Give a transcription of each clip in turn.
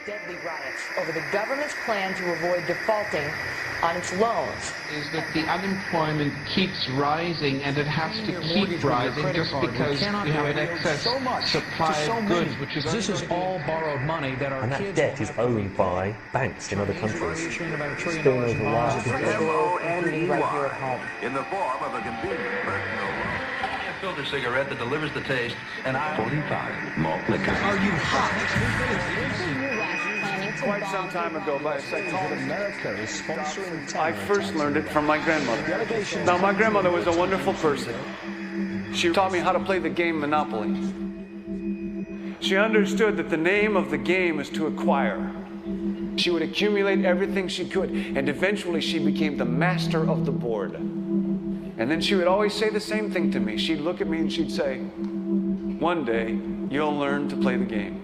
deadly riots over the government's plan to avoid defaulting on its loans. Is that the unemployment keeps rising, and it has to keep rising just because we have an excess supply of goods, which is this is all borrowed money that our and that kids debt is owned by banks in other countries. It's been over why. M-O-N-E-Y, in the form of a convenient personal loan. A filter cigarette that delivers the taste, and 45 malt liquor. Are you hot? Quite some time ago, by a second, America is sponsoring I first learned it from my grandmother. Now, my grandmother was a wonderful person. She taught me how to play the game Monopoly. She understood that the name of the game is to acquire. She would accumulate everything she could, and eventually she became the master of the board. And then she would always say the same thing to me. She'd look at me and she'd say, "One day, you'll learn to play the game."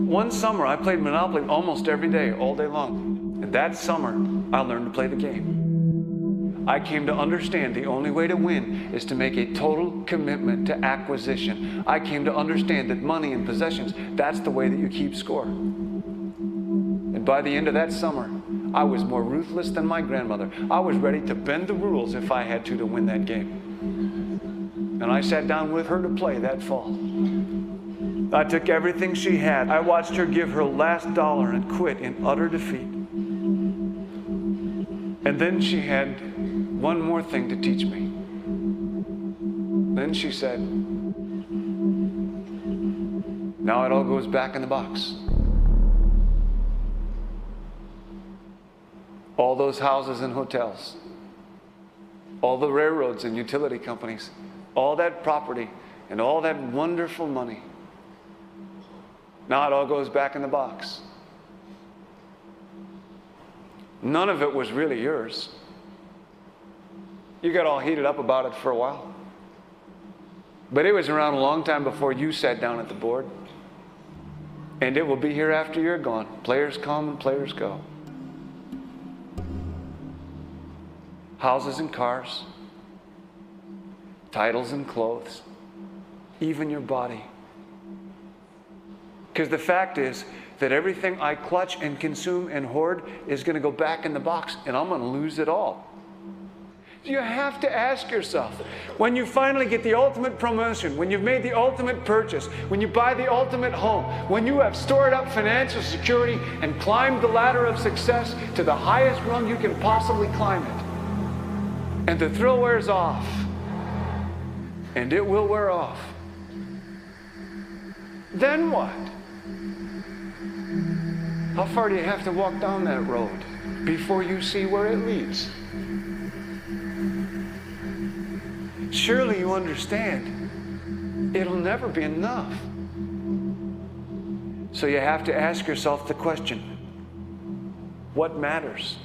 One summer, I played Monopoly almost every day, all day long. And that summer, I learned to play the game. I came to understand the only way to win is to make a total commitment to acquisition. I came to understand that money and possessions, that's the way that you keep score. And by the end of that summer, I was more ruthless than my grandmother. I was ready to bend the rules if I had to win that game. And I sat down with her to play that fall. I took everything she had. I watched her give her last dollar and quit in utter defeat. And then she had one more thing to teach me. Then she said, "Now it all goes back in the box." All those houses and hotels, all the railroads and utility companies, all that property and all that wonderful money. Now it all goes back in the box. None of it was really yours. You got all heated up about it for a while. But it was around a long time before you sat down at the board. And it will be here after you're gone. Players come and players go. Houses and cars, titles and clothes, even your body. Because the fact is that everything I clutch and consume and hoard is going to go back in the box, and I'm going to lose it all. You have to ask yourself, when you finally get the ultimate promotion, when you've made the ultimate purchase, when you buy the ultimate home, when you have stored up financial security and climbed the ladder of success to the highest rung you can possibly climb it, and the thrill wears off, and it will wear off, then what? How far do you have to walk down that road before you see where it leads? Surely you understand, it'll never be enough. So you have to ask yourself the question, what matters?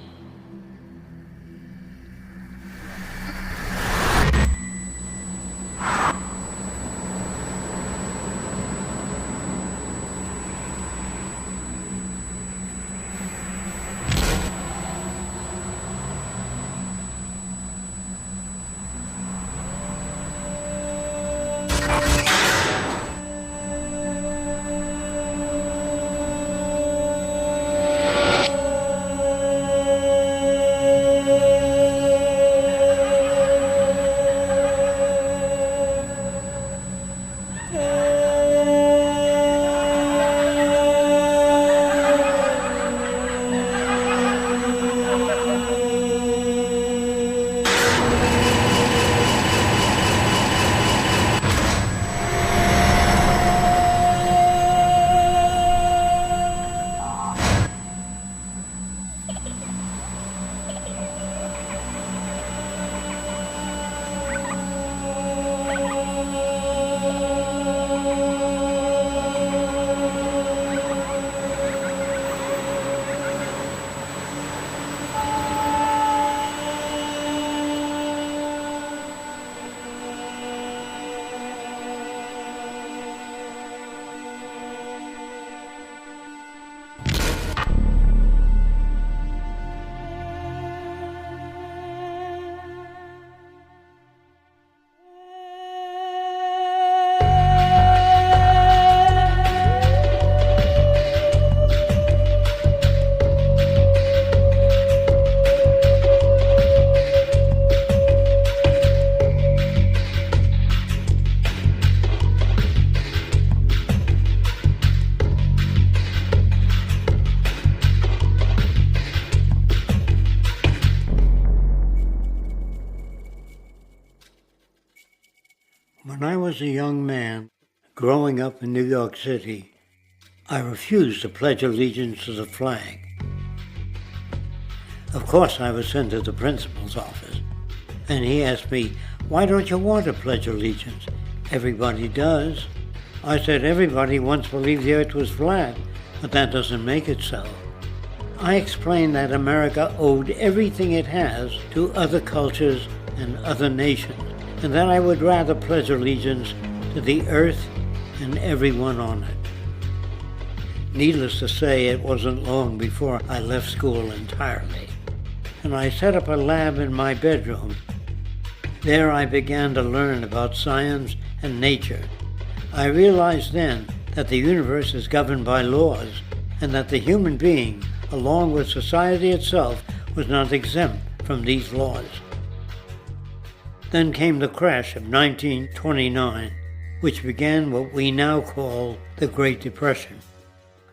was a young man growing up in New York City, I refused to pledge allegiance to the flag. Of course, I was sent to the principal's office, and he asked me, "Why don't you want to pledge allegiance? Everybody does." I said, "Everybody once believed the earth was flat, but that doesn't make it so." I explained that America owed everything it has to other cultures and other nations, and that I would rather pledge allegiance to the earth and everyone on it. Needless to say, it wasn't long before I left school entirely, and I set up a lab in my bedroom. There I began to learn about science and nature. I realized then that the universe is governed by laws, and that the human being, along with society itself, was not exempt from these laws. Then came the crash of 1929, which began what we now call the Great Depression.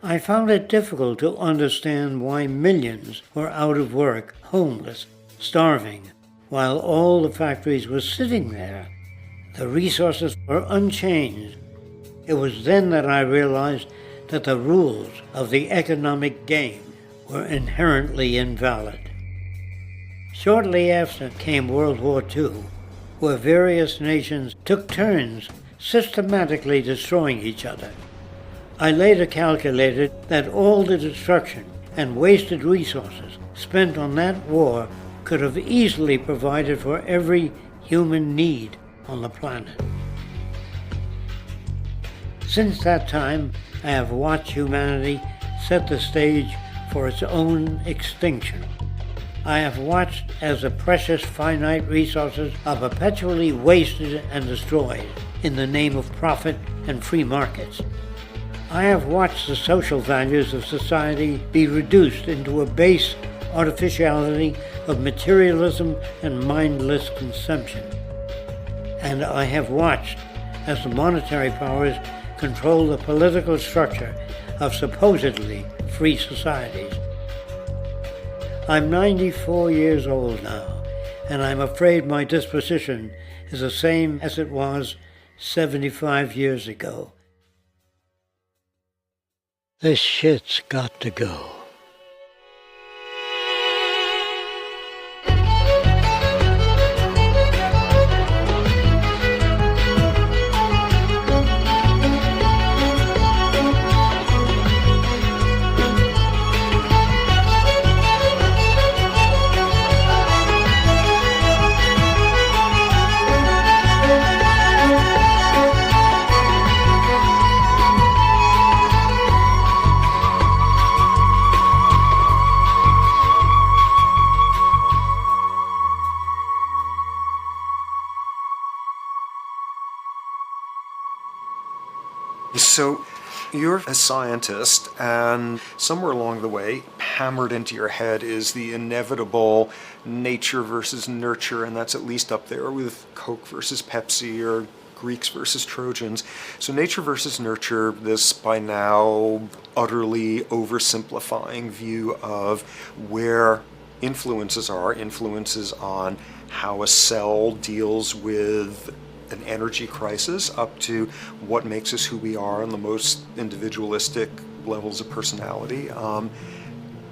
I found it difficult to understand why millions were out of work, homeless, starving, while all the factories were sitting there. The resources were unchanged. It was then that I realized that the rules of the economic game were inherently invalid. Shortly after came World War II, where various nations took turns systematically destroying each other. I later calculated that all the destruction and wasted resources spent on that war could have easily provided for every human need on the planet. Since that time, I have watched humanity set the stage for its own extinction. I have watched as the precious finite resources are perpetually wasted and destroyed in the name of profit and free markets. I have watched the social values of society be reduced into a base artificiality of materialism and mindless consumption. And I have watched as the monetary powers control the political structure of supposedly free societies. I'm 94 years old now, and I'm afraid my disposition is the same as it was 75 years ago. This shit's got to go. So you're a scientist, and somewhere along the way, hammered into your head is the inevitable nature versus nurture, and that's at least up there with Coke versus Pepsi or Greeks versus Trojans. So nature versus nurture, this by now utterly oversimplifying view of where influences on how a cell deals with an energy crisis, up to what makes us who we are on the most individualistic levels of personality.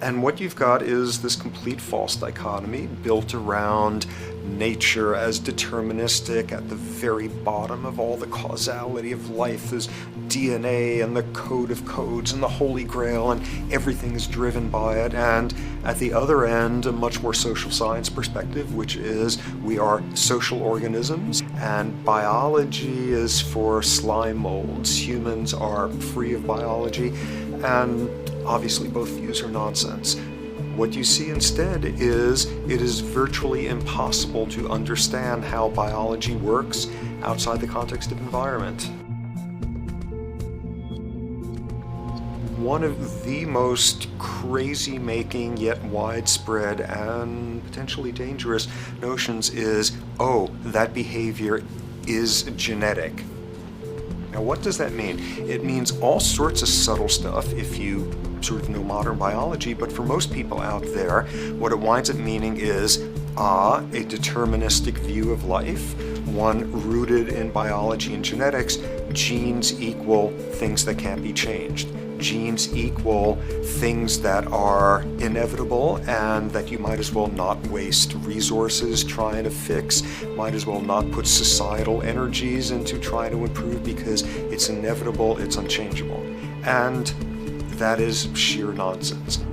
And what you've got is this complete false dichotomy built around nature as deterministic. At the very bottom of all the causality of life is DNA and the code of codes and the Holy Grail, and everything is driven by it. And at the other end, a much more social science perspective, which is we are social organisms, and biology is for slime molds. Humans are free of biology, and obviously both views are nonsense. What you see instead is it is virtually impossible to understand how biology works outside the context of environment. One of the most crazy-making yet widespread and potentially dangerous notions is, oh, that behavior is genetic. Now, what does that mean? It means all sorts of subtle stuff if you sort of know modern biology, but for most people out there, what it winds up meaning is, a deterministic view of life, one rooted in biology and genetics, genes equal things that can't be changed. Genes equal things that are inevitable and that you might as well not waste resources trying to fix, might as well not put societal energies into trying to improve because it's inevitable, it's unchangeable. And that is sheer nonsense.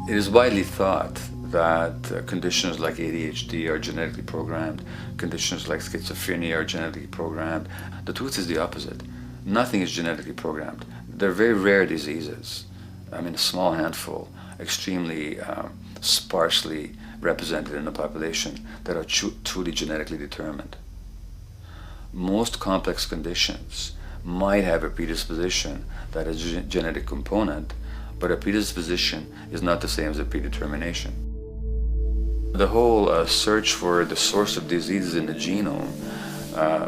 It is widely thought that conditions like ADHD are genetically programmed, conditions like schizophrenia are genetically programmed. The truth is the opposite. Nothing is genetically programmed. They're very rare diseases. I mean, a small handful, extremely sparsely represented in the population, that are truly genetically determined. Most complex conditions might have a predisposition that is a genetic component, but a predisposition is not the same as a predetermination. The whole search for the source of diseases in the genome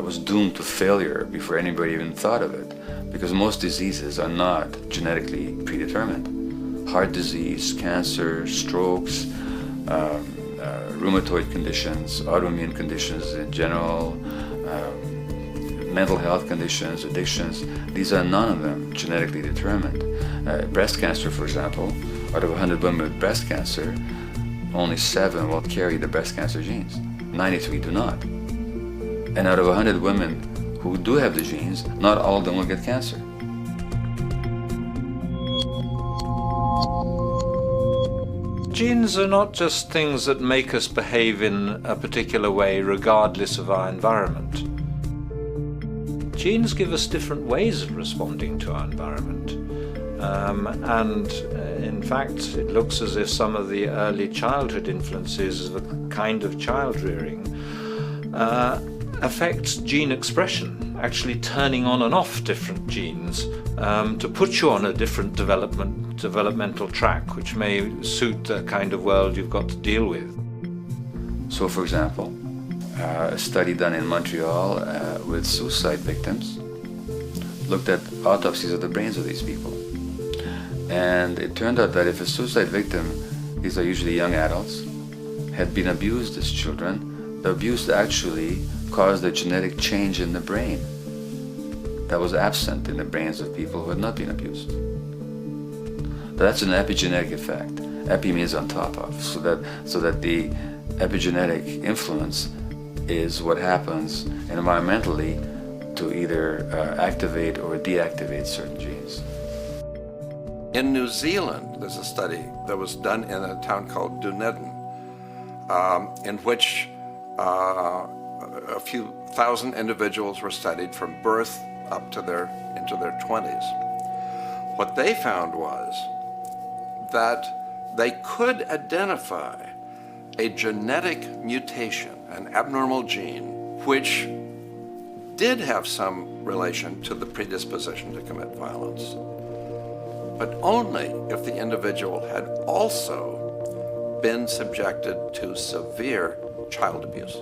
was doomed to failure before anybody even thought of it, because most diseases are not genetically predetermined. Heart disease, cancer, strokes, rheumatoid conditions, autoimmune conditions in general, mental health conditions, addictions, these are none of them genetically determined. Breast cancer, for example, out of 100 women with breast cancer, only 7 will carry the breast cancer genes. 93 do not. And out of 100 women who do have the genes, not all of them will get cancer. Genes are not just things that make us behave in a particular way regardless of our environment. Genes give us different ways of responding to our environment. In fact, it looks as if some of the early childhood influences of a kind of child rearing affect gene expression, actually turning on and off different genes to put you on a different developmental track, which may suit the kind of world you've got to deal with. So, for example, a study done in Montreal with suicide victims looked at autopsies of the brains of these people. And it turned out that if a suicide victim, these are usually young adults, had been abused as children, the abuse actually caused a genetic change in the brain that was absent in the brains of people who had not been abused. That's an epigenetic effect. Epi means on top of, so that the epigenetic influence is what happens environmentally to either activate or deactivate certain genes. In New Zealand, there's a study that was done in a town called Dunedin, in which a few thousand individuals were studied from birth up to into their 20s. What they found was that they could identify a genetic mutation, an abnormal gene, which did have some relation to the predisposition to commit violence, but only if the individual had also been subjected to severe child abuse.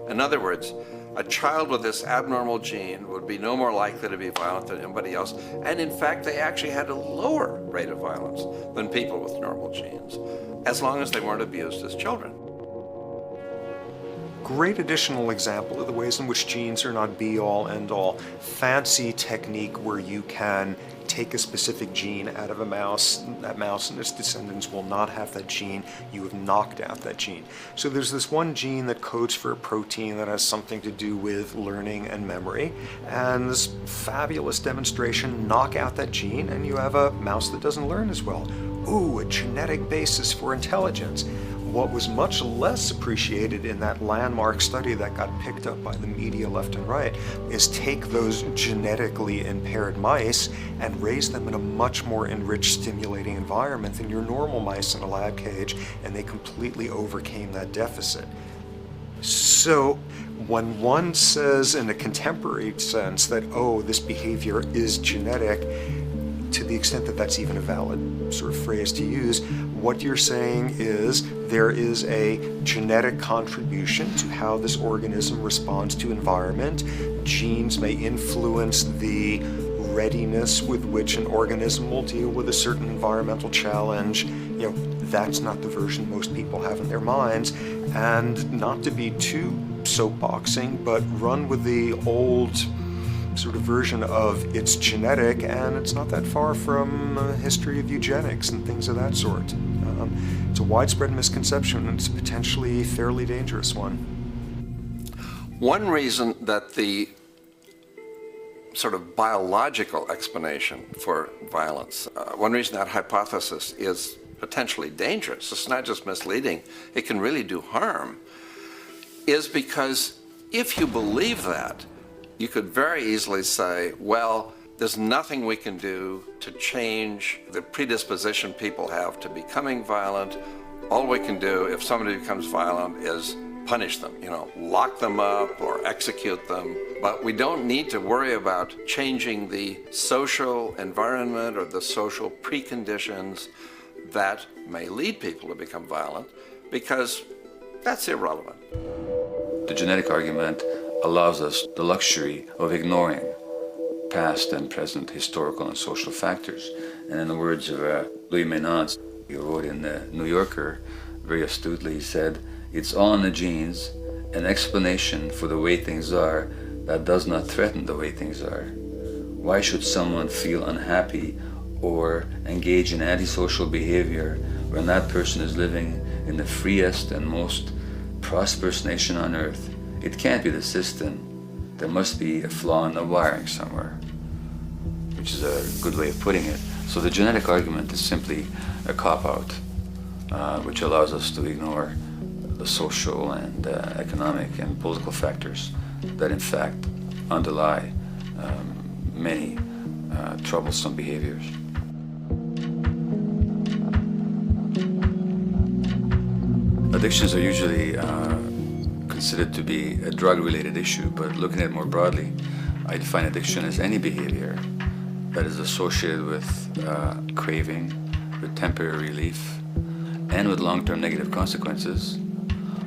In other words, a child with this abnormal gene would be no more likely to be violent than anybody else, and in fact they actually had a lower rate of violence than people with normal genes, as long as they weren't abused as children. Great additional example of the ways in which genes are not be-all, end-all. Fancy technique where you can take a specific gene out of a mouse, that mouse and its descendants will not have that gene, you have knocked out that gene. So there's this one gene that codes for a protein that has something to do with learning and memory, and this fabulous demonstration, knock out that gene and you have a mouse that doesn't learn as well. Ooh, a genetic basis for intelligence. What was much less appreciated in that landmark study that got picked up by the media left and right is take those genetically impaired mice and raise them in a much more enriched, stimulating environment than your normal mice in a lab cage, and they completely overcame that deficit. So when one says in a contemporary sense that, oh, this behavior is genetic, to the extent that that's even a valid sort of phrase to use, what you're saying is there is a genetic contribution to how this organism responds to environment. Genes may influence the readiness with which an organism will deal with a certain environmental challenge. You know, that's not the version most people have in their minds, and not to be too soapboxing, but run with the old sort of version of it's genetic, and it's not that far from a history of eugenics and things of that sort. It's a widespread misconception, and it's a potentially fairly dangerous one. One reason that the sort of biological explanation for violence, one reason that hypothesis is potentially dangerous, it's not just misleading, it can really do harm, is because if you believe that, you could very easily say, well, there's nothing we can do to change the predisposition people have to becoming violent. All we can do if somebody becomes violent is punish them, lock them up or execute them. But we don't need to worry about changing the social environment or the social preconditions that may lead people to become violent, because that's irrelevant. The genetic argument allows us the luxury of ignoring past and present historical and social factors. And in the words of Louis Menand, he wrote in the New Yorker, very astutely, he said, "It's all in the genes, an explanation for the way things are that does not threaten the way things are. Why should someone feel unhappy or engage in antisocial behavior when that person is living in the freest and most prosperous nation on earth? It can't be the system. There must be a flaw in the wiring somewhere," which is a good way of putting it. So the genetic argument is simply a cop-out, which allows us to ignore the social and economic and political factors that in fact underlie many troublesome behaviors. Addictions are usually considered to be a drug-related issue, but looking at it more broadly, I define addiction as any behavior that is associated with craving, with temporary relief, and with long-term negative consequences,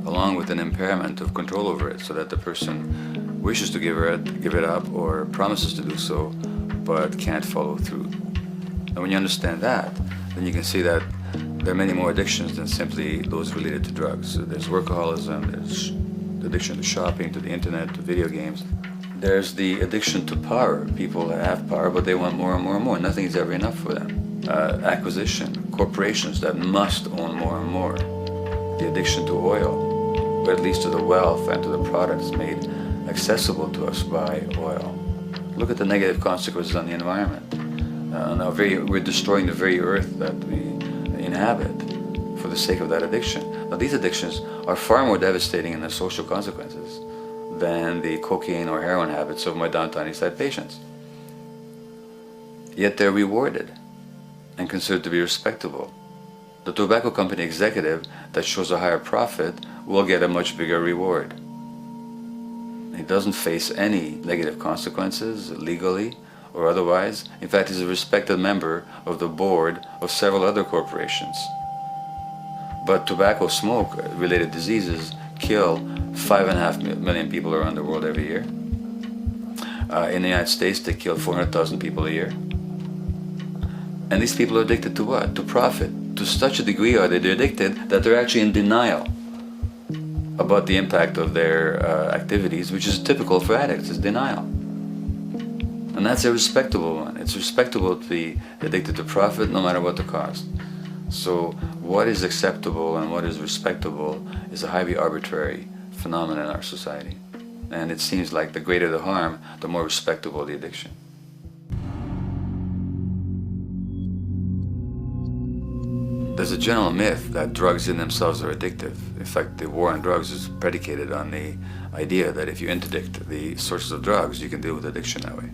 along with an impairment of control over it, so that the person wishes to give it up or promises to do so, but can't follow through. And when you understand that, then you can see that there are many more addictions than simply those related to drugs. So there's workaholism, there's addiction to shopping, to the internet, to video games. There's the addiction to power. People have power, but they want more and more and more. Nothing is ever enough for them. Acquisition, corporations that must own more and more. The addiction to oil, or at least to the wealth and to the products made accessible to us by oil. Look at the negative consequences on the environment. We're destroying the very earth that we inhabit for the sake of that addiction. Now, these addictions are far more devastating in their social consequences than the cocaine or heroin habits of my downtown East Side patients. Yet they're rewarded and considered to be respectable. The tobacco company executive that shows a higher profit will get a much bigger reward. He doesn't face any negative consequences legally or otherwise. In fact, he's a respected member of the board of several other corporations. But tobacco smoke-related diseases kill 5.5 million people around the world every year. In the United States, they kill 400,000 people a year. And these people are addicted to what? To profit. To such a degree are they addicted that they're actually in denial about the impact of their activities, which is typical for addicts, is denial. And that's a respectable one. It's respectable to be addicted to profit no matter what the cost. So what is acceptable and what is respectable is a highly arbitrary phenomenon in our society. And it seems like the greater the harm, the more respectable the addiction. There's a general myth that drugs in themselves are addictive. In fact, the war on drugs is predicated on the idea that if you interdict the sources of drugs, you can deal with addiction that way.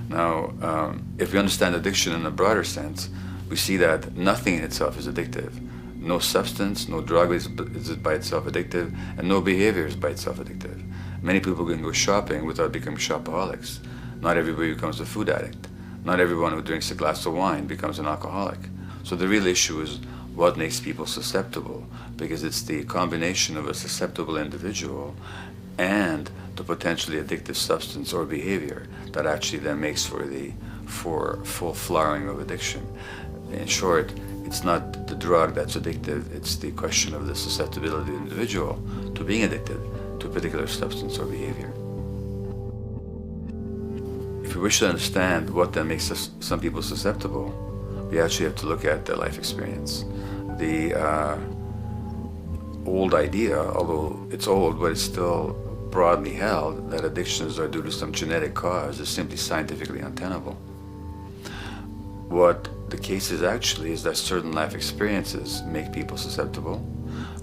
Now, if we understand addiction in a broader sense, we see that nothing in itself is addictive. No substance, no drug is by itself addictive, and no behavior is by itself addictive. Many people can go shopping without becoming shopaholics. Not everybody becomes a food addict. Not everyone who drinks a glass of wine becomes an alcoholic. So the real issue is what makes people susceptible, because it's the combination of a susceptible individual and the potentially addictive substance or behavior that actually then makes for full flowering of addiction. In short, it's not the drug that's addictive, it's the question of the susceptibility of the individual to being addicted to a particular substance or behavior. If we wish to understand what then makes some people susceptible, we actually have to look at their life experience. The old idea, although it's old, but it's still broadly held, that addictions are due to some genetic cause is simply scientifically untenable. What the case is actually is that certain life experiences make people susceptible.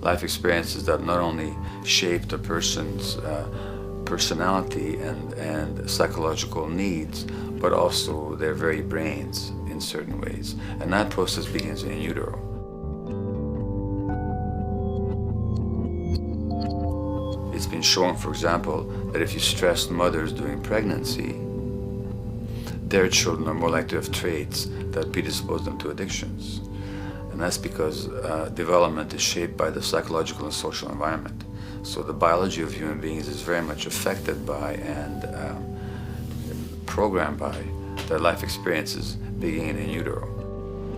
Life experiences that not only shape the person's personality and psychological needs, but also their very brains in certain ways. And that process begins in utero. It's been shown, for example, that if you stress mothers during pregnancy, their children are more likely to have traits that predispose them to addictions. And that's because development is shaped by the psychological and social environment. So the biology of human beings is very much affected by and programmed by their life experiences beginning in utero.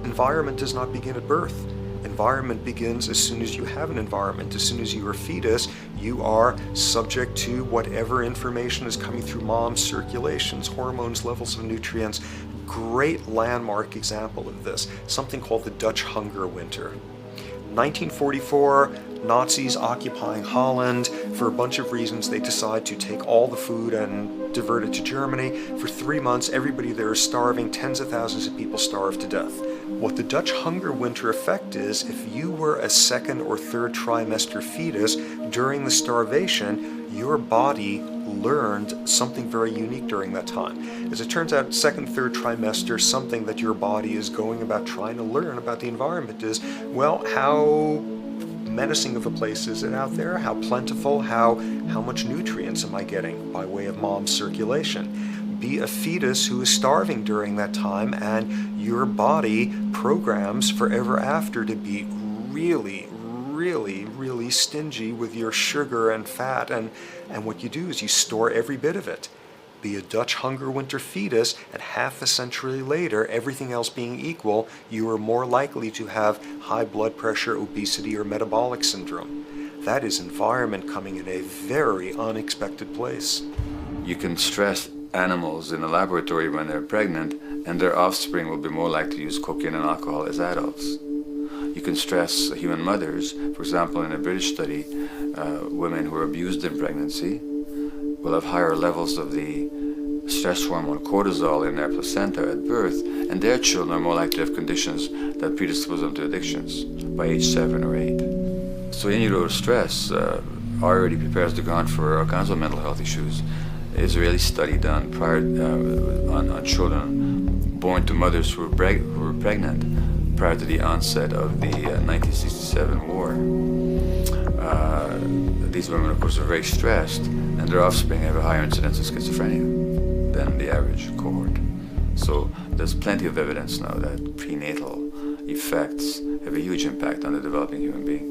Environment does not begin at birth. Environment begins as soon as you have an environment. As soon as you are a fetus, you are subject to whatever information is coming through mom's circulations, hormones, levels of nutrients. Great landmark example of this, something called the Dutch hunger winter. 1944, Nazis occupying Holland. For a bunch of reasons, they decide to take all the food and divert it to Germany. For 3 months, everybody there is starving. Tens of thousands of people starve to death. What the Dutch hunger winter effect is, if you were a second or third trimester fetus during the starvation, your body learned something very unique during that time. As it turns out, second, third trimester, something that your body is going about trying to learn about the environment is, well, how menacing of a place is it out there? How plentiful? How much nutrients am I getting by way of mom's circulation? Be a fetus who is starving during that time, and your body programs forever after to be really, really, really stingy with your sugar and fat, and what you do is you store every bit of it. Be a Dutch hunger winter fetus, and half a century later, everything else being equal, you are more likely to have high blood pressure, obesity, or metabolic syndrome. That is environment coming in a very unexpected place. You can stress animals in a laboratory when they're pregnant, and their offspring will be more likely to use cocaine and alcohol as adults. You can stress human mothers. For example, in a British study, women who are abused in pregnancy will have higher levels of the stress hormone cortisol in their placenta at birth, and their children are more likely to have conditions that predispose them to addictions by age 7 or 8. So in utero stress already prepares the ground for all kinds of mental health issues. Israeli study done prior on children born to mothers who were pregnant prior to the onset of the 1967 war. These women, of course, are very stressed, and their offspring have a higher incidence of schizophrenia than the average cohort. So there's plenty of evidence now that prenatal effects have a huge impact on the developing human being.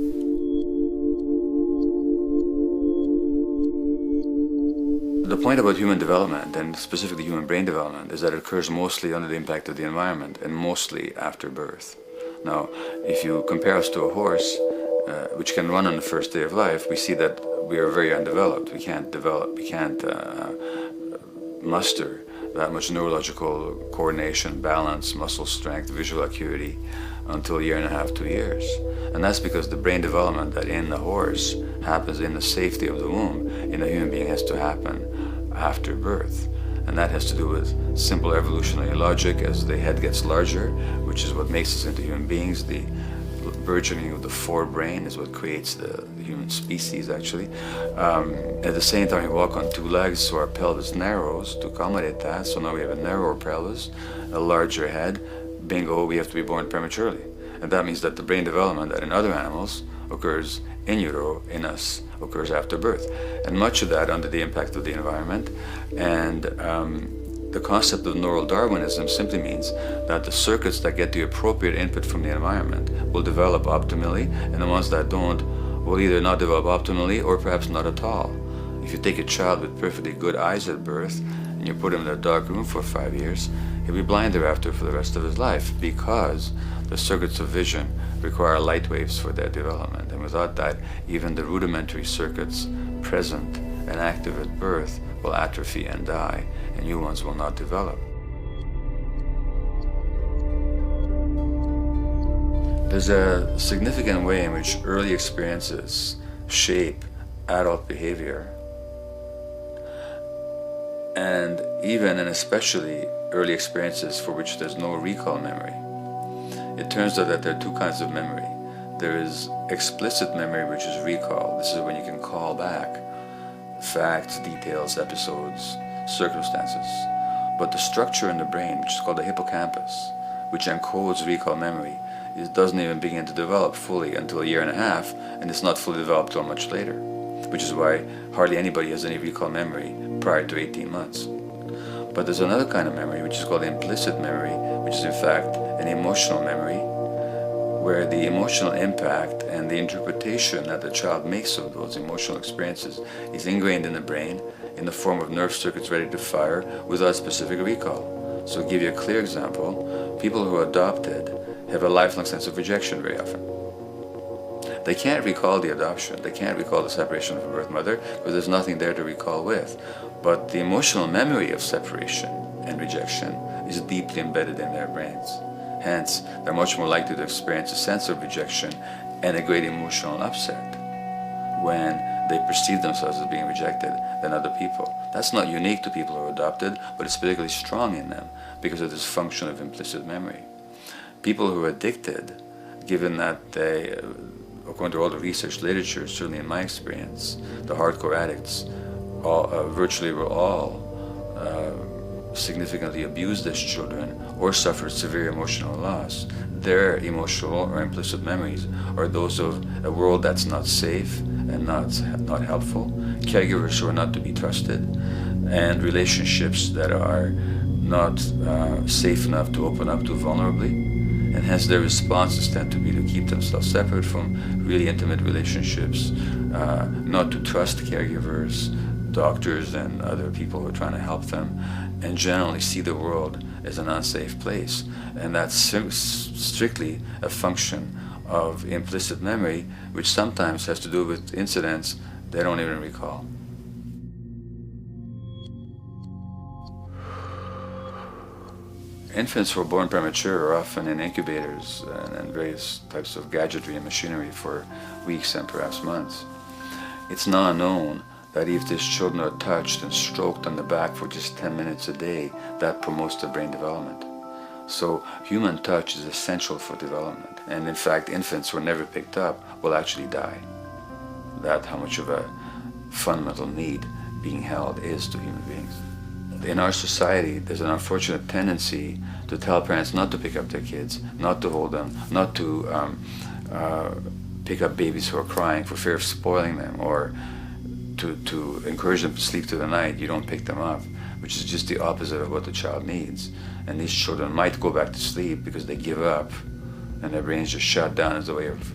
The point about human development, and specifically human brain development, is that it occurs mostly under the impact of the environment and mostly after birth. Now, if you compare us to a horse, which can run on the first day of life, we see that we are very undeveloped. We can't muster that much neurological coordination, balance, muscle strength, visual acuity until a year and a half, 2 years. And that's because the brain development that in the horse happens in the safety of the womb, in a human being has to happen after birth. And that has to do with simple evolutionary logic. As the head gets larger, which is what makes us into human beings, the burgeoning of the forebrain is what creates the human species, actually. At the same time, we walk on 2 legs, so our pelvis narrows to accommodate that. So now we have a narrower pelvis, a larger head. Bingo, we have to be born prematurely. And that means that the brain development that in other animals occurs in utero, in us, occurs after birth. And much of that under the impact of the environment. And the concept of neural Darwinism simply means that the circuits that get the appropriate input from the environment will develop optimally, and the ones that don't will either not develop optimally or perhaps not at all. If you take a child with perfectly good eyes at birth and you put him in a dark room for 5 years, he'll be blind thereafter for the rest of his life, because The circuits of vision require light waves for their development, and without that, even the rudimentary circuits present and active at birth will atrophy and die, and new ones will not develop. There's a significant way in which early experiences shape adult behavior, and even and especially early experiences for which there's no recall memory. It turns out that there are two kinds of memory. There is explicit memory, which is recall. This is when you can call back facts, details, episodes, circumstances. But the structure in the brain, which is called the hippocampus, which encodes recall memory, it doesn't even begin to develop fully until a year and a half, and it's not fully developed till much later, which is why hardly anybody has any recall memory prior to 18 months. But there's another kind of memory, which is called implicit memory, which is in fact an emotional memory, where the emotional impact and the interpretation that the child makes of those emotional experiences is ingrained in the brain in the form of nerve circuits ready to fire without specific recall. So to give you a clear example, people who are adopted have a lifelong sense of rejection very often. They can't recall the adoption, they can't recall the separation from birth mother, because there's nothing there to recall with. But the emotional memory of separation and rejection is deeply embedded in their brains. Hence, they're much more likely to experience a sense of rejection and a great emotional upset when they perceive themselves as being rejected than other people. That's not unique to people who are adopted, but it's particularly strong in them because of this function of implicit memory. People who are addicted, given that they, according to all the research literature, certainly in my experience, the hardcore addicts virtually were all significantly abused as children or suffered severe emotional loss. Their emotional or implicit memories are those of a world that's not safe and not helpful, caregivers who are not to be trusted, and relationships that are not safe enough to open up to vulnerably. And hence their responses tend to be to keep themselves separate from really intimate relationships, not to trust caregivers, doctors and other people who are trying to help them, and generally see the world as an unsafe place. And that's strictly a function of implicit memory, which sometimes has to do with incidents they don't even recall. Infants who are born premature are often in incubators and various types of gadgetry and machinery for weeks and perhaps months. It's now known that if these children are touched and stroked on the back for just 10 minutes a day, that promotes their brain development. So human touch is essential for development. And in fact, infants who are never picked up will actually die. That's how much of a fundamental need being held is to human beings. In our society, there's an unfortunate tendency to tell parents not to pick up their kids, not to hold them, not to pick up babies who are crying for fear of spoiling them, or to encourage them to sleep through the night. You don't pick them up, which is just the opposite of what the child needs. And these children might go back to sleep because they give up and their brains just shut down as a way of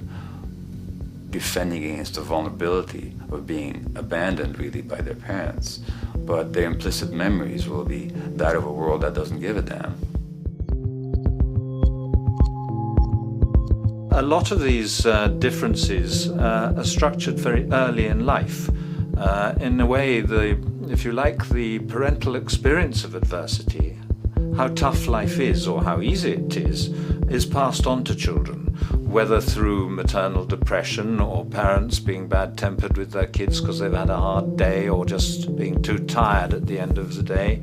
defending against the vulnerability of being abandoned really by their parents. But their implicit memories will be that of a world that doesn't give a damn. A lot of these differences are structured very early in life. In a way, if you like, the parental experience of adversity, how tough life is or how easy it is passed on to children, whether through maternal depression or parents being bad-tempered with their kids because they've had a hard day or just being too tired at the end of the day.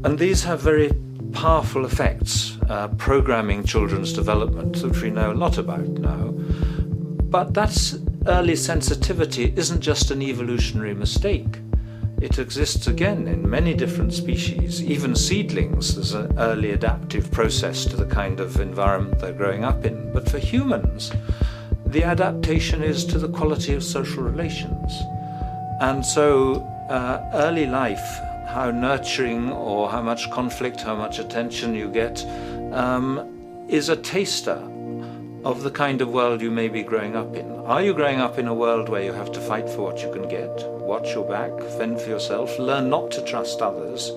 And these have very powerful effects, programming children's development, which we know a lot about now. But that's early sensitivity isn't just an evolutionary mistake. It exists again in many different species. Even seedlings, there's an early adaptive process to the kind of environment they're growing up in. But for humans, the adaptation is to the quality of social relations. And so early life, how nurturing or how much conflict, how much attention you get, is a taster of the kind of world you may be growing up in. Are you growing up in a world where you have to fight for what you can get, watch your back, fend for yourself, learn not to trust others?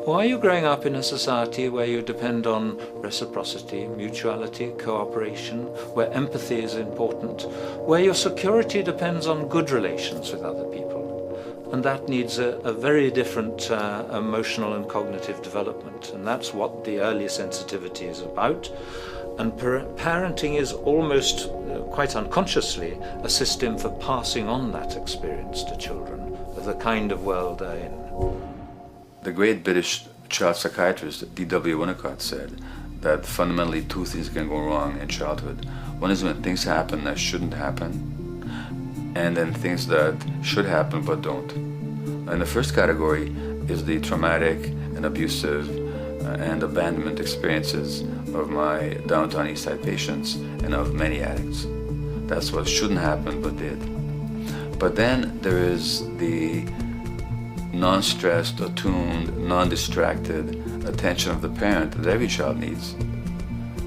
Or are you growing up in a society where you depend on reciprocity, mutuality, cooperation, where empathy is important, where your security depends on good relations with other people? And that needs a very different emotional and cognitive development. And that's what the early sensitivity is about. And parenting is almost, quite unconsciously, a system for passing on that experience to children of the kind of world they're in. The great British child psychiatrist D.W. Winnicott said that fundamentally two things can go wrong in childhood. One is when things happen that shouldn't happen, and then things that should happen but don't. And the first category is the traumatic and abusive and abandonment experiences of my downtown East Side patients and of many addicts. That's what shouldn't happen but did. But then there is the non-stressed, attuned, non-distracted attention of the parent that every child needs,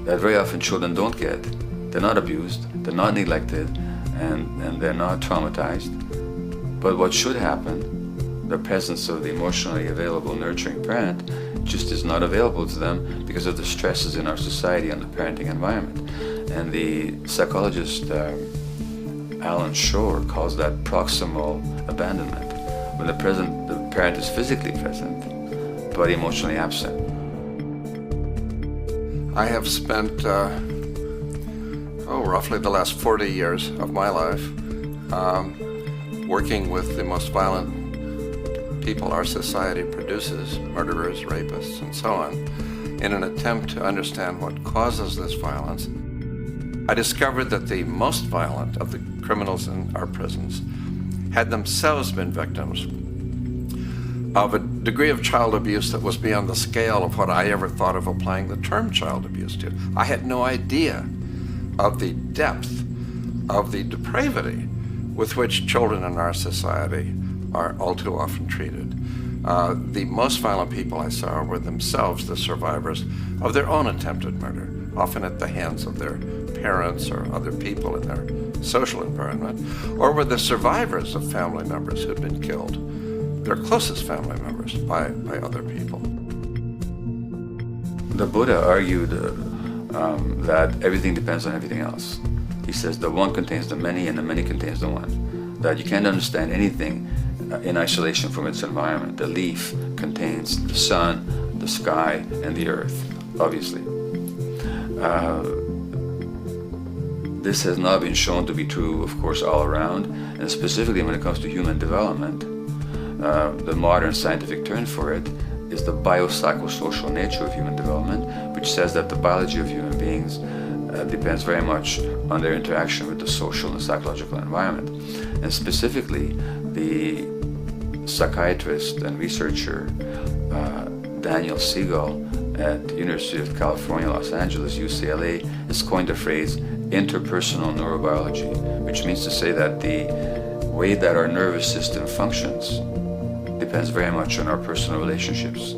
that very often children don't get. They're not abused, they're not neglected, and they're not traumatized. But what should happen, the presence of the emotionally available, nurturing parent, just is not available to them because of the stresses in our society and the parenting environment. And the psychologist Alan Shore calls that proximal abandonment, when the parent is physically present, but emotionally absent. I have spent, roughly the last 40 years of my life working with the most violent people our society produces, murderers, rapists, and so on, in an attempt to understand what causes this violence. I discovered that the most violent of the criminals in our prisons had themselves been victims of a degree of child abuse that was beyond the scale of what I ever thought of applying the term child abuse to. I had no idea of the depth of the depravity with which children in our society are all too often treated. The most violent people I saw were themselves the survivors of their own attempted murder, often at the hands of their parents or other people in their social environment, or were the survivors of family members who'd been killed, their closest family members, by other people. The Buddha argued that everything depends on everything else. He says the one contains the many and the many contains the one. That you can't understand anything in isolation from its environment. The leaf contains the sun, the sky, and the earth, obviously. This has not been shown to be true, of course, all around, and specifically when it comes to human development. The modern scientific term for it is the biopsychosocial nature of human development, which says that the biology of human beings depends very much on their interaction with the social and psychological environment. And specifically, the psychiatrist and researcher Daniel Siegel at the University of California, Los Angeles, UCLA, has coined the phrase interpersonal neurobiology, which means to say that the way that our nervous system functions depends very much on our personal relationships.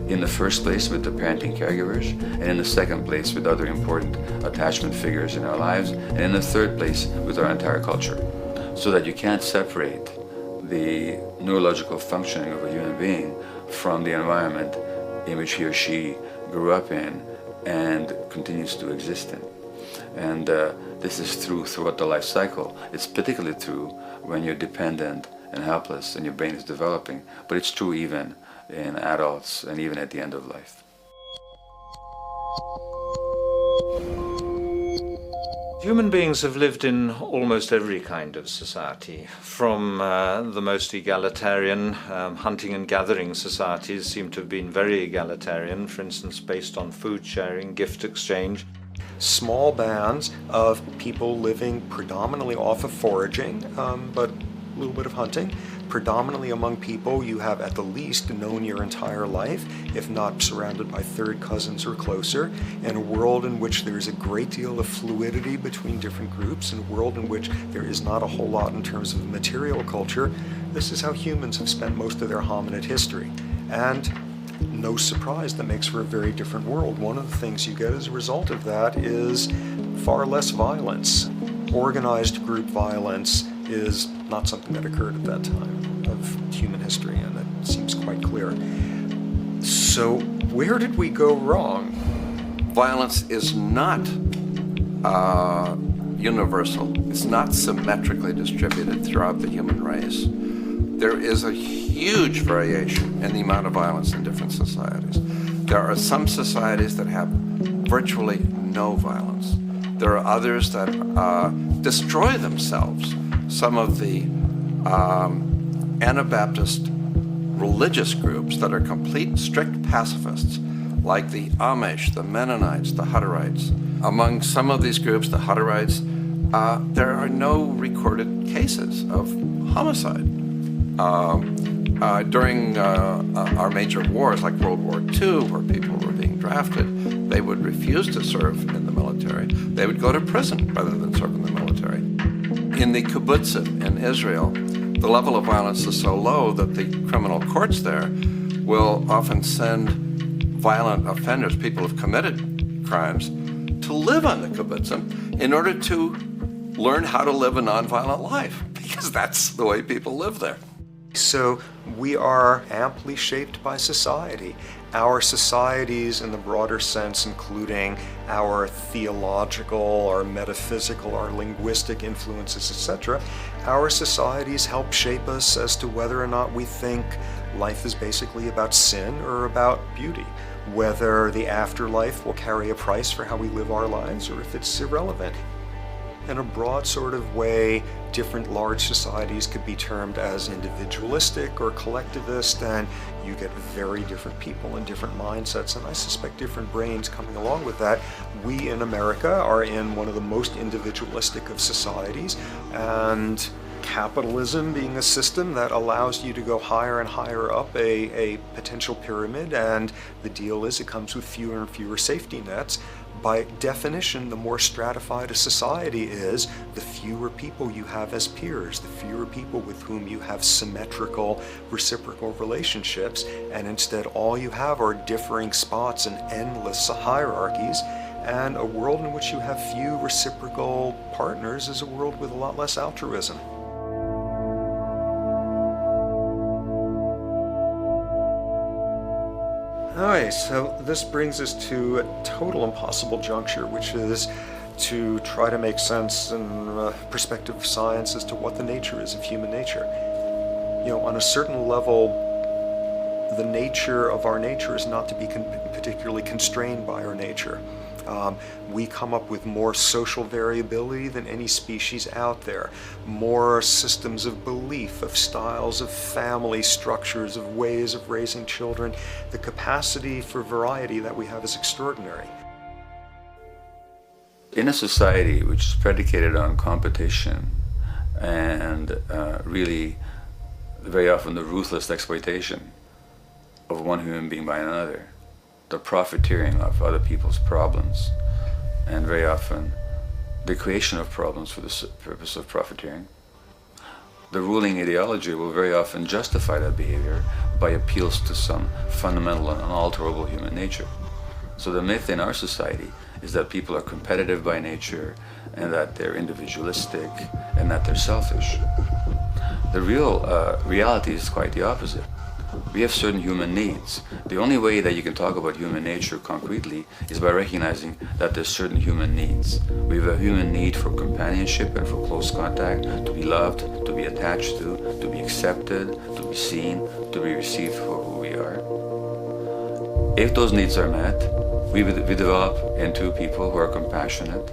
In the first place with the parenting caregivers, and in the second place with other important attachment figures in our lives, and in the third place with our entire culture. So that you can't separate the neurological functioning of a human being from the environment in which he or she grew up in and continues to exist in. And this is true throughout the life cycle. It's particularly true when you're dependent and helpless and your brain is developing, but it's true even in adults and even at the end of life. Human beings have lived in almost every kind of society, from the most egalitarian, hunting and gathering societies seem to have been very egalitarian, for instance, based on food sharing, gift exchange. Small bands of people living predominantly off of foraging, but a little bit of hunting. Predominantly among people you have at the least known your entire life, if not surrounded by third cousins or closer, in a world in which there is a great deal of fluidity between different groups, in a world in which there is not a whole lot in terms of material culture. This is how humans have spent most of their hominid history. And no surprise, that makes for a very different world. One of the things you get as a result of that is far less violence. Organized group violence is not something that occurred at that time of human history, and it seems quite clear. So where did we go wrong? Violence is not universal. It's not symmetrically distributed throughout the human race. There is a huge variation in the amount of violence in different societies. There are some societies that have virtually no violence. There are others that destroy themselves. Some of the Anabaptist religious groups that are complete strict pacifists, like the Amish, the Mennonites, the Hutterites. Among some of these groups, the Hutterites, there are no recorded cases of homicide. During our major wars, like World War II, where people were being drafted, they would refuse to serve in the military. They would go to prison rather than serve in the military. In the kibbutzim in Israel, the level of violence is so low that the criminal courts there will often send violent offenders, people who've committed crimes, to live on the kibbutzim in order to learn how to live a nonviolent life, because that's the way people live there. So we are amply shaped by society. Our societies in the broader sense, including our theological, our metaphysical, our linguistic influences, etc., our societies help shape us as to whether or not we think life is basically about sin or about beauty, whether the afterlife will carry a price for how we live our lives or if it's irrelevant. In a broad sort of way, different large societies could be termed as individualistic or collectivist, and you get very different people and different mindsets, and I suspect different brains coming along with that. We in America are in one of the most individualistic of societies, and capitalism being a system that allows you to go higher and higher up a potential pyramid, and the deal is it comes with fewer and fewer safety nets. By definition, the more stratified a society is, the fewer people you have as peers, the fewer people with whom you have symmetrical, reciprocal relationships, and instead all you have are differing spots and endless hierarchies. And a world in which you have few reciprocal partners is a world with a lot less altruism. Alright, so this brings us to a total impossible juncture, which is to try to make sense in perspective of science as to what the nature is of human nature. You know, on a certain level, the nature of our nature is not to be particularly constrained by our nature. We come up with more social variability than any species out there, more systems of belief, of styles of family structures, of ways of raising children. The capacity for variety that we have is extraordinary. In a society which is predicated on competition and really very often the ruthless exploitation of one human being by another, the profiteering of other people's problems, and very often the creation of problems for the purpose of profiteering, the ruling ideology will very often justify that behavior by appeals to some fundamental and unalterable human nature. So the myth in our society is that people are competitive by nature, and that they're individualistic, and that they're selfish. The real reality is quite the opposite. We have certain human needs. The only way that you can talk about human nature concretely is by recognizing that there's certain human needs. We have a human need for companionship and for close contact, to be loved, to be attached to be accepted, to be seen, to be received for who we are. If those needs are met, we develop into people who are compassionate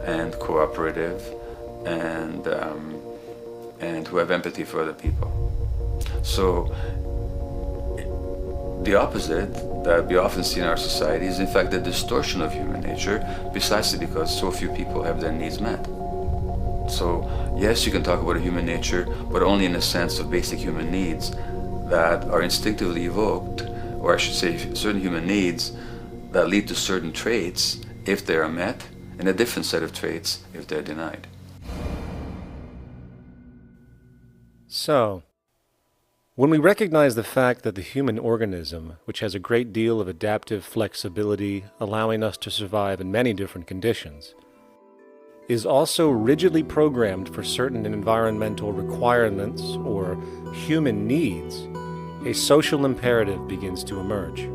and cooperative and who have empathy for other people. So the opposite that we often see in our society is in fact the distortion of human nature, precisely because so few people have their needs met. So yes, you can talk about a human nature, but only in a sense of basic human needs that are instinctively evoked, or I should say certain human needs that lead to certain traits if they are met, and a different set of traits if they're denied. So, when we recognize the fact that the human organism, which has a great deal of adaptive flexibility, allowing us to survive in many different conditions, is also rigidly programmed for certain environmental requirements or human needs, a social imperative begins to emerge.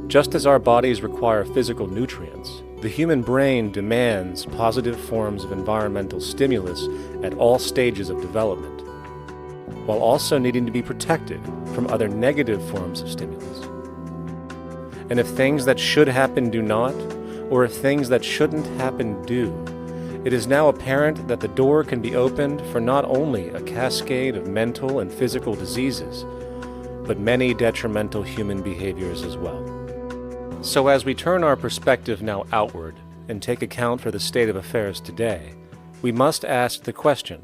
Just as our bodies require physical nutrients, the human brain demands positive forms of environmental stimulus at all stages of development, while also needing to be protected from other negative forms of stimulus. And if things that should happen do not, or if things that shouldn't happen do, it is now apparent that the door can be opened for not only a cascade of mental and physical diseases, but many detrimental human behaviors as well. So as we turn our perspective now outward and take account for the state of affairs today, we must ask the question,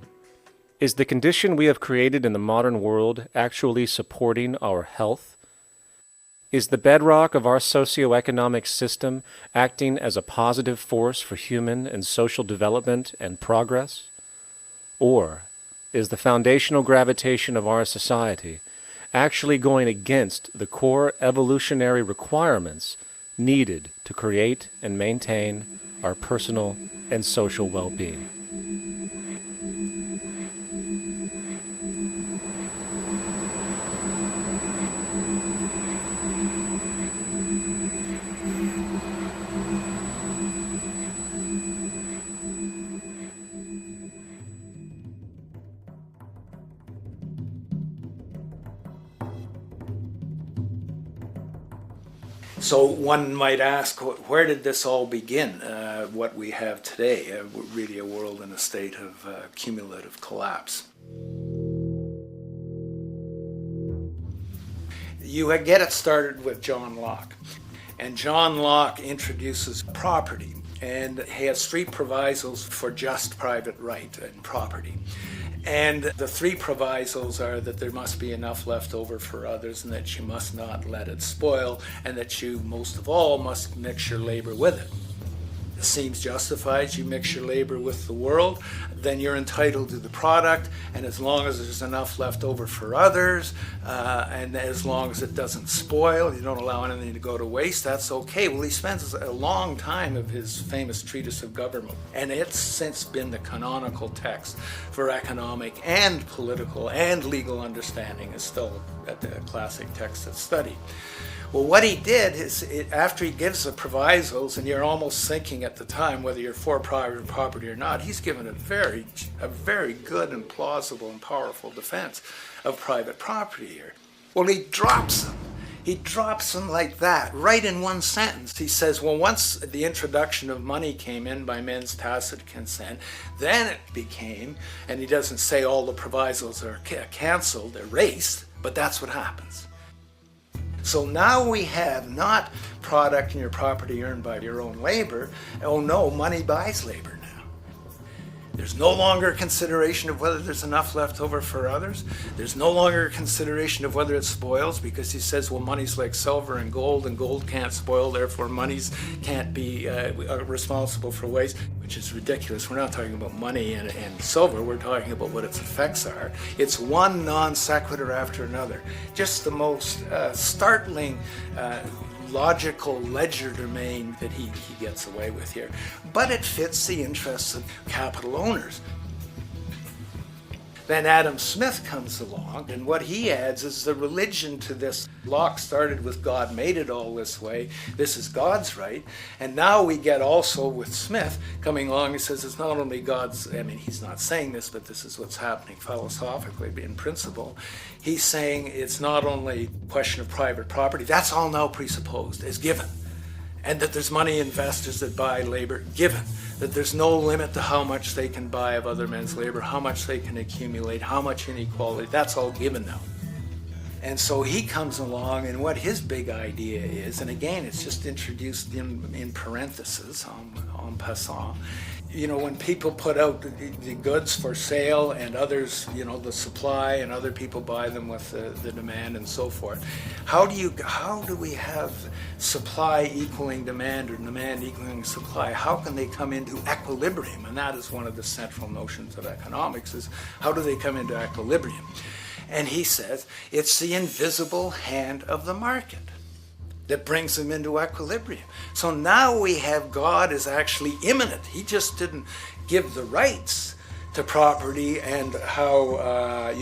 is the condition we have created in the modern world actually supporting our health? Is the bedrock of our socioeconomic system acting as a positive force for human and social development and progress? Or is the foundational gravitation of our society actually going against the core evolutionary requirements needed to create and maintain our personal and social well-being? So one might ask, where did this all begin? What we have today, really a world in a state of cumulative collapse. You get it started with John Locke. And John Locke introduces property, and he has 3 provisos for just private right and property. And the 3 provisos are that there must be enough left over for others, and that you must not let it spoil, and that you, most of all, must mix your labor with it. It seems justified. You mix your labor with the world, then you're entitled to the product, and as long as there's enough left over for others, and as long as it doesn't spoil, you don't allow anything to go to waste, that's okay. Well, he spends a long time of his famous treatise of government, and it's since been the canonical text for economic and political and legal understanding. Is still a classic text of study. Well, what he did is, after he gives the provisos, and you're almost thinking at the time whether you're for private property or not, he's given a very good and plausible and powerful defense of private property here. Well, he drops them. He drops them like that, right in one sentence. He says, well, once the introduction of money came in by men's tacit consent, then it became, and he doesn't say all the provisos are canceled, erased, but that's what happens. So now we have not product and your property earned by your own labor. Oh no, money buys labor now. There's no longer a consideration of whether there's enough left over for others. There's no longer a consideration of whether it spoils, because he says, well, money's like silver and gold can't spoil, therefore monies can't be responsible for waste, which is ridiculous. We're not talking about money and silver, we're talking about what its effects are. It's one non sequitur after another. Just the most startling logical legerdemain that he gets away with here. But it fits the interests of capital owners. Then Adam Smith comes along, and what he adds is the religion to this. Locke started with God made it all this way. This is God's right. And now we get also with Smith coming along, he says it's not only God's, I mean, he's not saying this, but this is what's happening philosophically in principle. He's saying it's not only a question of private property, that's all now presupposed, is given. And that there's money investors that buy labor, given. That there's no limit to how much they can buy of other men's labor, how much they can accumulate, how much inequality, that's all given now. And so he comes along, and what his big idea is, and again, it's just introduced in parentheses, en passant. You know, when people put out the goods for sale and others, you know, the supply, and other people buy them with the demand and so forth, how do we have supply equaling demand or demand equaling supply? How can they come into equilibrium? And that is one of the central notions of economics, is how do they come into equilibrium? And he says it's the invisible hand of the market that brings them into equilibrium. So now we have God is actually immanent. He just didn't give the rights to property and how,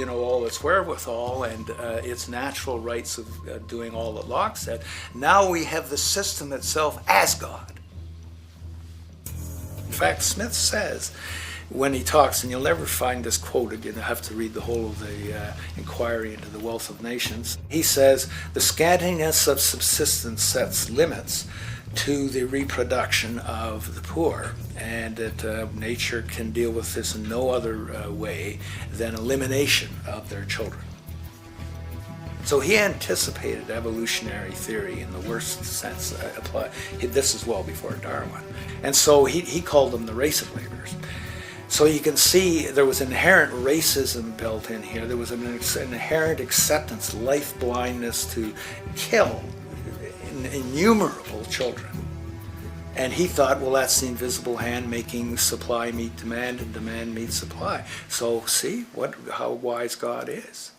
all its wherewithal and its natural rights of doing all that Locke said. Now we have the system itself as God. In fact, Smith says, when he talks, and you'll never find this quoted, you have to read the whole of the Inquiry into the Wealth of Nations. He says, the scantiness of subsistence sets limits to the reproduction of the poor, and that nature can deal with this in no other way than elimination of their children. So he anticipated evolutionary theory in the worst sense. This is well before Darwin. And so he called them the race of laborers. So you can see there was inherent racism built in here. There was an inherent acceptance, life blindness to kill innumerable children. And he thought, well, that's the invisible hand making supply meet demand and demand meet supply. So see how wise God is.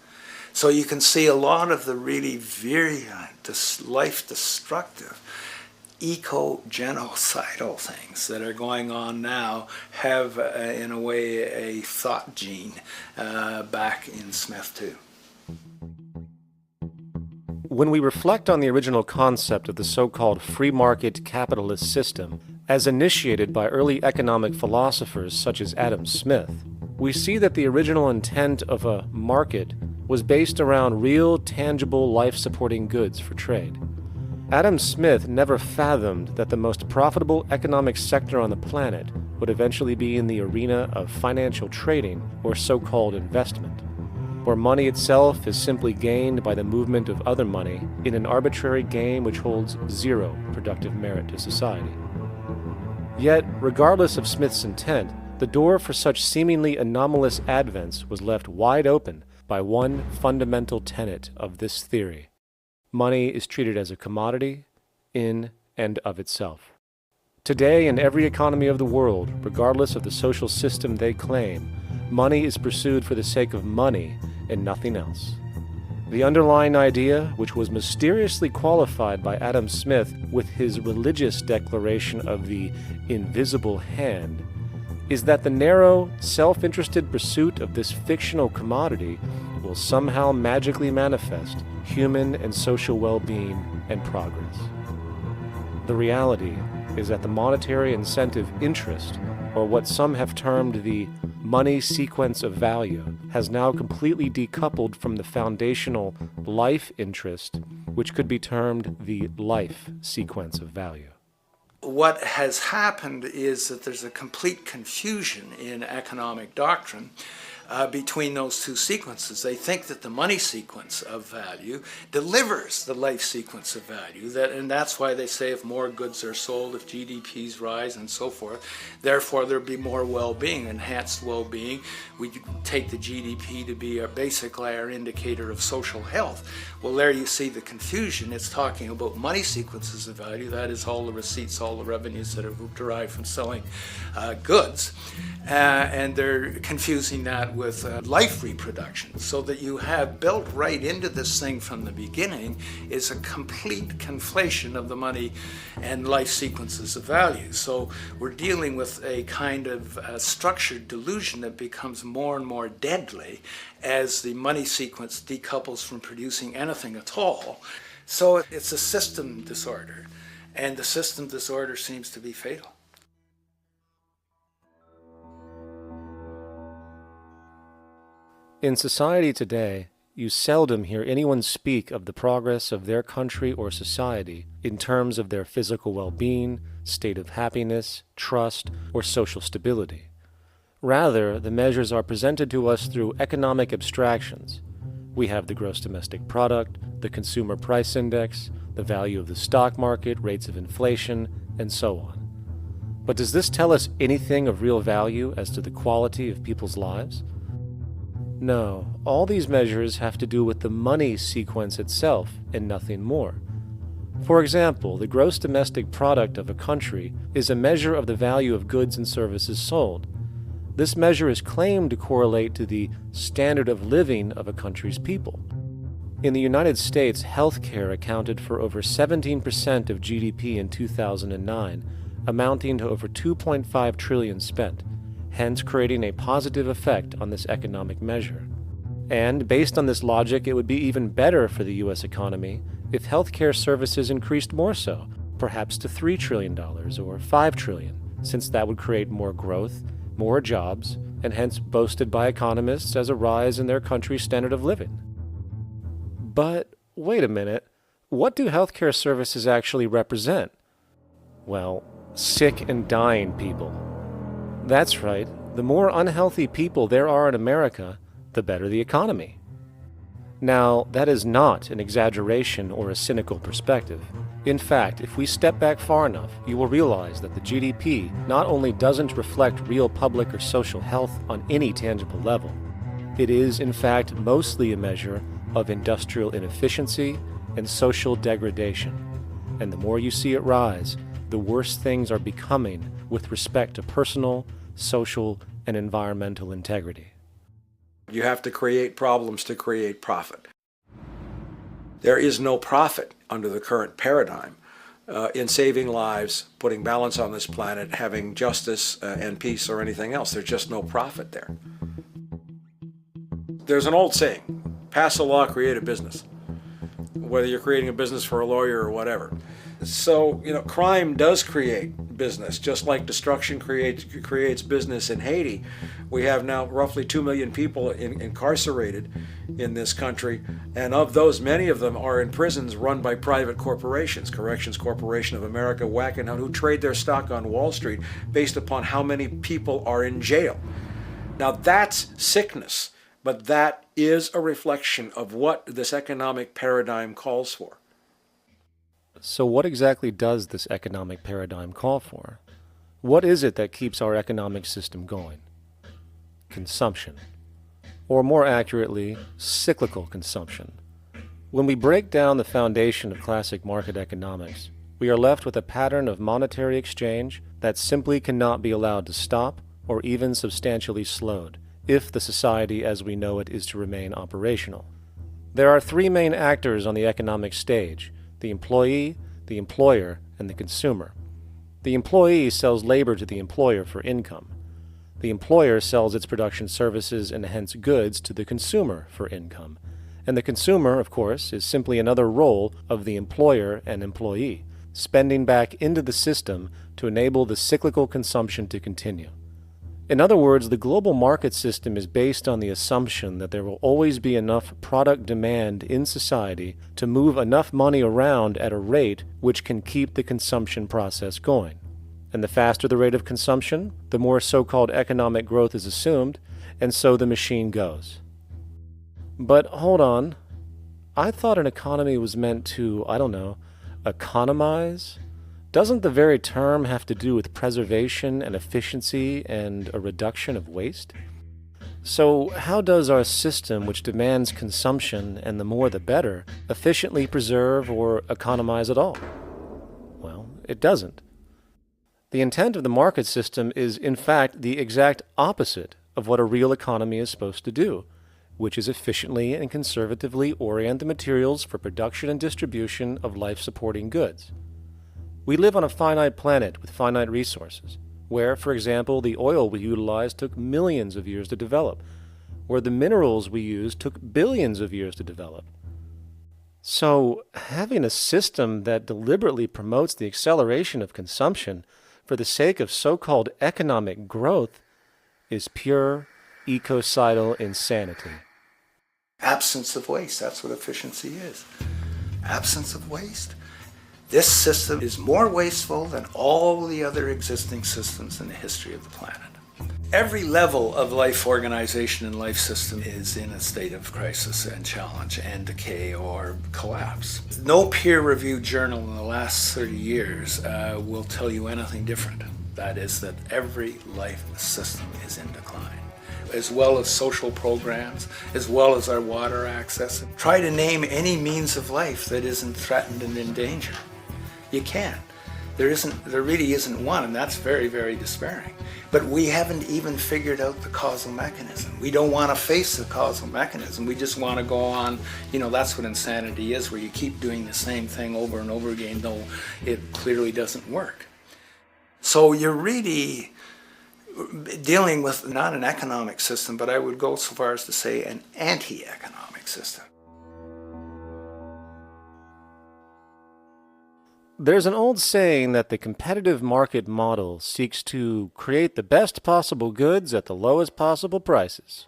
So you can see a lot of the really virulent, life-destructive, eco-genocidal things that are going on now have, in a way, a thought gene back in Smith too. When we reflect on the original concept of the so-called free market capitalist system, as initiated by early economic philosophers such as Adam Smith, we see that the original intent of a market was based around real, tangible, life-supporting goods for trade. Adam Smith never fathomed that the most profitable economic sector on the planet would eventually be in the arena of financial trading, or so-called investment, where money itself is simply gained by the movement of other money in an arbitrary game which holds zero productive merit to society. Yet, regardless of Smith's intent, the door for such seemingly anomalous advents was left wide open by one fundamental tenet of this theory. Money is treated as a commodity in and of itself. Today, in every economy of the world, regardless of the social system they claim, money is pursued for the sake of money and nothing else. The underlying idea, which was mysteriously qualified by Adam Smith with his religious declaration of the invisible hand, is that the narrow, self-interested pursuit of this fictional commodity will somehow magically manifest human and social well-being and progress. The reality is that the monetary incentive interest, or what some have termed the money sequence of value, has now completely decoupled from the foundational life interest, which could be termed the life sequence of value. What has happened is that there's a complete confusion in economic doctrine between those two sequences. They think that the money sequence of value delivers the life sequence of value, and that's why they say if more goods are sold, if GDPs rise and so forth, therefore there'll be more well-being, enhanced well-being. We take the GDP to be basically our indicator of social health. Well, there you see the confusion. It's talking about money sequences of value, that is all the receipts, all the revenues that are derived from selling goods, and they're confusing that with life reproduction, so that you have built right into this thing from the beginning is a complete conflation of the money and life sequences of value. So we're dealing with a kind of structured delusion that becomes more and more deadly as the money sequence decouples from producing anything at all. So it's a system disorder, and the system disorder seems to be fatal. In society today, you seldom hear anyone speak of the progress of their country or society in terms of their physical well-being, state of happiness, trust, or social stability. Rather, the measures are presented to us through economic abstractions. We have the gross domestic product, the consumer price index, the value of the stock market, rates of inflation, and so on. But does this tell us anything of real value as to the quality of people's lives? No, all these measures have to do with the money sequence itself and nothing more. For example, the gross domestic product of a country is a measure of the value of goods and services sold. This measure is claimed to correlate to the standard of living of a country's people. In the United States, healthcare accounted for over 17% of GDP in 2009, amounting to over $2.5 trillion spent. hence creating a positive effect on this economic measure. And based on this logic, it would be even better for the U.S. economy if healthcare services increased more so, perhaps to $3 trillion or $5 trillion, since that would create more growth, more jobs, and hence boasted by economists as a rise in their country's standard of living. But wait a minute, what do healthcare services actually represent? Well, sick and dying people. That's right, the more unhealthy people there are in America, the better the economy. Now, that is not an exaggeration or a cynical perspective. In fact, if we step back far enough, you will realize that the GDP not only doesn't reflect real public or social health on any tangible level, it is, in fact, mostly a measure of industrial inefficiency and social degradation. And the more you see it rise, the worse things are becoming with respect to personal, social, and environmental integrity. You have to create problems to create profit. There is no profit under the current paradigm in saving lives, putting balance on this planet, having justice and peace or anything else. There's just no profit there. There's an old saying, pass a law, create a business. Whether you're creating a business for a lawyer or whatever. So, crime does create business, just like destruction creates business in Haiti. We have now roughly 2 million people incarcerated in this country, and of those, many of them are in prisons run by private corporations, Corrections Corporation of America, Wackenhut, who trade their stock on Wall Street based upon how many people are in jail. Now that's sickness, but that is a reflection of what this economic paradigm calls for. So what exactly does this economic paradigm call for? What is it that keeps our economic system going? Consumption. Or more accurately, cyclical consumption. When we break down the foundation of classic market economics, we are left with a pattern of monetary exchange that simply cannot be allowed to stop or even substantially slowed, if the society as we know it is to remain operational. There are three main actors on the economic stage: the employee, the employer, and the consumer. The employee sells labor to the employer for income. The employer sells its production services and hence goods to the consumer for income. And the consumer, of course, is simply another role of the employer and employee, spending back into the system to enable the cyclical consumption to continue. In other words, the global market system is based on the assumption that there will always be enough product demand in society to move enough money around at a rate which can keep the consumption process going. And the faster the rate of consumption, the more so-called economic growth is assumed, and so the machine goes. But hold on, I thought an economy was meant to, economize? Doesn't the very term have to do with preservation and efficiency and a reduction of waste? So how does our system, which demands consumption and the more the better, efficiently preserve or economize at all? Well, it doesn't. The intent of the market system is, in fact, the exact opposite of what a real economy is supposed to do, which is efficiently and conservatively orient the materials for production and distribution of life-supporting goods. We live on a finite planet with finite resources, where, for example, the oil we utilize took millions of years to develop, where the minerals we use took billions of years to develop. So, having a system that deliberately promotes the acceleration of consumption for the sake of so-called economic growth is pure ecocidal insanity. Absence of waste, that's what efficiency is. Absence of waste. This system is more wasteful than all the other existing systems in the history of the planet. Every level of life organization and life system is in a state of crisis and challenge and decay or collapse. No peer-reviewed journal in the last 30 years will tell you anything different. That is that every life system is in decline, as well as social programs, as well as our water access. Try to name any means of life that isn't threatened and in danger. You can't. There really isn't one, and that's very, very despairing. But we haven't even figured out the causal mechanism. We don't want to face the causal mechanism. We just want to go on, that's what insanity is, where you keep doing the same thing over and over again, though it clearly doesn't work. So you're really dealing with not an economic system, but I would go so far as to say an anti-economic system. There's an old saying that the competitive market model seeks to create the best possible goods at the lowest possible prices.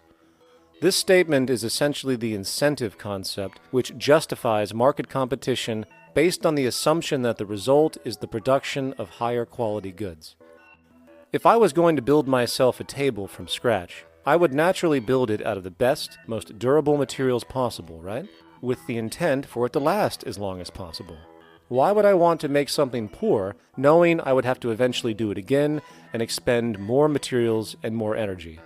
This statement is essentially the incentive concept, which justifies market competition based on the assumption that the result is the production of higher quality goods. If I was going to build myself a table from scratch, I would naturally build it out of the best, most durable materials possible, right? With the intent for it to last as long as possible. Why would I want to make something poor, knowing I would have to eventually do it again and expend more materials and more energy?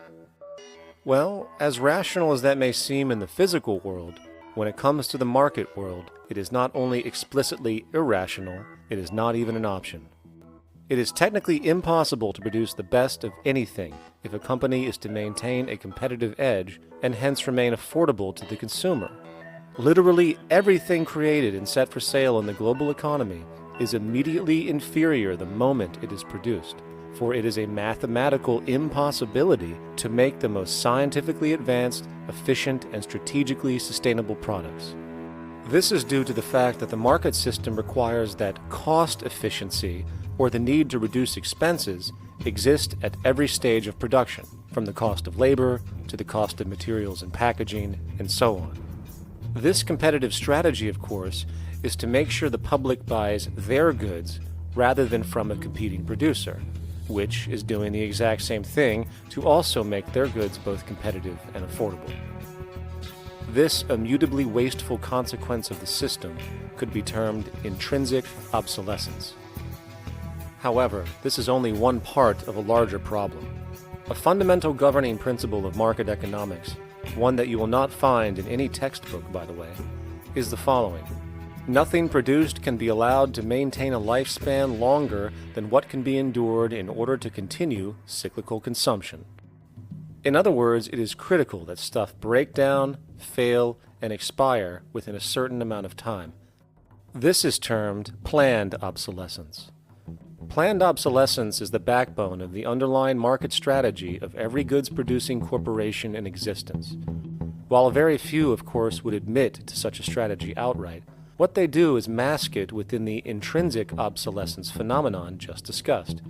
Well, as rational as that may seem in the physical world, when it comes to the market world, it is not only explicitly irrational, it is not even an option. It is technically impossible to produce the best of anything if a company is to maintain a competitive edge and hence remain affordable to the consumer. Literally everything created and set for sale in the global economy is immediately inferior the moment it is produced, for it is a mathematical impossibility to make the most scientifically advanced, efficient, and strategically sustainable products. This is due to the fact that the market system requires that cost efficiency, or the need to reduce expenses, exist at every stage of production, from the cost of labor to the cost of materials and packaging, and so on. This competitive strategy, of course, is to make sure the public buys their goods rather than from a competing producer, which is doing the exact same thing to also make their goods both competitive and affordable. This immutably wasteful consequence of the system could be termed intrinsic obsolescence. However, this is only one part of a larger problem. A fundamental governing principle of market economics, one that you will not find in any textbook, by the way, is the following. Nothing produced can be allowed to maintain a lifespan longer than what can be endured in order to continue cyclical consumption. In other words, it is critical that stuff break down, fail, and expire within a certain amount of time. This is termed planned obsolescence. Planned obsolescence is the backbone of the underlying market strategy of every goods-producing corporation in existence. While very few, of course, would admit to such a strategy outright, what they do is mask it within the intrinsic obsolescence phenomenon just discussed,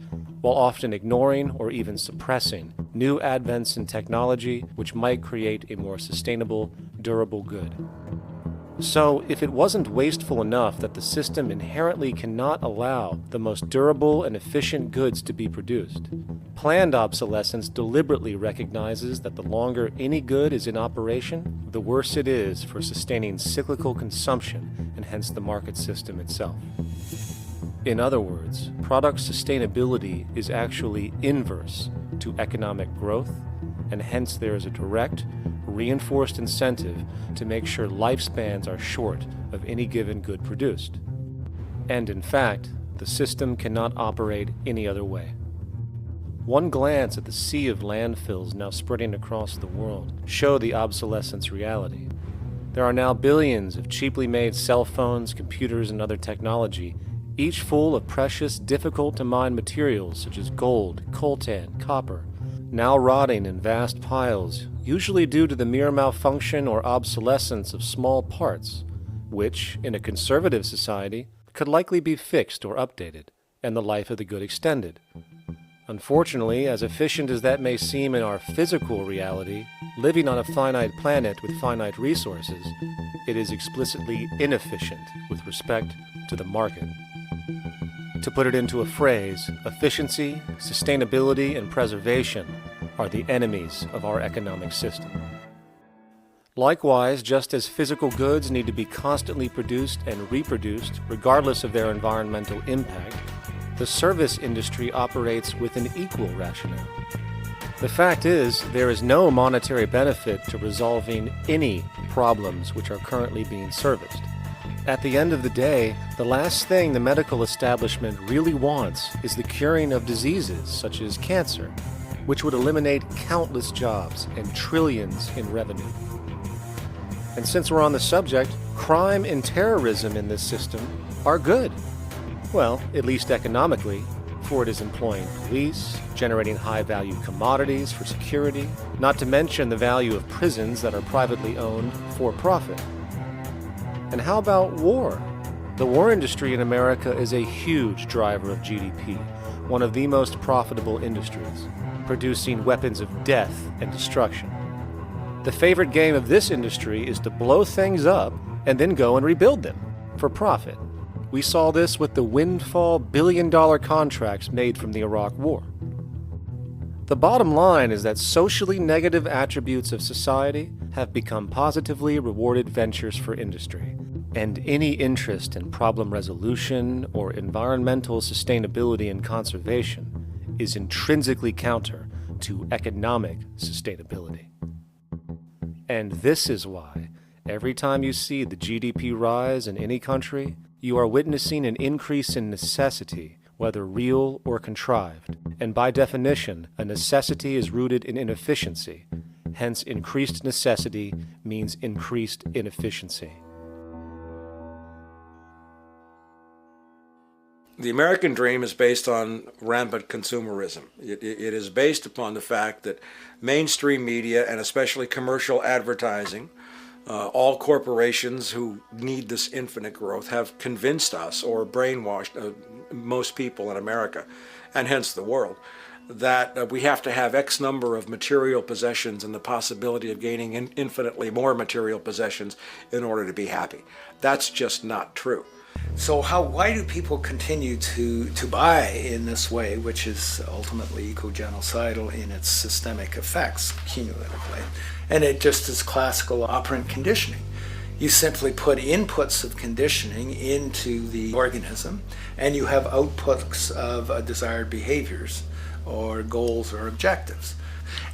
while often ignoring or even suppressing new advents in technology which might create a more sustainable, durable good. So, if it wasn't wasteful enough that the system inherently cannot allow the most durable and efficient goods to be produced, planned obsolescence deliberately recognizes that the longer any good is in operation, the worse it is for sustaining cyclical consumption and hence the market system itself. In other words, product sustainability is actually inverse to economic growth, and hence there is a direct, reinforced incentive to make sure lifespans are short of any given good produced. And in fact, the system cannot operate any other way. One glance at the sea of landfills now spreading across the world show the obsolescence reality. There are now billions of cheaply made cell phones, computers, and other technology, each full of precious, difficult-to-mine materials such as gold, coltan, copper, now rotting in vast piles, usually due to the mere malfunction or obsolescence of small parts, which, in a conservative society, could likely be fixed or updated, and the life of the good extended. Unfortunately, as efficient as that may seem in our physical reality, living on a finite planet with finite resources, it is explicitly inefficient with respect to the market. To put it into a phrase, efficiency, sustainability, and preservation are the enemies of our economic system. Likewise, just as physical goods need to be constantly produced and reproduced regardless of their environmental impact, the service industry operates with an equal rationale. The fact is, there is no monetary benefit to resolving any problems which are currently being serviced. At the end of the day, the last thing the medical establishment really wants is the curing of diseases such as cancer, which would eliminate countless jobs and trillions in revenue. And since we're on the subject, crime and terrorism in this system are good. Well, at least economically, for it is employing police, generating high-value commodities for security, not to mention the value of prisons that are privately owned for profit. And how about war? The war industry in America is a huge driver of GDP, one of the most profitable industries, producing weapons of death and destruction. The favorite game of this industry is to blow things up and then go and rebuild them for profit. We saw this with the windfall billion-dollar contracts made from the Iraq War. The bottom line is that socially negative attributes of society have become positively rewarded ventures for industry, and any interest in problem resolution or environmental sustainability and conservation is intrinsically counter to economic sustainability. And this is why, every time you see the GDP rise in any country, you are witnessing an increase in necessity, whether real or contrived. And by definition, a necessity is rooted in inefficiency. Hence, increased necessity means increased inefficiency. The American dream is based on rampant consumerism. It is based upon the fact that mainstream media, and especially commercial advertising, all corporations who need this infinite growth have convinced us or brainwashed most people in America, and hence the world, that we have to have X number of material possessions and the possibility of gaining infinitely more material possessions in order to be happy. That's just not true. So why do people continue to buy in this way, which is ultimately eco-genocidal in its systemic effects cumulatively? And it just is classical operant conditioning. You simply put inputs of conditioning into the organism, and you have outputs of desired behaviors or goals or objectives.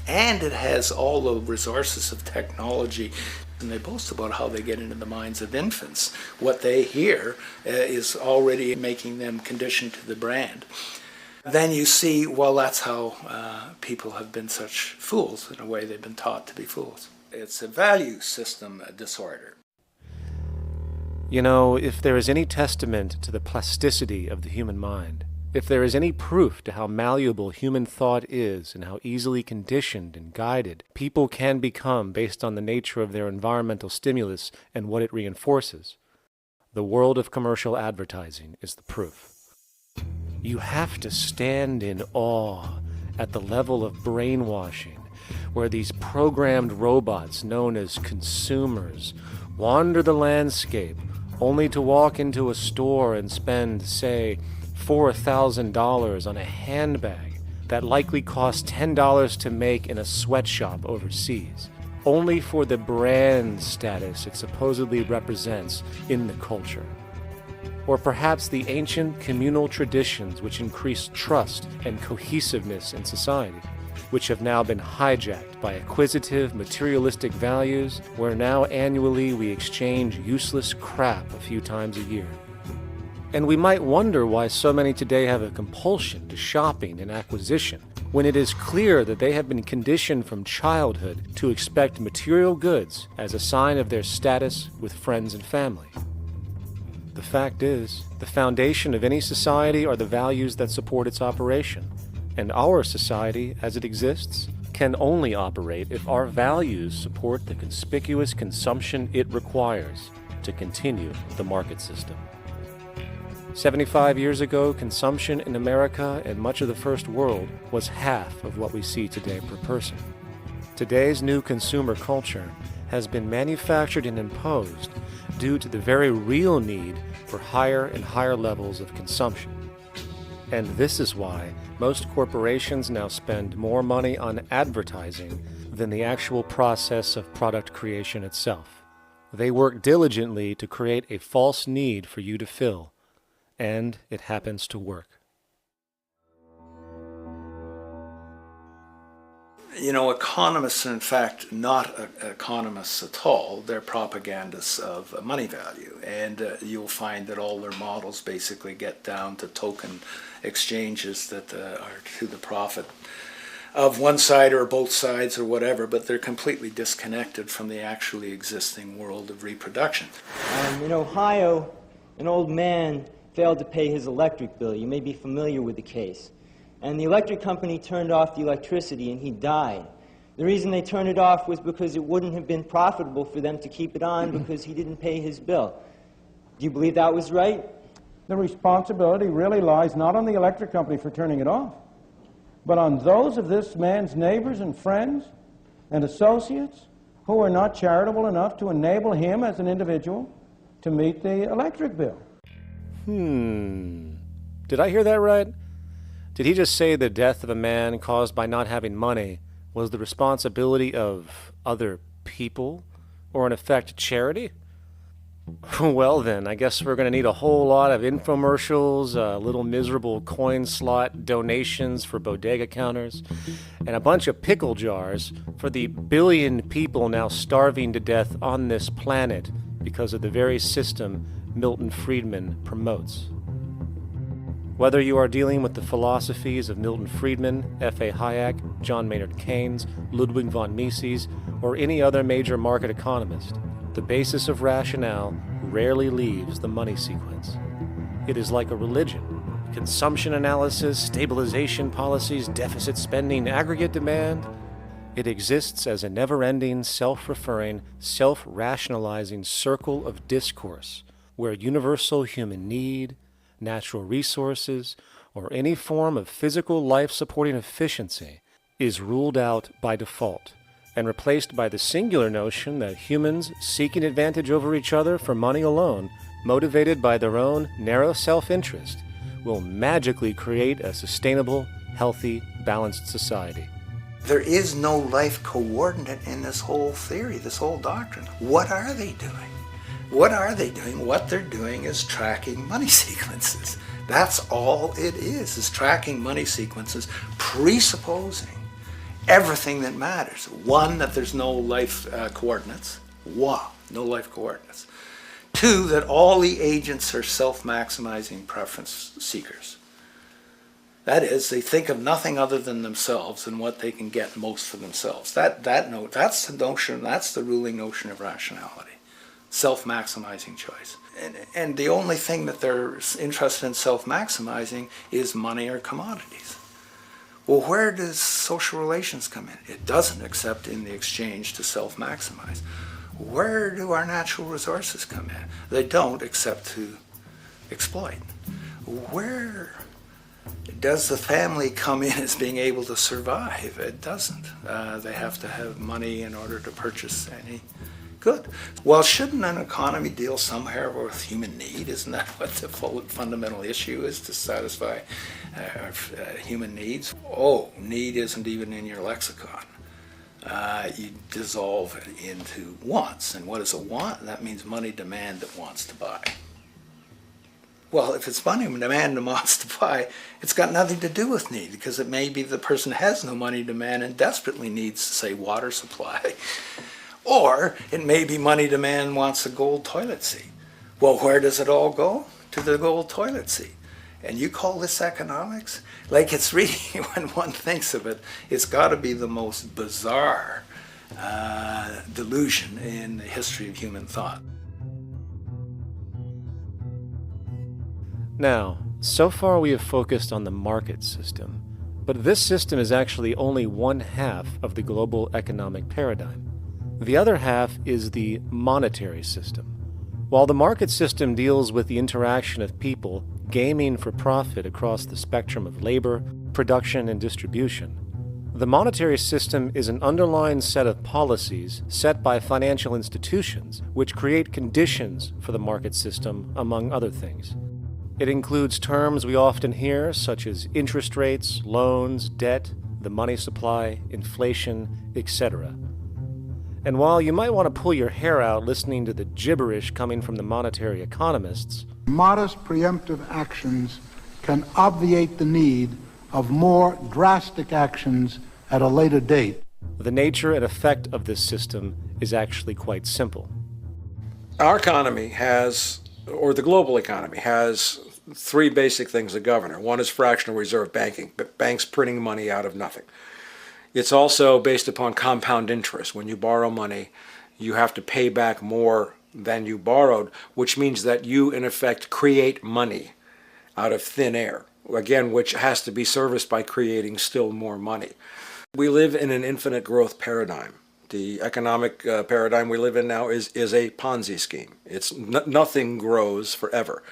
And it has all the resources of technology. And they boast about how they get into the minds of infants. What they hear is already making them conditioned to the brand. Then you see, well, that's how people have been such fools. In a way, they've been taught to be fools. It's a value system disorder. You know, if there is any testament to the plasticity of the human mind, if there is any proof to how malleable human thought is and how easily conditioned and guided people can become based on the nature of their environmental stimulus and what it reinforces, the world of commercial advertising is the proof. You have to stand in awe at the level of brainwashing, where these programmed robots known as consumers wander the landscape only to walk into a store and spend, say, $4,000 on a handbag that likely costs $10 to make in a sweatshop overseas, only for the brand status it supposedly represents in the culture. Or perhaps the ancient communal traditions which increase trust and cohesiveness in society, which have now been hijacked by acquisitive, materialistic values, where now annually we exchange useless crap a few times a year. And we might wonder why so many today have a compulsion to shopping and acquisition, when it is clear that they have been conditioned from childhood to expect material goods as a sign of their status with friends and family. The fact is, the foundation of any society are the values that support its operation, and our society, as it exists, can only operate if our values support the conspicuous consumption it requires to continue the market system. 75 years ago, consumption in America and much of the First World was half of what we see today per person. Today's new consumer culture has been manufactured and imposed due to the very real need for higher and higher levels of consumption. And this is why most corporations now spend more money on advertising than the actual process of product creation itself. They work diligently to create a false need for you to fill, and it happens to work. You know, economists are in fact not economists at all. They're propagandists of money value, and you'll find that all their models basically get down to token exchanges that are to the profit of one side or both sides or whatever, but they're completely disconnected from the actually existing world of reproduction. In Ohio, an old man failed to pay his electric bill. You may be familiar with the case. And the electric company turned off the electricity and he died. The reason they turned it off was because it wouldn't have been profitable for them to keep it on because he didn't pay his bill. Do you believe that was right? The responsibility really lies not on the electric company for turning it off, but on those of this man's neighbors and friends and associates who are not charitable enough to enable him as an individual to meet the electric bill. Did I hear that right? Did he just say the death of a man caused by not having money was the responsibility of other people, or in effect, charity? Well then, I guess we're going to need a whole lot of infomercials, little miserable coin slot donations for bodega counters, and a bunch of pickle jars for the billion people now starving to death on this planet because of the very system Milton Friedman promotes. Whether you are dealing with the philosophies of Milton Friedman, F.A. Hayek, John Maynard Keynes, Ludwig von Mises, or any other major market economist, the basis of rationale rarely leaves the money sequence. It is like a religion. Consumption analysis, stabilization policies, deficit spending, aggregate demand. It exists as a never-ending, self-referring, self-rationalizing circle of discourse where universal human need, natural resources, or any form of physical life-supporting efficiency is ruled out by default and replaced by the singular notion that humans seeking advantage over each other for money alone, motivated by their own narrow self-interest, will magically create a sustainable, healthy, balanced society. There is no life coordinate in this whole theory, this whole doctrine. What are they doing? What are they doing? What they're doing is tracking money sequences. That's all it is tracking money sequences, presupposing everything that matters. One, that there's no life coordinates. Wow, no life coordinates. Two, that all the agents are self-maximizing preference seekers. That is, they think of nothing other than themselves and what they can get most for themselves. That's the notion, that's the ruling notion of rationality. Self-maximizing choice. And the only thing that they're interested in self-maximizing is money or commodities. Well, where does social relations come in? It doesn't, except in the exchange to self-maximize. Where do our natural resources come in? They don't, except to exploit. Where does the family come in as being able to survive? It doesn't. They have to have money in order to purchase any good. Well, shouldn't an economy deal somewhere with human need? Isn't that what the fundamental issue is, to satisfy human needs? Oh, need isn't even in your lexicon. You dissolve it into wants. And what is a want? That means money demand that wants to buy. Well, if it's money demand that wants to buy, it's got nothing to do with need, because it may be the person has no money demand and desperately needs, say, water supply. Or it may be money demand wants a gold toilet seat. Well, where does it all go? To the gold toilet seat. And you call this economics? Like, it's really, when one thinks of it, it's got to be the most bizarre delusion in the history of human thought. Now, so far we have focused on the market system, but this system is actually only one half of the global economic paradigm. The other half is the monetary system. While the market system deals with the interaction of people gaming for profit across the spectrum of labor, production, and distribution, the monetary system is an underlying set of policies set by financial institutions which create conditions for the market system, among other things. It includes terms we often hear, such as interest rates, loans, debt, the money supply, inflation, etc. And while you might want to pull your hair out listening to the gibberish coming from the monetary economists, modest preemptive actions can obviate the need of more drastic actions at a later date. The nature and effect of this system is actually quite simple. Our economy has, or the global economy, has three basic things that govern it. One is fractional reserve banking, banks printing money out of nothing. It's also based upon compound interest. When you borrow money, you have to pay back more than you borrowed, which means that you, in effect, create money out of thin air, again, which has to be serviced by creating still more money. We live in an infinite growth paradigm. The economic paradigm we live in now is a Ponzi scheme. Nothing grows forever.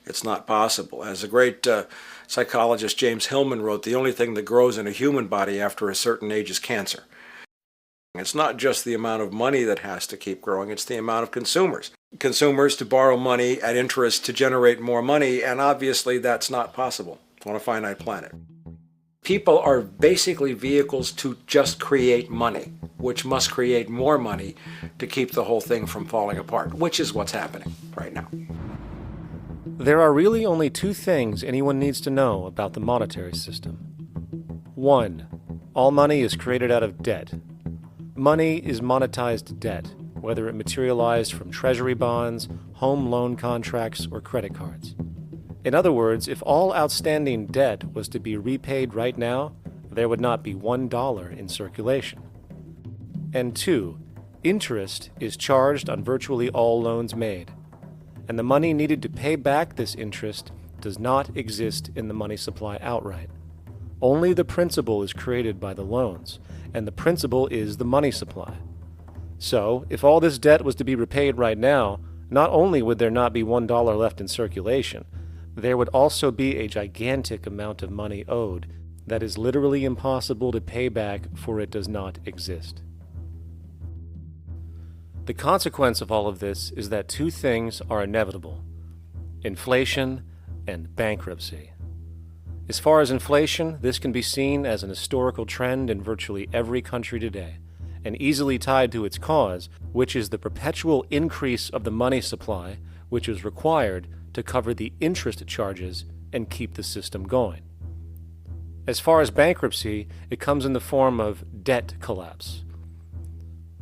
It's not possible. As the great psychologist James Hillman wrote, the only thing that grows in a human body after a certain age is cancer. It's not just the amount of money that has to keep growing, it's the amount of consumers. Consumers to borrow money at interest to generate more money, and obviously that's not possible on a finite planet. People are basically vehicles to just create money, which must create more money to keep the whole thing from falling apart, which is what's happening right now. There are really only two things anyone needs to know about the monetary system. 1. All money is created out of debt. Money is monetized debt, whether it materialized from treasury bonds, home loan contracts, or credit cards. In other words, if all outstanding debt was to be repaid right now, there would not be $1 in circulation. And 2, interest is charged on virtually all loans made, and the money needed to pay back this interest does not exist in the money supply outright. Only the principal is created by the loans, and the principal is the money supply. So, if all this debt was to be repaid right now, not only would there not be $1 left in circulation, there would also be a gigantic amount of money owed that is literally impossible to pay back, for it does not exist. The consequence of all of this is that two things are inevitable: inflation and bankruptcy. As far as inflation, this can be seen as an historical trend in virtually every country today, and easily tied to its cause, which is the perpetual increase of the money supply, which is required to cover the interest charges and keep the system going. As far as bankruptcy, it comes in the form of debt collapse.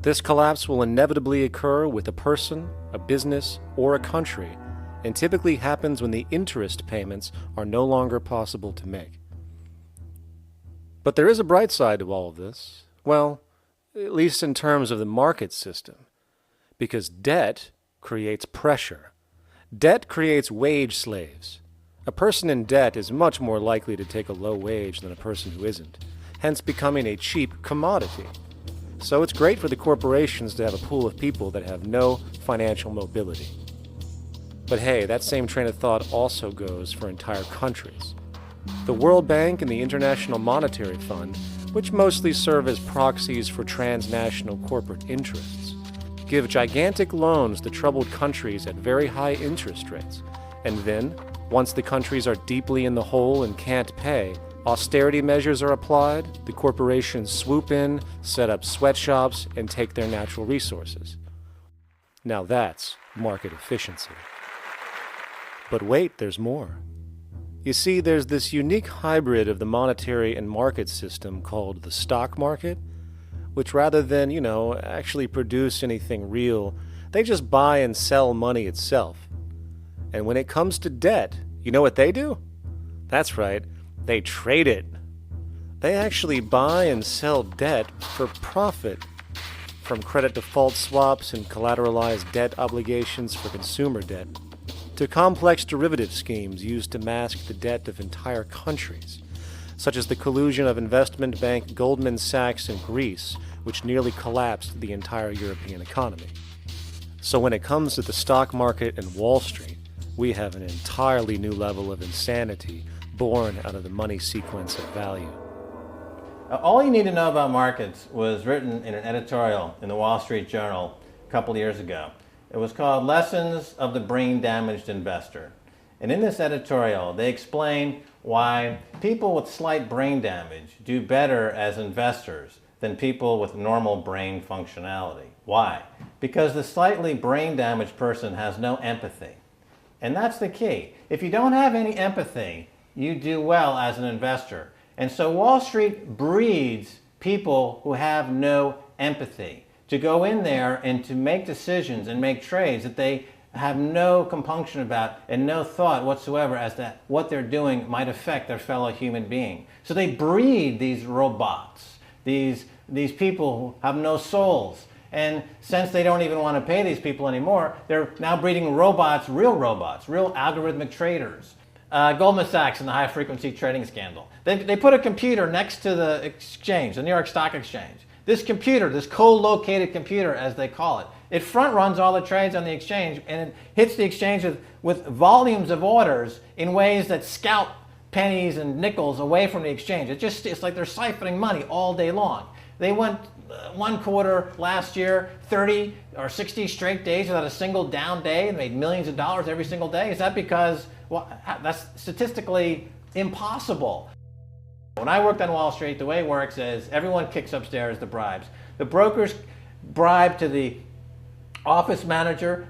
This collapse will inevitably occur with a person, a business, or a country, and typically happens when the interest payments are no longer possible to make. But there is a bright side to all of this. Well, at least in terms of the market system, because debt creates pressure. Debt creates wage slaves. A person in debt is much more likely to take a low wage than a person who isn't, hence becoming a cheap commodity. So it's great for the corporations to have a pool of people that have no financial mobility. But hey, that same train of thought also goes for entire countries. The World Bank and the International Monetary Fund, which mostly serve as proxies for transnational corporate interests, give gigantic loans to troubled countries at very high interest rates, and then, once the countries are deeply in the hole and can't pay, austerity measures are applied, the corporations swoop in, set up sweatshops, and take their natural resources. Now that's market efficiency. But wait, there's more. You see, there's this unique hybrid of the monetary and market system called the stock market, which rather than, actually produce anything real, they just buy and sell money itself. And when it comes to debt, you know what they do? That's right, they trade it. They actually buy and sell debt for profit, from credit default swaps and collateralized debt obligations for consumer debt, to complex derivative schemes used to mask the debt of entire countries, such as the collusion of investment bank Goldman Sachs in Greece, which nearly collapsed the entire European economy. So when it comes to the stock market and Wall Street, we have an entirely new level of insanity born out of the money sequence of value. All you need to know about markets was written in an editorial in the Wall Street Journal a couple of years ago. It was called Lessons of the Brain-Damaged Investor. And in this editorial, they explain why people with slight brain damage do better as investors than people with normal brain functionality. Why? Because the slightly brain-damaged person has no empathy. And that's the key. If you don't have any empathy, you do well as an investor. And so Wall Street breeds people who have no empathy to go in there and to make decisions and make trades that they have no compunction about and no thought whatsoever as to what they're doing might affect their fellow human being. So they breed these robots, these people who have no souls. And since they don't even want to pay these people anymore, they're now breeding robots, real algorithmic traders. Goldman Sachs and the high-frequency trading scandal. They put a computer next to the exchange, the New York Stock Exchange. This computer, this co-located computer, as they call it, it front-runs all the trades on the exchange, and it hits the exchange with volumes of orders in ways that scalp pennies and nickels away from the exchange. It's like they're siphoning money all day long. They went one quarter last year, 30 or 60 straight days without a single down day and made millions of dollars every single day. Is that because, well, that's statistically impossible. When I worked on Wall Street, the way it works is everyone kicks upstairs the bribes. The brokers bribe to the office manager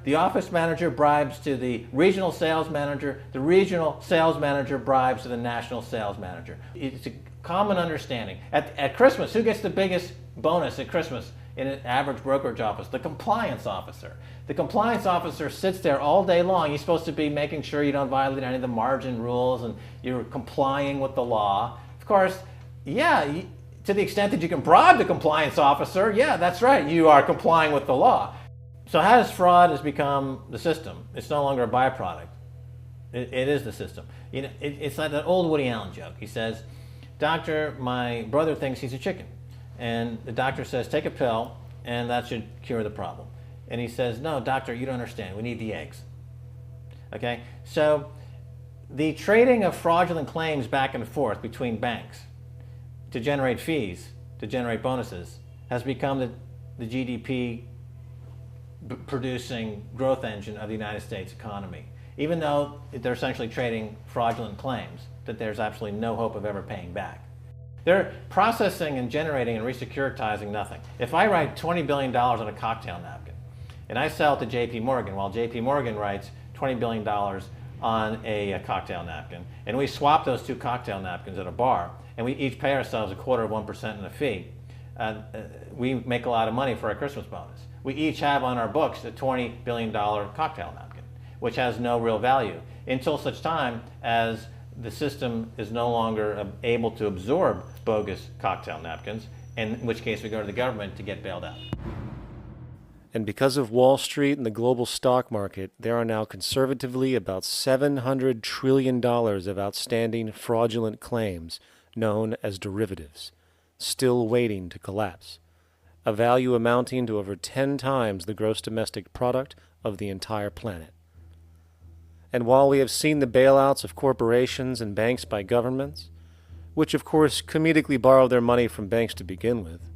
bribes to the regional sales manager bribes to the national sales manager. It's a common understanding. At Christmas, who gets the biggest bonus at Christmas in an average brokerage office? The compliance officer. The compliance officer sits there all day long. He's supposed to be making sure you don't violate any of the margin rules and you're complying with the law. Of course, yeah, to the extent that you can bribe the compliance officer, yeah, that's right, you are complying with the law. So how does fraud has become the system? It's no longer a byproduct. It is the system. You know, it's like that old Woody Allen joke. He says, "Doctor, my brother thinks he's a chicken." And the doctor says, "Take a pill, and that should cure the problem." And he says, "No, doctor, you don't understand. We need the eggs." Okay? So the trading of fraudulent claims back and forth between banks to generate fees, to generate bonuses, has become the GDP producing growth engine of the United States economy. Even though they're essentially trading fraudulent claims that there's absolutely no hope of ever paying back. They're processing and generating and resecuritizing nothing. If I write $20 billion on a cocktail napkin and I sell it to JP Morgan while JP Morgan writes $20 billion on a cocktail napkin, and we swap those two cocktail napkins at a bar and we each pay ourselves 1/4% in a fee, we make a lot of money for our Christmas bonus. We each have on our books a $20 billion cocktail napkin, which has no real value until such time as the system is no longer able to absorb bogus cocktail napkins, in which case we go to the government to get bailed out. And because of Wall Street and the global stock market, there are now conservatively about $700 trillion of outstanding fraudulent claims known as derivatives, still waiting to collapse, a value amounting to over 10 times the gross domestic product of the entire planet. And while we have seen the bailouts of corporations and banks by governments, which of course comedically borrow their money from banks to begin with,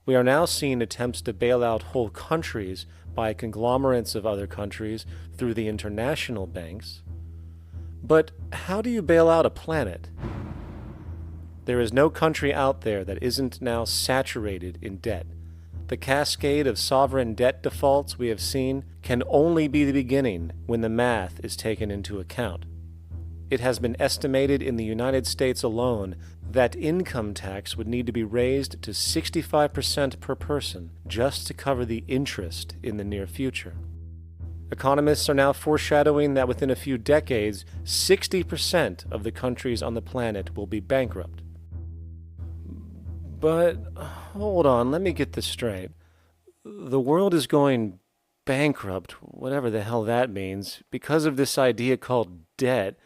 we are now seeing attempts to bail out whole countries by conglomerates of other countries through the international banks. But how do you bail out a planet? There is no country out there that isn't now saturated in debt. The cascade of sovereign debt defaults we have seen can only be the beginning when the math is taken into account. It has been estimated in the United States alone that income tax would need to be raised to 65% per person just to cover the interest in the near future. Economists are now foreshadowing that within a few decades, 60% of the countries on the planet will be bankrupt. But, hold on, let me get this straight. The world is going bankrupt, whatever the hell that means, because of this idea called debt,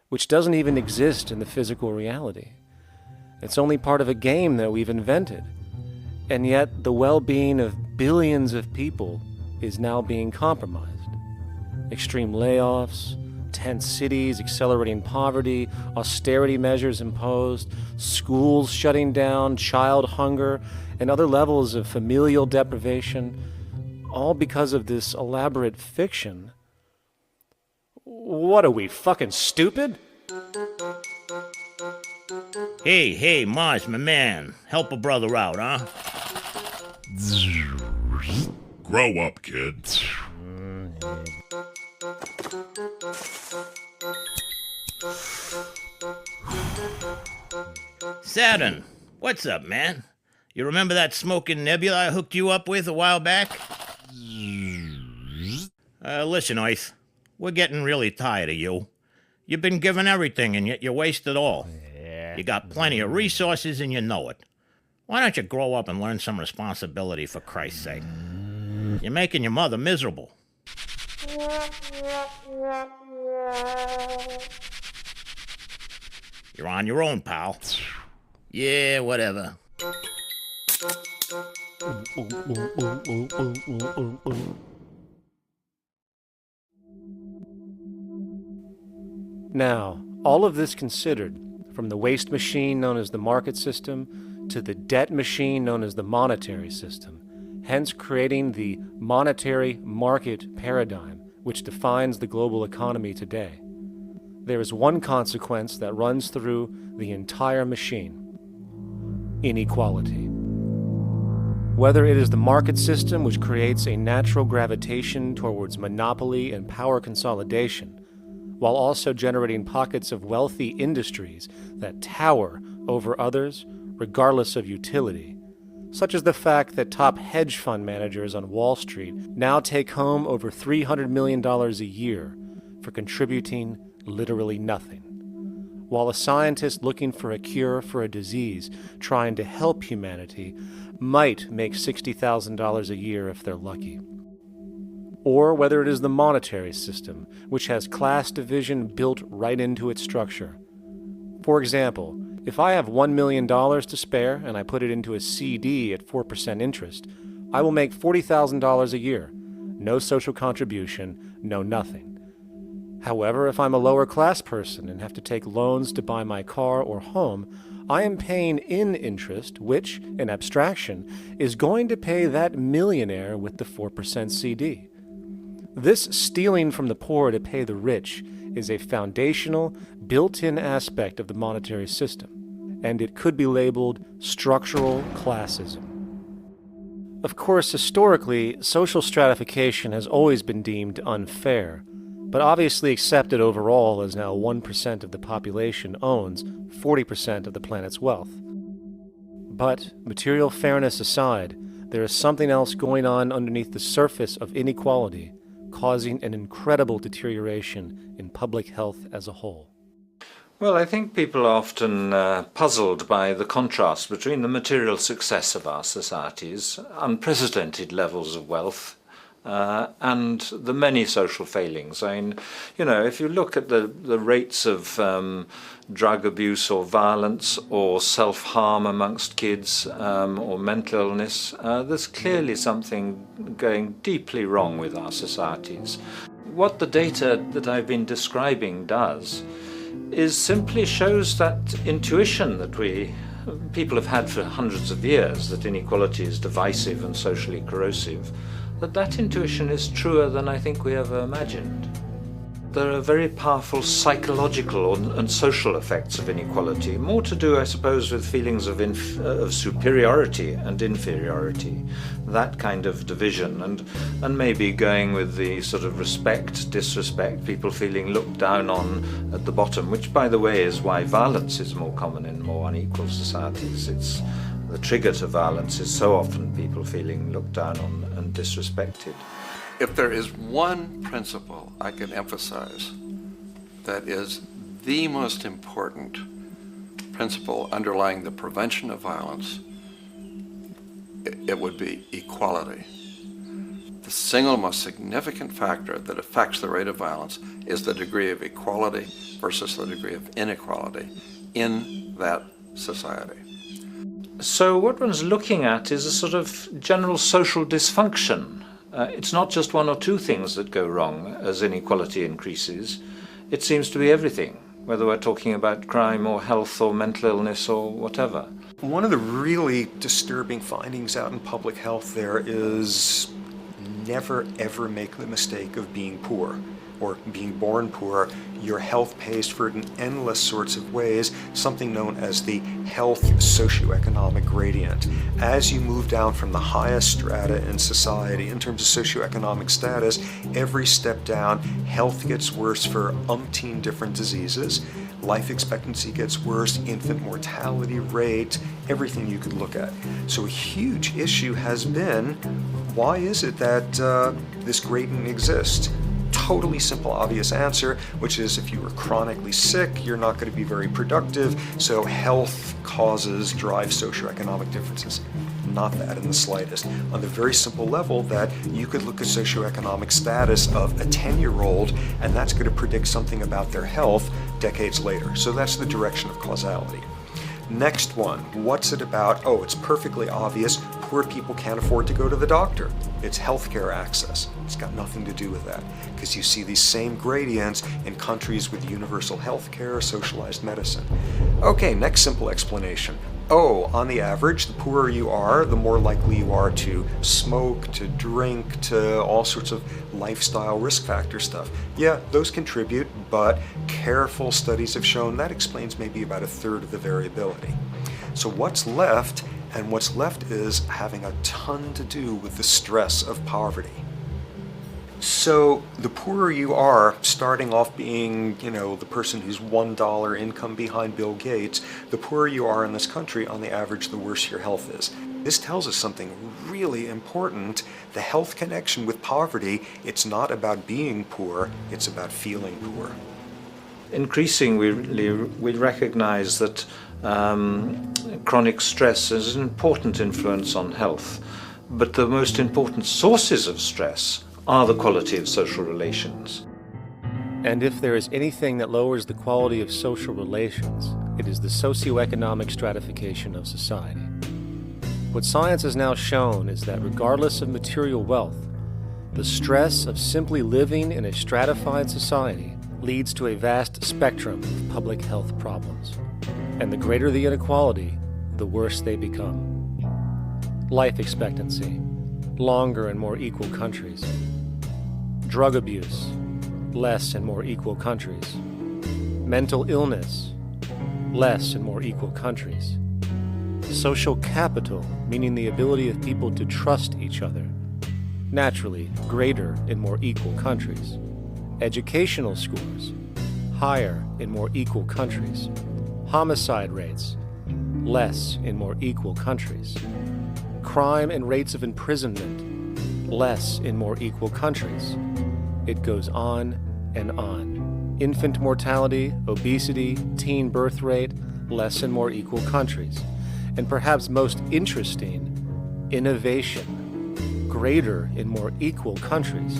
which doesn't even exist in the physical reality. It's only part of a game that we've invented. And yet, the well-being of billions of people is now being compromised. Extreme layoffs, tent cities, accelerating poverty, austerity measures imposed, schools shutting down, child hunger, and other levels of familial deprivation, all because of this elaborate fiction. What are we, fucking stupid? Hey, Mars, my man. Help a brother out, huh? Grow up, kid. Saturn, what's up, man? You remember that smoking nebula I hooked you up with a while back? Listen, Earth, we're getting really tired of you. You've been given everything, and yet you waste it all. You got plenty of resources, and you know it. Why don't you grow up and learn some responsibility, for Christ's sake? You're making your mother miserable. You're on your own, pal. Yeah, whatever. Now, all of this considered, from the waste machine known as the market system to the debt machine known as the monetary system, hence creating the monetary market paradigm which defines the global economy today. There is one consequence that runs through the entire machine: inequality. Whether it is the market system which creates a natural gravitation towards monopoly and power consolidation, while also generating pockets of wealthy industries that tower over others regardless of utility, such as the fact that top hedge fund managers on Wall Street now take home over $300 million a year for contributing literally nothing, while a scientist looking for a cure for a disease trying to help humanity might make $60,000 a year if they're lucky. Or whether it is the monetary system, which has class division built right into its structure. For example, if I have $1 million to spare and I put it into a CD at 4% interest, I will make $40,000 a year. No social contribution, no nothing. However, if I'm a lower class person and have to take loans to buy my car or home, I am paying in interest, which, in abstraction, is going to pay that millionaire with the 4% CD. This stealing from the poor to pay the rich is a foundational, built-in aspect of the monetary system, and it could be labeled structural classism. Of course, historically, social stratification has always been deemed unfair, but obviously accepted overall as now 1% of the population owns 40% of the planet's wealth. But, material fairness aside, there is something else going on underneath the surface of inequality, causing an incredible deterioration in public health as a whole. Well, I think people are often puzzled by the contrast between the material success of our societies, unprecedented levels of wealth, and the many social failings. I mean, you know, if you look at the rates of drug abuse or violence or self-harm amongst kids or mental illness, there's clearly something going deeply wrong with our societies. What the data that I've been describing does is simply shows that intuition that people have had for hundreds of years, that inequality is divisive and socially corrosive, that intuition is truer than I think we ever imagined. There are very powerful psychological and social effects of inequality, more to do, I suppose, with feelings of superiority and inferiority, that kind of division, and maybe going with the sort of respect, disrespect, people feeling looked down on at the bottom, which, by the way, is why violence is more common in more unequal societies. It's the trigger to violence is so often people feeling looked down on and disrespected. If there is one principle I can emphasize that is the most important principle underlying the prevention of violence, it would be equality. The single most significant factor that affects the rate of violence is the degree of equality versus the degree of inequality in that society. So what one's looking at is a sort of general social dysfunction. It's not just one or two things that go wrong as inequality increases. It seems to be everything, whether we're talking about crime or health or mental illness or whatever. One of the really disturbing findings out in public health there is never ever make the mistake of being poor or being born poor. Your health pays for it in endless sorts of ways, something known as the health socioeconomic gradient. As you move down from the highest strata in society in terms of socioeconomic status, every step down, health gets worse for umpteen different diseases. Life expectancy gets worse, infant mortality rate, everything you could look at. So a huge issue has been, why is it that this gradient exists? Totally simple, obvious answer, which is if you were chronically sick, you're not going to be very productive, so health causes drive socioeconomic differences. not that in the slightest. On the very simple level that you could look at socioeconomic status of a 10-year-old, and that's going to predict something about their health decades later. So that's the direction of causality. Next one, what's it about? Oh, it's perfectly obvious. Poor people can't afford to go to the doctor. It's healthcare access. It's got nothing to do with that, because you see these same gradients in countries with universal healthcare, socialized medicine. Okay, next simple explanation. Oh, on the average, the poorer you are, the more likely you are to smoke, to drink, to all sorts of lifestyle risk factor stuff. Yeah, those contribute, but careful studies have shown that explains maybe about a third of the variability. So what's left? And what's left is having a ton to do with the stress of poverty. So the poorer you are, starting off being, the person who's $1 income behind Bill Gates, the poorer you are in this country, on the average, the worse your health is. This tells us something really important. The health connection with poverty, it's not about being poor, it's about feeling poor. Increasingly, we recognize that chronic stress is an important influence on health, but the most important sources of stress are the quality of social relations. And if there is anything that lowers the quality of social relations, it is the socioeconomic stratification of society. What science has now shown is that regardless of material wealth, the stress of simply living in a stratified society leads to a vast spectrum of public health problems. And the greater the inequality, the worse they become. Life expectancy, longer in more equal countries. Drug abuse, less in more equal countries. Mental illness, less in more equal countries. Social capital, meaning the ability of people to trust each other, naturally greater in more equal countries. Educational scores, higher in more equal countries. Homicide rates, less in more equal countries. Crime and rates of imprisonment, less in more equal countries. It goes on and on. Infant mortality, obesity, teen birth rate, less in more equal countries. And perhaps most interesting, innovation, greater in more equal countries,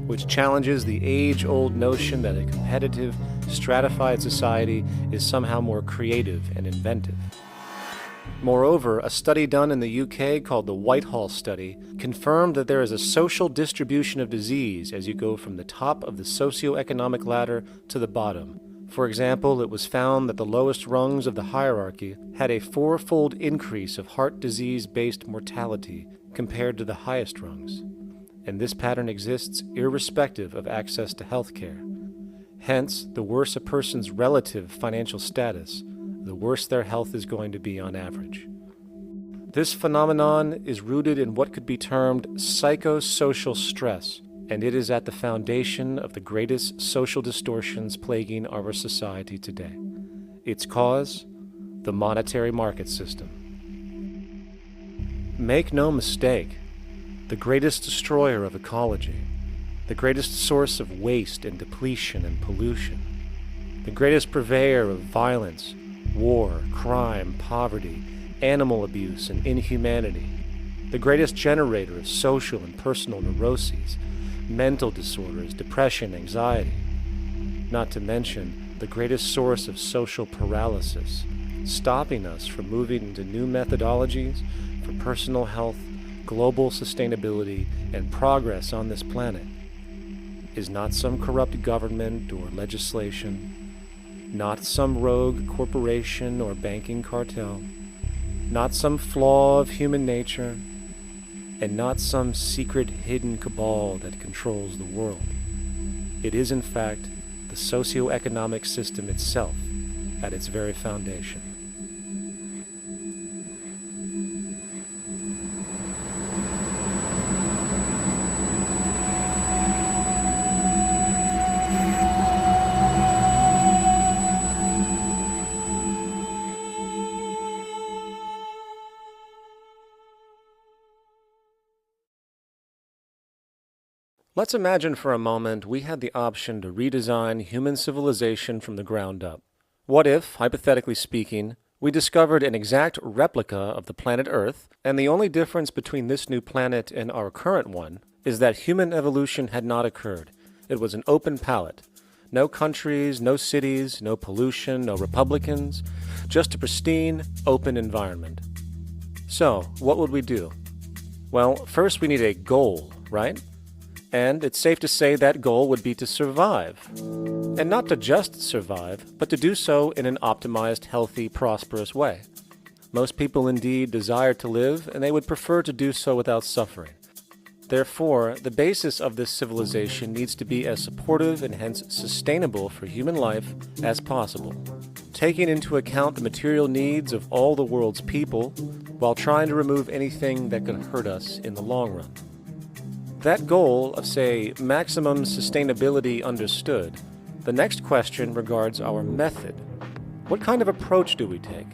which challenges the age-old notion that a competitive, stratified society is somehow more creative and inventive. Moreover, a study done in the UK called the Whitehall Study confirmed that there is a social distribution of disease as you go from the top of the socioeconomic ladder to the bottom. For example, it was found that the lowest rungs of the hierarchy had a 4-fold increase of heart disease-based mortality compared to the highest rungs. And this pattern exists irrespective of access to health care. Hence, the worse a person's relative financial status, the worse their health is going to be on average. This phenomenon is rooted in what could be termed psychosocial stress, and it is at the foundation of the greatest social distortions plaguing our society today. Its cause? The monetary market system. Make no mistake, the greatest destroyer of ecology, the greatest source of waste and depletion and pollution, the greatest purveyor of violence, war, crime, poverty, animal abuse, and inhumanity, the greatest generator of social and personal neuroses, mental disorders, depression, anxiety, not to mention the greatest source of social paralysis, stopping us from moving into new methodologies for personal health, global sustainability, and progress on this planet, is not some corrupt government or legislation, not some rogue corporation or banking cartel, not some flaw of human nature, and not some secret hidden cabal that controls the world. It is, in fact, the socio-economic system itself at its very foundation. Let's imagine for a moment we had the option to redesign human civilization from the ground up. What if, hypothetically speaking, We discovered an exact replica of the planet Earth, and the only difference between this new planet and our current one is that human evolution had not occurred. It was an open palette. No countries, no cities, no pollution, no Republicans, just a pristine, open environment. So, what would we do? Well, first we need a goal, right? And it's safe to say that goal would be to survive. And not to just survive, but to do so in an optimized, healthy, prosperous way. Most people indeed desire to live, and they would prefer to do so without suffering. Therefore, the basis of this civilization needs to be as supportive and hence sustainable for human life as possible, taking into account the material needs of all the world's people while trying to remove anything that could hurt us in the long run. That goal of, say, maximum sustainability understood, the next question regards our method. What kind of approach do we take?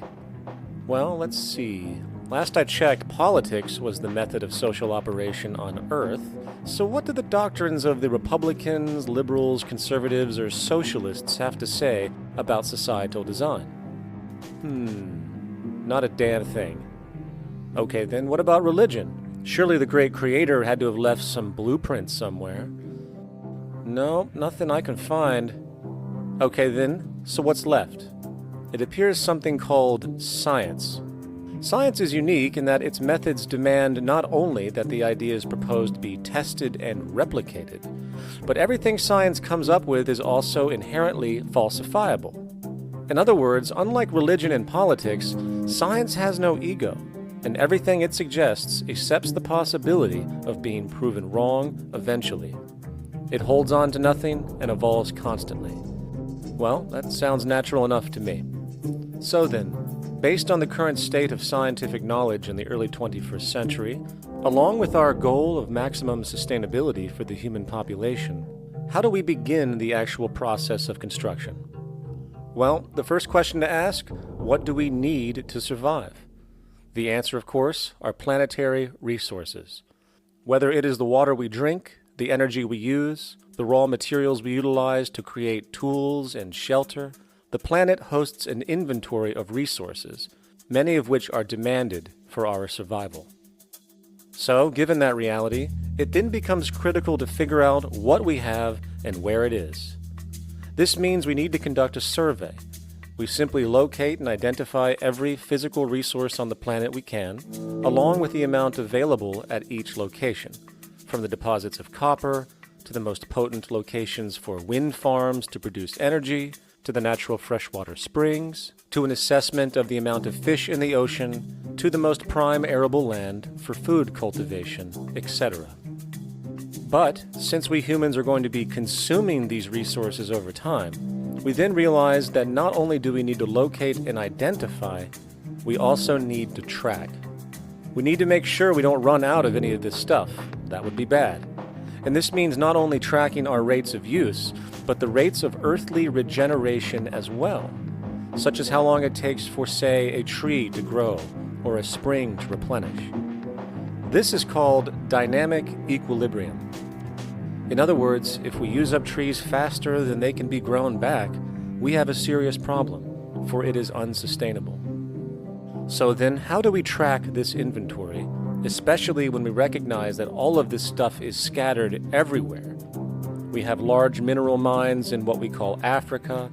Well, let's see. Last I checked, politics was the method of social operation on Earth. So what do the doctrines of the Republicans, liberals, conservatives, or socialists have to say about societal design? Not a damn thing. Okay, then what about religion? Surely the great creator had to have left some blueprint somewhere. No, nothing I can find. Okay then, so what's left? It appears something called science. Science is unique in that its methods demand not only that the ideas proposed be tested and replicated, but everything science comes up with is also inherently falsifiable. In other words, unlike religion and politics, science has no ego, and everything it suggests accepts the possibility of being proven wrong eventually. It holds on to nothing and evolves constantly. Well, that sounds natural enough to me. So then, based on the current state of scientific knowledge in the early 21st century, along with our goal of maximum sustainability for the human population, how do we begin the actual process of construction? Well, the first question to ask, what do we need to survive? The answer, of course, are planetary resources. Whether it is the water we drink, the energy we use, the raw materials we utilize to create tools and shelter, the planet hosts an inventory of resources, many of which are demanded for our survival. So, given that reality, it then becomes critical to figure out what we have and where it is. This means we need to conduct a survey. We simply locate and identify every physical resource on the planet we can, along with the amount available at each location, from the deposits of copper to the most potent locations for wind farms to produce energy, to the natural freshwater springs, to an assessment of the amount of fish in the ocean, to the most prime arable land for food cultivation, etc. But since we humans are going to be consuming these resources over time, we then realize that not only do we need to locate and identify, we also need to track. We need to make sure we don't run out of any of this stuff. That would be bad. And this means not only tracking our rates of use, but the rates of earthly regeneration as well, such as how long it takes for, say, a tree to grow or a spring to replenish. This is called dynamic equilibrium. In other words, if we use up trees faster than they can be grown back, we have a serious problem, for it is unsustainable. So then, how do we track this inventory, especially when we recognize that all of this stuff is scattered everywhere? We have large mineral mines in what we call Africa,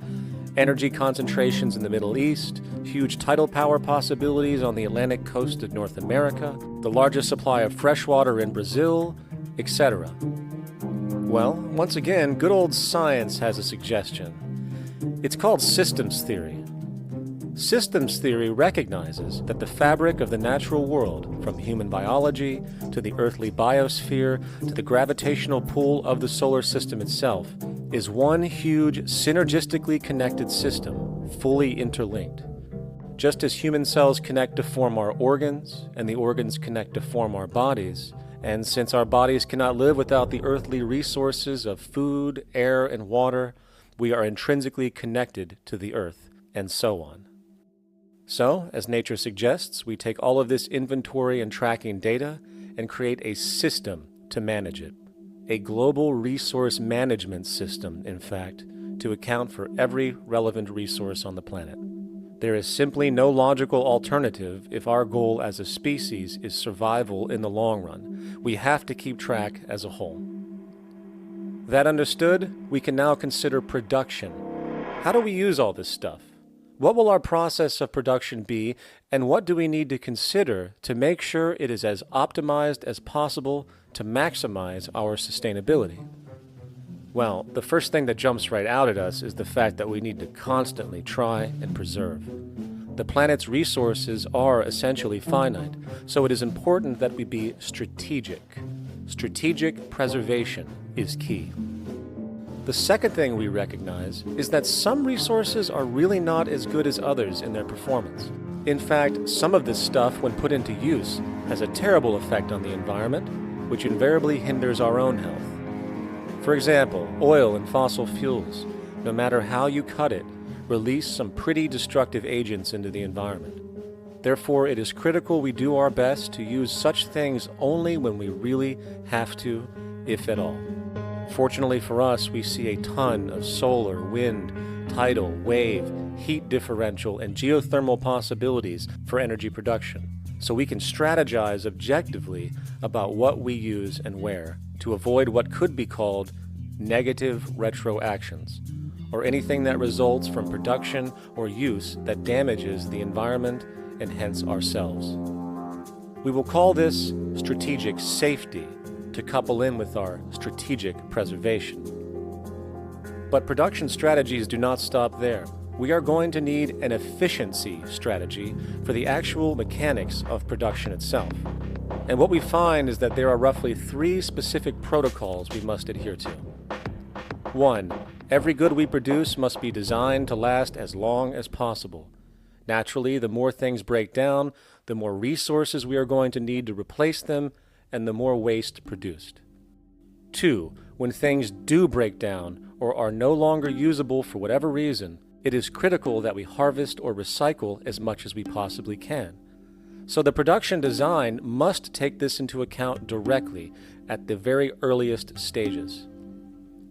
energy concentrations in the Middle East, huge tidal power possibilities on the Atlantic coast of North America, the largest supply of fresh water in Brazil, etc. Well, once again, good old science has a suggestion. It's called systems theory. Systems theory recognizes that the fabric of the natural world, from human biology to the earthly biosphere to the gravitational pull of the solar system itself, is one huge synergistically connected system, fully interlinked. Just as human cells connect to form our organs, and the organs connect to form our bodies, and since our bodies cannot live without the earthly resources of food, air, and water, we are intrinsically connected to the earth, and so on. So, as nature suggests, we take all of this inventory and tracking data and create a system to manage it. A global resource management system, in fact, to account for every relevant resource on the planet. There is simply no logical alternative if our goal as a species is survival in the long run. We have to keep track as a whole. That understood, we can now consider production. How do we use all this stuff? What will our process of production be, and what do we need to consider to make sure it is as optimized as possible to maximize our sustainability? Well, the first thing that jumps right out at us is the fact that we need to constantly try and preserve. The planet's resources are essentially finite, so it is important that we be strategic. Strategic preservation is key. The second thing we recognize is that some resources are really not as good as others in their performance. In fact, some of this stuff, when put into use, has a terrible effect on the environment, which invariably hinders our own health. For example, oil and fossil fuels, no matter how you cut it, release some pretty destructive agents into the environment. Therefore, it is critical we do our best to use such things only when we really have to, if at all. Fortunately for us, we see a ton of solar, wind, tidal, wave, heat differential, and geothermal possibilities for energy production, so we can strategize objectively about what we use and where to avoid what could be called negative retroactions, or anything that results from production or use that damages the environment and hence ourselves. We will call this strategic safety to couple in with our strategic preservation. But production strategies do not stop there. We are going to need an efficiency strategy for the actual mechanics of production itself. And what we find is that there are roughly 3 specific protocols we must adhere to. 1. Every good we produce must be designed to last as long as possible. Naturally, the more things break down, the more resources we are going to need to replace them, and the more waste produced. 2. When things do break down or are no longer usable for whatever reason, it is critical that we harvest or recycle as much as we possibly can. So the production design must take this into account directly at the very earliest stages.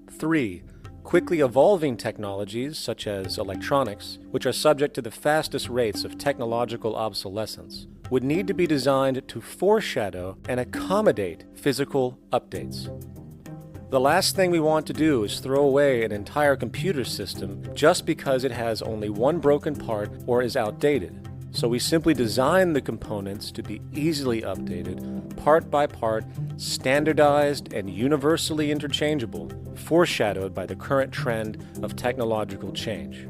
3. Quickly evolving technologies, such as electronics, which are subject to the fastest rates of technological obsolescence, would need to be designed to foreshadow and accommodate physical updates. The last thing we want to do is throw away an entire computer system just because it has only one broken part or is outdated. So we simply design the components to be easily updated, part by part, standardized and universally interchangeable, foreshadowed by the current trend of technological change.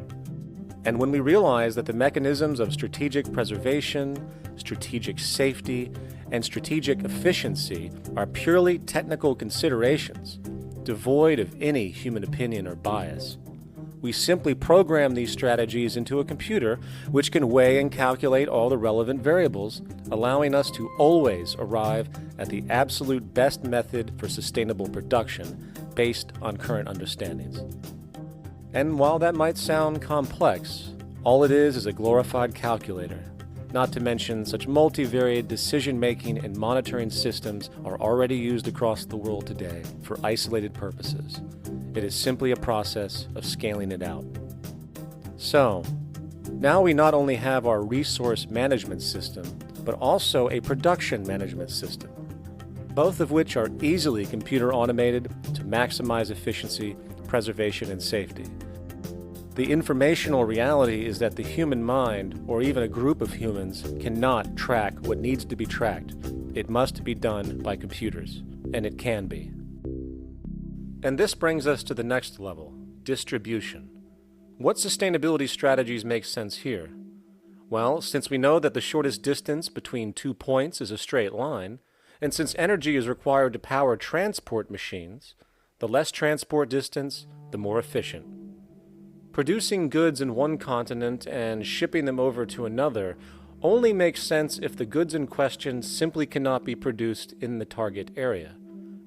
And when we realize that the mechanisms of strategic preservation, strategic safety, and strategic efficiency are purely technical considerations, devoid of any human opinion or bias, we simply program these strategies into a computer which can weigh and calculate all the relevant variables, allowing us to always arrive at the absolute best method for sustainable production based on current understandings. And while that might sound complex, all it is a glorified calculator. Not to mention such multivariate decision-making and monitoring systems are already used across the world today for isolated purposes. It is simply a process of scaling it out. So, now we not only have our resource management system, but also a production management system, both of which are easily computer automated to maximize efficiency, preservation, and safety. The informational reality is that the human mind, or even a group of humans, cannot track what needs to be tracked. It must be done by computers, and it can be. And this brings us to the next level, distribution. What sustainability strategies make sense here? Well, since we know that the shortest distance between 2 points is a straight line, and since energy is required to power transport machines, the less transport distance, the more efficient. Producing goods in one continent and shipping them over to another only makes sense if the goods in question simply cannot be produced in the target area.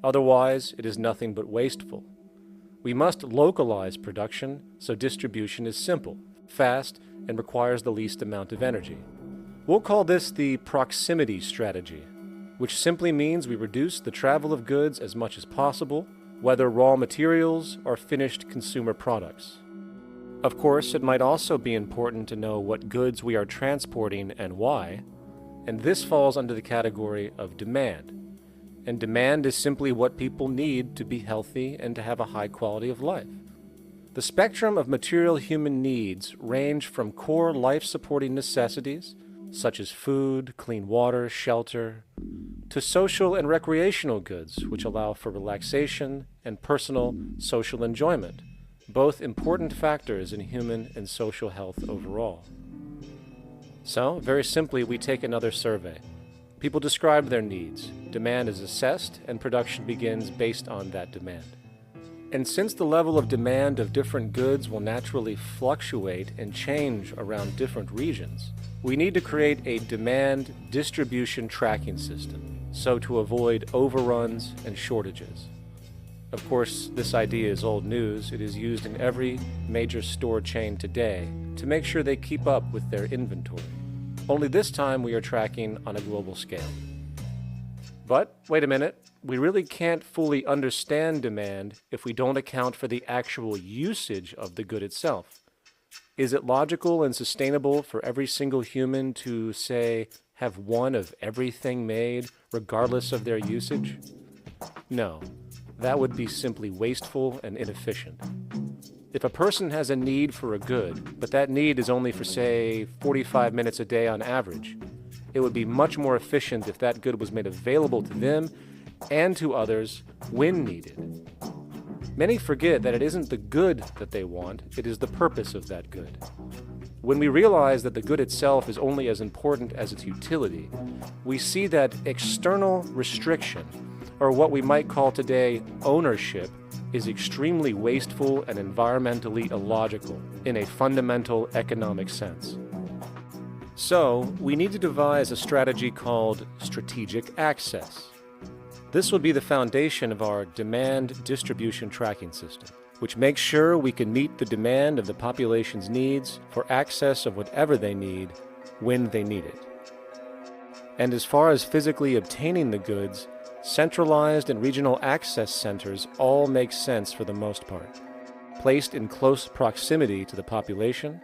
Otherwise, it is nothing but wasteful. We must localize production so distribution is simple, fast, and requires the least amount of energy. We'll call this the proximity strategy, which simply means we reduce the travel of goods as much as possible, whether raw materials or finished consumer products. Of course, it might also be important to know what goods we are transporting and why, and this falls under the category of demand. And demand is simply what people need to be healthy and to have a high quality of life. The spectrum of material human needs range from core life-supporting necessities, such as food, clean water, shelter, to social and recreational goods, which allow for relaxation and personal social enjoyment, both important factors in human and social health overall. So, very simply, we take another survey. People describe their needs. Demand is assessed, and production begins based on that demand. And since the level of demand of different goods will naturally fluctuate and change around different regions, we need to create a demand distribution tracking system, so to avoid overruns and shortages. Of course, this idea is old news. It is used in every major store chain today to make sure they keep up with their inventory. Only this time we are tracking on a global scale. But, wait a minute, we really can't fully understand demand if we don't account for the actual usage of the good itself. Is it logical and sustainable for every single human to, say, have one of everything made, regardless of their usage? No, that would be simply wasteful and inefficient. If a person has a need for a good, but that need is only for, say, 45 minutes a day on average, it would be much more efficient if that good was made available to them and to others when needed. Many forget that it isn't the good that they want, it is the purpose of that good. When we realize that the good itself is only as important as its utility, we see that external restriction, or what we might call today ownership, is extremely wasteful and environmentally illogical in a fundamental economic sense. So, we need to devise a strategy called strategic access. This will be the foundation of our demand distribution tracking system, which makes sure we can meet the demand of the population's needs for access of whatever they need when they need it. And as far as physically obtaining the goods, centralized and regional access centers all make sense for the most part, placed in close proximity to the population,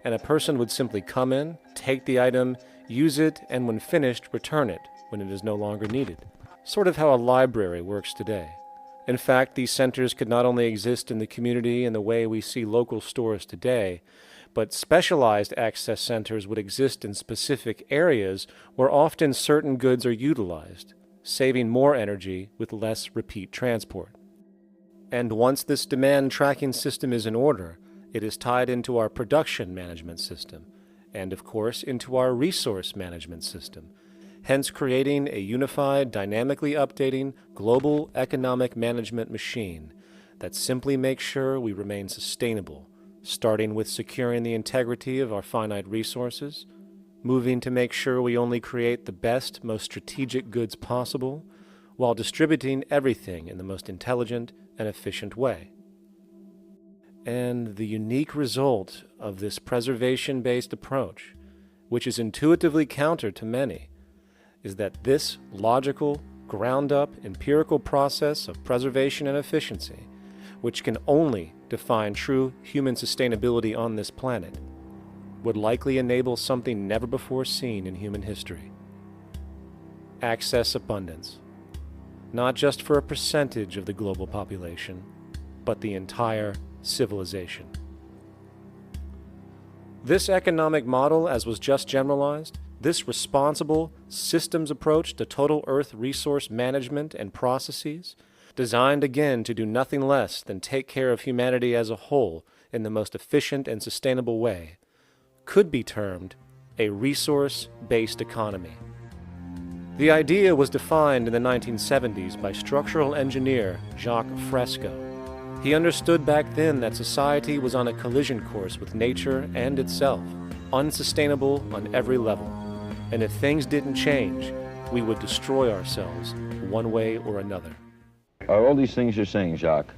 and a person would simply come in, take the item, use it, and when finished, return it when it is no longer needed. Sort of how a library works today. In fact, these centers could not only exist in the community in the way we see local stores today, but specialized access centers would exist in specific areas where often certain goods are utilized, saving more energy with less repeat transport. And once this demand tracking system is in order, it is tied into our production management system, and of course into our resource management system, hence creating a unified, dynamically updating, global economic management machine that simply makes sure we remain sustainable, starting with securing the integrity of our finite resources, moving to make sure we only create the best, most strategic goods possible, while distributing everything in the most intelligent and efficient way. And the unique result of this preservation-based approach, which is intuitively counter to many, is that this logical, ground-up, empirical process of preservation and efficiency, which can only define true human sustainability on this planet, would likely enable something never before seen in human history. Access abundance, not just for a percentage of the global population, but the entire civilization. This economic model, as was just generalized, this responsible systems approach to total Earth resource management and processes, designed again to do nothing less than take care of humanity as a whole in the most efficient and sustainable way, could be termed a resource-based economy. The idea was defined in the 1970s by structural engineer Jacques Fresco. He understood back then that society was on a collision course with nature and itself, unsustainable on every level. And if things didn't change, we would destroy ourselves one way or another. Are all these things you're saying, Jacques,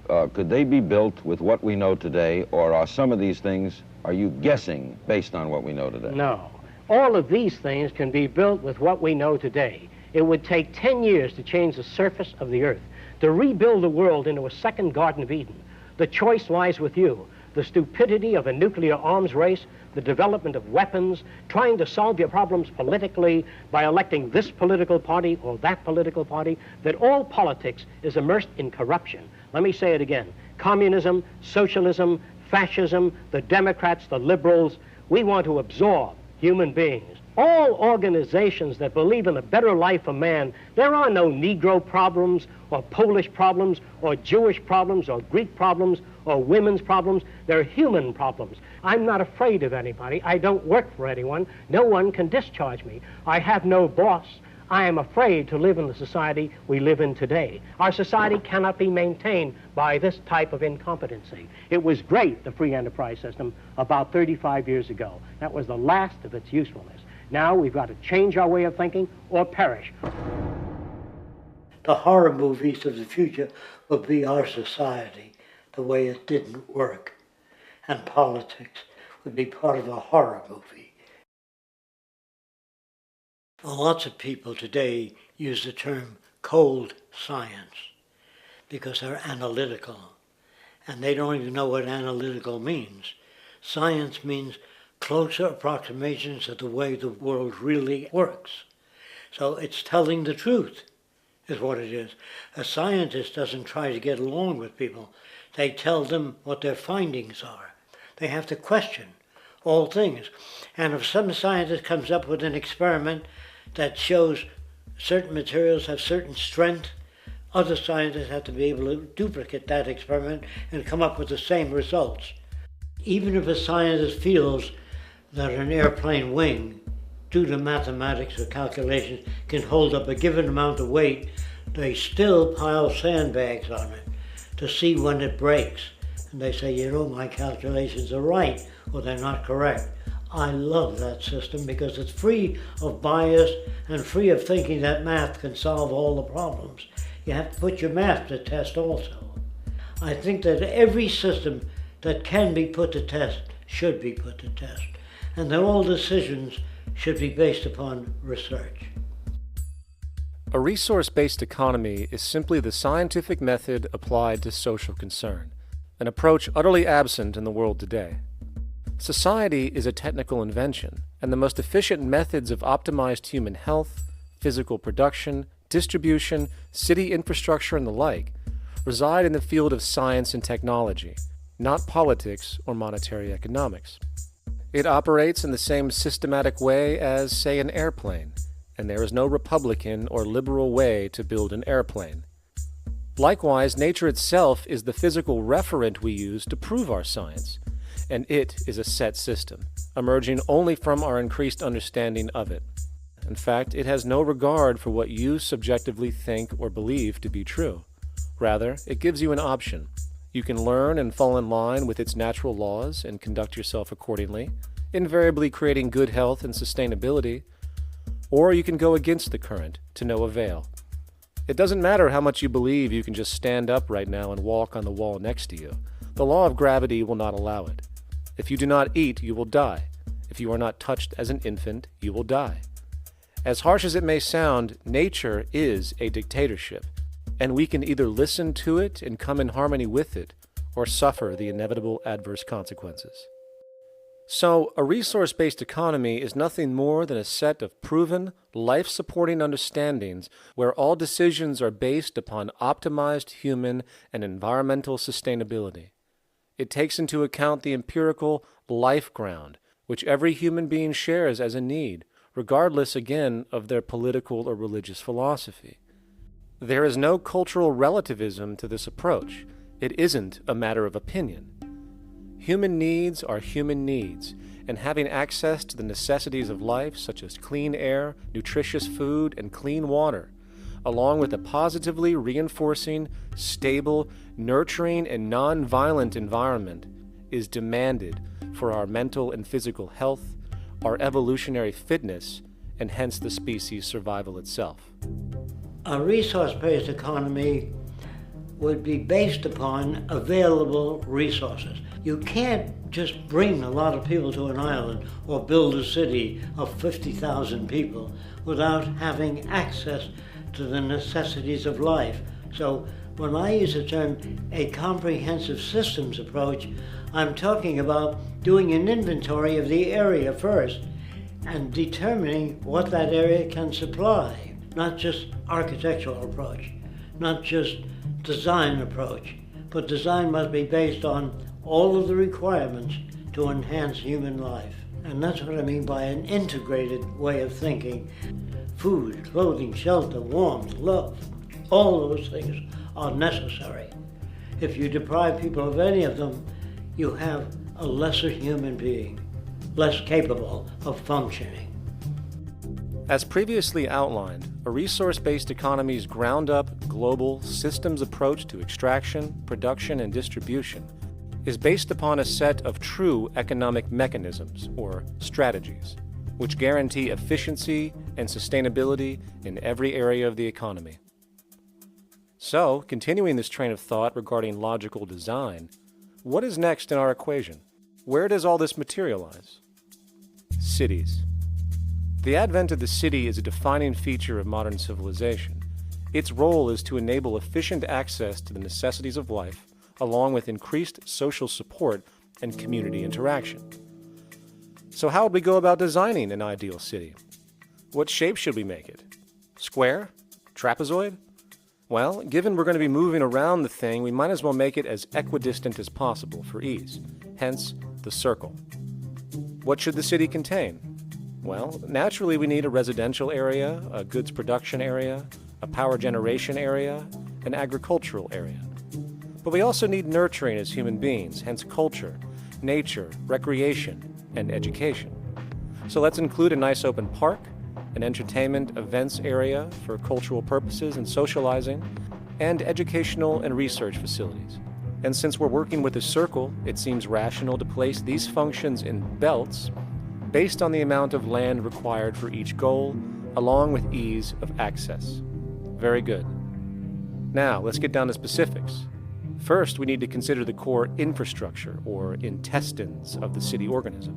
could they be built with what we know today, or are some of these things, are you guessing based on what we know today? No. All of these things can be built with what we know today. It would take 10 years to change the surface of the Earth, to rebuild the world into a second Garden of Eden. The choice lies with you. the stupidity of a nuclear arms race, the development of weapons, trying to solve your problems politically by electing this political party or that political party, that all politics is immersed in corruption. Let me say it again. Communism, socialism, fascism, the Democrats, the liberals, we want to absorb human beings. All organizations that believe in a better life for man, there are no Negro problems or Polish problems or Jewish problems or Greek problems or women's problems. They're human problems. I'm not afraid of anybody. I don't work for anyone. No one can discharge me. I have no boss. I am afraid to live in the society we live in today. Our society cannot be maintained by this type of incompetency. It was great, the free enterprise system, about 35 years ago. That was the last of its usefulness. Now we've got to change our way of thinking or perish. The horror movies of the future will be our society, the way it didn't work. And politics would be part of a horror movie. Lots of people today use the term cold science because they're analytical. And they don't even know what analytical means. Science means closer approximations of the way the world really works. So it's telling the truth, is what it is. A scientist doesn't try to get along with people. They tell them what their findings are. They have to question all things. And if some scientist comes up with an experiment that shows certain materials have certain strength, other scientists have to be able to duplicate that experiment and come up with the same results. Even if a scientist feels that an airplane wing, due to mathematics or calculations, can hold up a given amount of weight, they still pile sandbags on it to see when it breaks. And they say, you know, my calculations are right, or they're not correct. I love that system because it's free of bias and free of thinking that math can solve all the problems. You have to put your math to test also. I think that every system that can be put to test should be put to test, and that all decisions should be based upon research. A resource-based economy is simply the scientific method applied to social concern, an approach utterly absent in the world today. Society is a technical invention, and the most efficient methods of optimized human health, physical production, distribution, city infrastructure, and the like reside in the field of science and technology, not politics or monetary economics. It operates in the same systematic way as, say, an airplane, and there is no Republican or liberal way to build an airplane. Likewise, nature itself is the physical referent we use to prove our science, and it is a set system, emerging only from our increased understanding of it. In fact, it has no regard for what you subjectively think or believe to be true. Rather, it gives you an option. You can learn and fall in line with its natural laws and conduct yourself accordingly, invariably creating good health and sustainability, or you can go against the current to no avail. It doesn't matter how much you believe you can just stand up right now and walk on the wall next to you. The law of gravity will not allow it. If you do not eat, you will die. If you are not touched as an infant, you will die. As harsh as it may sound, nature is a dictatorship, and we can either listen to it and come in harmony with it, or suffer the inevitable adverse consequences. So, a resource-based economy is nothing more than a set of proven, life-supporting understandings where all decisions are based upon optimized human and environmental sustainability. It takes into account the empirical life ground, which every human being shares as a need, regardless, again, of their political or religious philosophy. There is no cultural relativism to this approach. It isn't a matter of opinion. Human needs are human needs, and having access to the necessities of life, such as clean air, nutritious food, and clean water, along with a positively reinforcing, stable, nurturing, and non-violent environment, is demanded for our mental and physical health, our evolutionary fitness, and hence the species' survival itself. A resource-based economy would be based upon available resources. You can't just bring a lot of people to an island or build a city of 50,000 people without having access to the necessities of life. So When I use the term a comprehensive systems approach, I'm talking about doing an inventory of the area first and determining what that area can supply, not just architectural approach, not just design approach, but design must be based on all of the requirements to enhance human life. And that's what I mean by an integrated way of thinking. Food, clothing, shelter, warmth, love, all those things are necessary. If you deprive people of any of them, you have a lesser human being, less capable of functioning. As previously outlined, a resource-based economy's ground-up, global, systems approach to extraction, production, and distribution is based upon a set of true economic mechanisms, or strategies, which guarantee efficiency and sustainability in every area of the economy. So, continuing this train of thought regarding logical design, what is next in our equation? Where does all this materialize? Cities. The advent of the city is a defining feature of modern civilization. Its role is to enable efficient access to the necessities of life, along with increased social support and community interaction. So how would we go about designing an ideal city? What shape should we make it? Square? Trapezoid? Well, given we're going to be moving around the thing, we might as well make it as equidistant as possible for ease, hence the circle. What should the city contain? Well, naturally we need a residential area, a goods production area, a power generation area, an agricultural area. But we also need nurturing as human beings, hence culture, nature, recreation, and education. So let's include a nice open park, an entertainment events area for cultural purposes and socializing, and educational and research facilities. And since we're working with a circle, it seems rational to place these functions in belts based on the amount of land required for each goal, along with ease of access. Very good. Now, let's get down to specifics. First, we need to consider the core infrastructure, or intestines, of the city organism.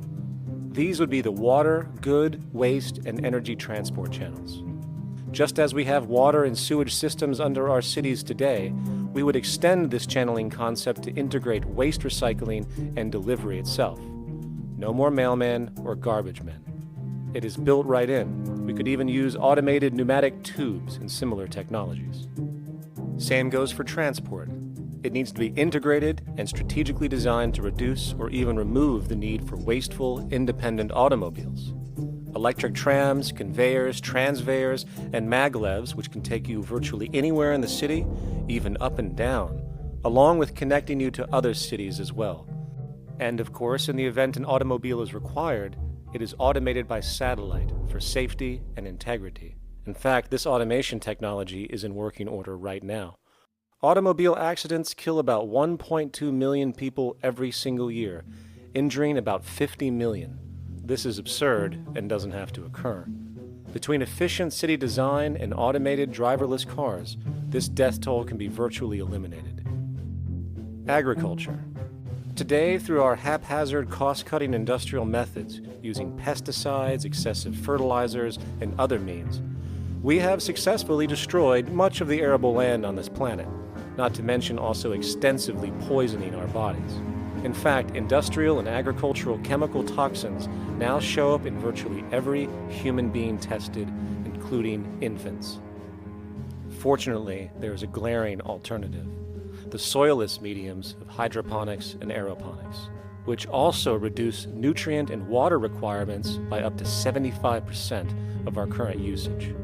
These would be the water, good, waste, and energy transport channels. Just as we have water and sewage systems under our cities today, we would extend this channeling concept to integrate waste recycling and delivery itself. No more mailmen or garbage men. It is built right in. We could even use automated pneumatic tubes and similar technologies. Same goes for transport. It needs to be integrated and strategically designed to reduce or even remove the need for wasteful, independent automobiles. Electric trams, conveyors, transveyors, and maglevs, which can take you virtually anywhere in the city, even up and down, along with connecting you to other cities as well. And of course, in the event an automobile is required, it is automated by satellite for safety and integrity. In fact, this automation technology is in working order right now. Automobile accidents kill about 1.2 million people every single year, injuring about 50 million. This is absurd and doesn't have to occur. Between efficient city design and automated driverless cars, this death toll can be virtually eliminated. Agriculture. Today, through our haphazard, cost-cutting industrial methods, using pesticides, excessive fertilizers, and other means, we have successfully destroyed much of the arable land on this planet, not to mention also extensively poisoning our bodies. In fact, industrial and agricultural chemical toxins now show up in virtually every human being tested, including infants. Fortunately, there is a glaring alternative: the soilless mediums of hydroponics and aeroponics, which also reduce nutrient and water requirements by up to 75% of our current usage.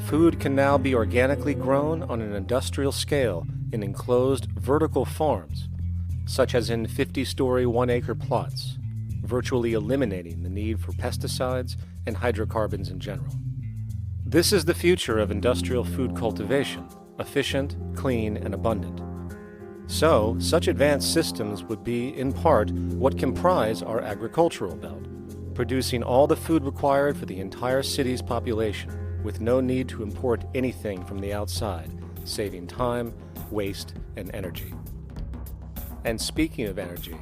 Food can now be organically grown on an industrial scale in enclosed vertical farms, such as in 50-story 1-acre plots, virtually eliminating the need for pesticides and hydrocarbons in general. This is the future of industrial food cultivation, efficient, clean, and abundant. So, such advanced systems would be, in part, what comprise our agricultural belt, producing all the food required for the entire city's population, with no need to import anything from the outside, saving time, waste, and energy. And speaking of energy,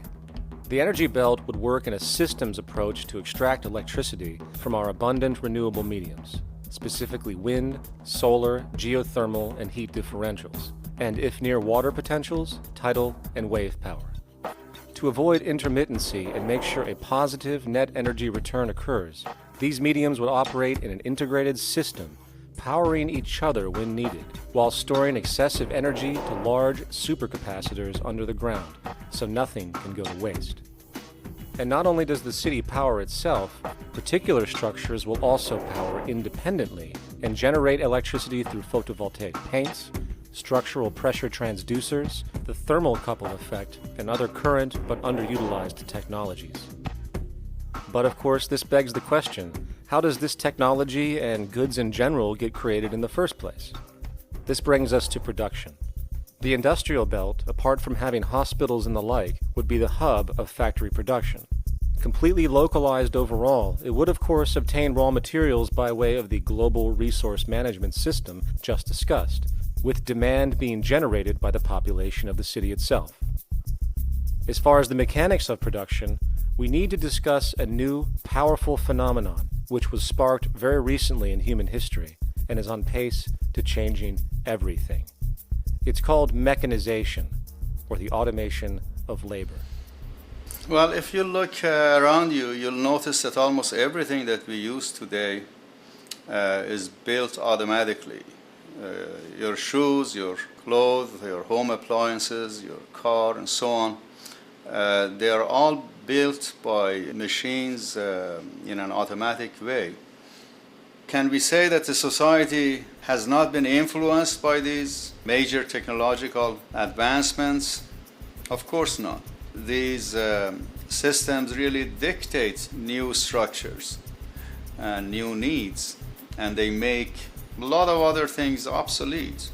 the energy belt would work in a systems approach to extract electricity from our abundant renewable mediums, specifically wind, solar, geothermal, and heat differentials, and if near water potentials, tidal and wave power. To avoid intermittency and make sure a positive net energy return occurs, these mediums would operate in an integrated system, powering each other when needed, while storing excessive energy to large supercapacitors under the ground, so nothing can go to waste. And not only does the city power itself, particular structures will also power independently and generate electricity through photovoltaic paints, structural pressure transducers, the thermocouple effect, and other current but underutilized technologies. But of course, this begs the question, how does this technology and goods in general get created in the first place? This brings us to production. The industrial belt, apart from having hospitals and the like, would be the hub of factory production. Completely localized overall, it would of course obtain raw materials by way of the global resource management system just discussed, with demand being generated by the population of the city itself. As far as the mechanics of production, we need to discuss a new, powerful phenomenon which was sparked very recently in human history and is on pace to changing everything. It's called mechanization, or the automation of labor. Well, if you look around you, you'll notice that almost everything that we use today is built automatically. Your shoes, your clothes, your home appliances, your car, and so on. They are all built by machines in an automatic way. Can we say that the society has not been influenced by these major technological advancements? Of course not. These systems really dictate new structures and new needs, and they make a lot of other things obsolete.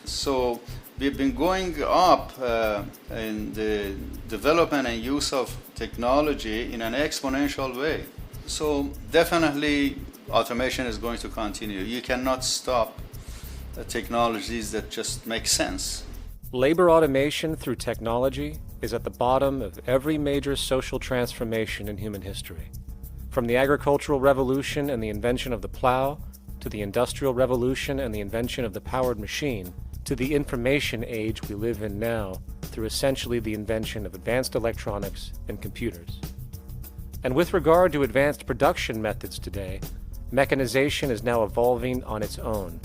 So we've been going up in the development and use of technology in an exponential way. So definitely automation is going to continue. You cannot stop technologies that just make sense. Labor automation through technology is at the bottom of every major social transformation in human history. From the agricultural revolution and the invention of the plow, to the industrial revolution and the invention of the powered machine, to the information age we live in now through essentially the invention of advanced electronics and computers. And with regard to advanced production methods today, mechanization is now evolving on its own,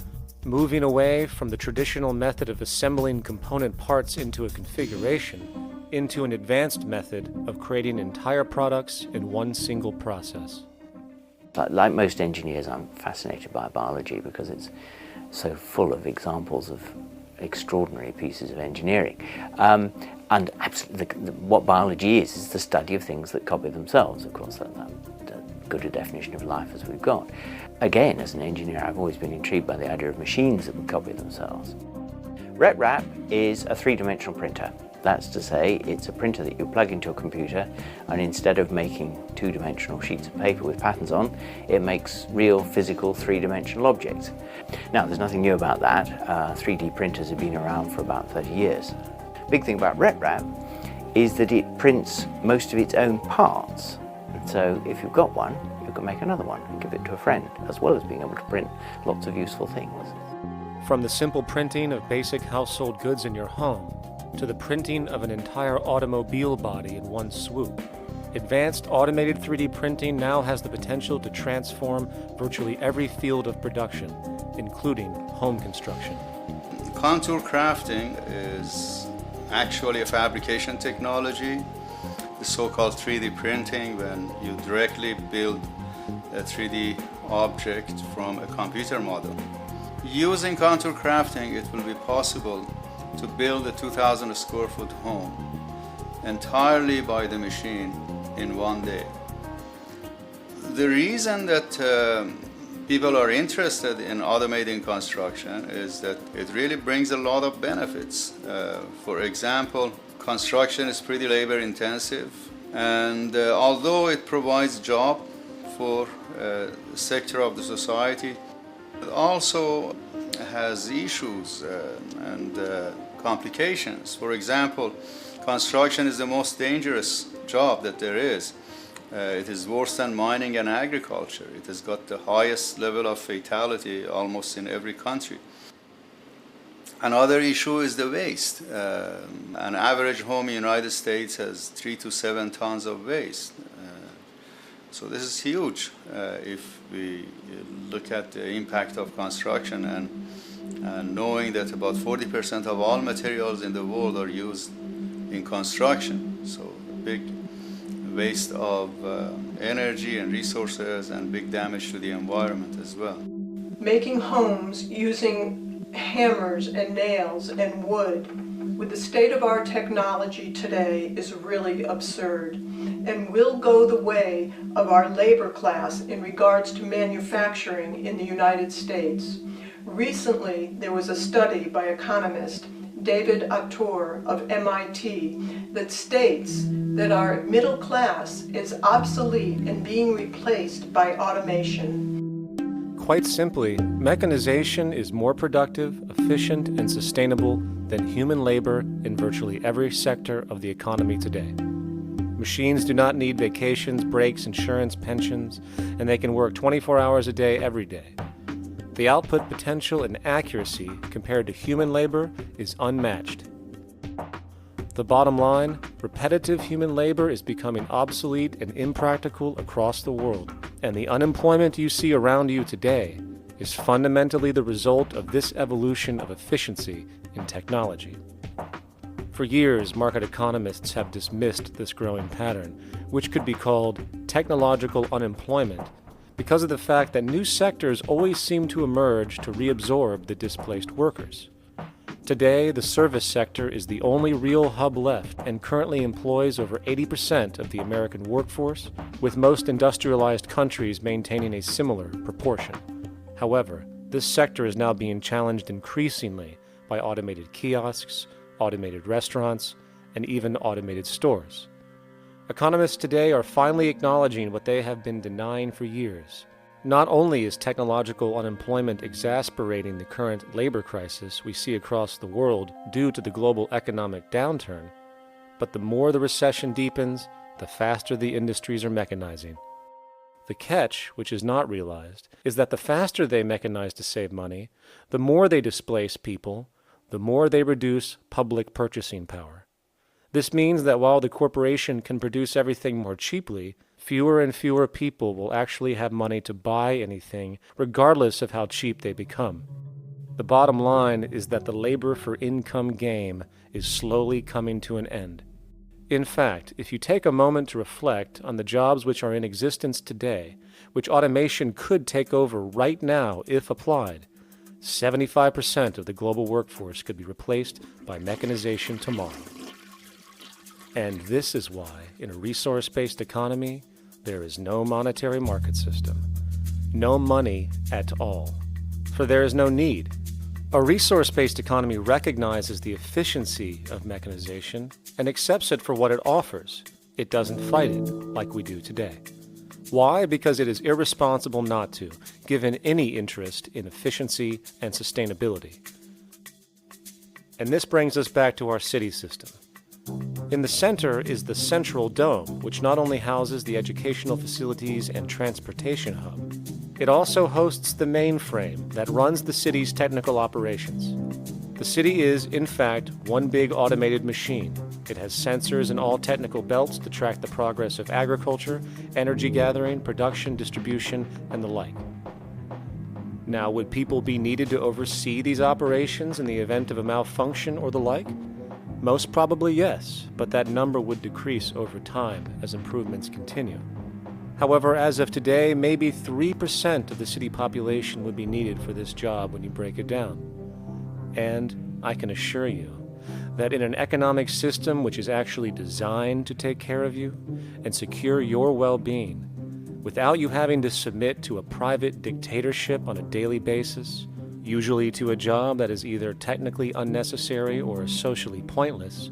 moving away from the traditional method of assembling component parts into a configuration into an advanced method of creating entire products in one single process. Like most engineers, I'm fascinated by biology because it's so full of examples of extraordinary pieces of engineering. And absolutely, what biology is the study of things that copy themselves. Of course, that's good a definition of life as we've got. Again, as an engineer, I've always been intrigued by the idea of machines that would copy themselves. RepRap is a three-dimensional printer. That's to say, it's a printer that you plug into a computer, and instead of making two-dimensional sheets of paper with patterns on, it makes real, physical, three-dimensional objects. Now, there's nothing new about that. 3D printers have been around for about 30 years. Big thing about RepRap is that it prints most of its own parts. So if you've got one, you can make another one and give it to a friend, as well as being able to print lots of useful things. From the simple printing of basic household goods in your home, to the printing of an entire automobile body in one swoop, advanced automated 3D printing now has the potential to transform virtually every field of production, including home construction. Contour crafting is actually a fabrication technology, the so-called 3D printing, when you directly build a 3D object from a computer model. Using contour crafting, it will be possible to build a 2,000 square foot home entirely by the machine in one day. The reason that people are interested in automating construction is that it really brings a lot of benefits. For example, construction is pretty labor intensive, and although it provides job for a sector of the society, it also has issues and complications. For example, construction is the most dangerous job that there is. It is worse than mining and agriculture. It has got the highest level of fatality almost in every country. Another issue is the waste. An average home in the United States has 3 to 7 tons of waste. So this is huge if we look at the impact of construction and knowing that about 40% of all materials in the world are used in construction. So big waste of energy and resources and big damage to the environment as well. Making homes using hammers and nails and wood with the state of our technology today is really absurd and will go the way of our labor class in regards to manufacturing in the United States. Recently, there was a study by economist David Autor of MIT that states that our middle class is obsolete and being replaced by automation. Quite simply, mechanization is more productive, efficient, and sustainable than human labor in virtually every sector of the economy today. Machines do not need vacations, breaks, insurance, pensions, and they can work 24 hours a day every day. The output potential and accuracy compared to human labor is unmatched. The bottom line, repetitive human labor is becoming obsolete and impractical across the world, and the unemployment you see around you today is fundamentally the result of this evolution of efficiency in technology. For years, market economists have dismissed this growing pattern, which could be called technological unemployment, because of the fact that new sectors always seem to emerge to reabsorb the displaced workers. Today, the service sector is the only real hub left and currently employs over 80% of the American workforce, with most industrialized countries maintaining a similar proportion. However, this sector is now being challenged increasingly by automated kiosks, automated restaurants, and even automated stores. Economists today are finally acknowledging what they have been denying for years. Not only is technological unemployment exacerbating the current labor crisis we see across the world due to the global economic downturn, but the more the recession deepens, the faster the industries are mechanizing. The catch, which is not realized, is that the faster they mechanize to save money, the more they displace people, the more they reduce public purchasing power. This means that while the corporation can produce everything more cheaply, fewer and fewer people will actually have money to buy anything, regardless of how cheap they become. The bottom line is that the labor for income game is slowly coming to an end. In fact, if you take a moment to reflect on the jobs which are in existence today, which automation could take over right now if applied, 75% of the global workforce could be replaced by mechanization tomorrow. And this is why, in a resource-based economy, there is no monetary market system, no money at all, for there is no need. A resource-based economy recognizes the efficiency of mechanization and accepts it for what it offers. It doesn't fight it like we do today. Why? Because it is irresponsible not to, given any interest in efficiency and sustainability. And this brings us back to our city system. In the center is the central dome, which not only houses the educational facilities and transportation hub, it also hosts the mainframe that runs the city's technical operations. The city is, in fact, one big automated machine. It has sensors in all technical belts to track the progress of agriculture, energy gathering, production, distribution, and the like. Now, would people be needed to oversee these operations in the event of a malfunction or the like? Most probably yes, but that number would decrease over time as improvements continue. However, as of today, maybe 3% of the city population would be needed for this job when you break it down. And I can assure you that in an economic system which is actually designed to take care of you and secure your well-being, without you having to submit to a private dictatorship on a daily basis, usually to a job that is either technically unnecessary or socially pointless,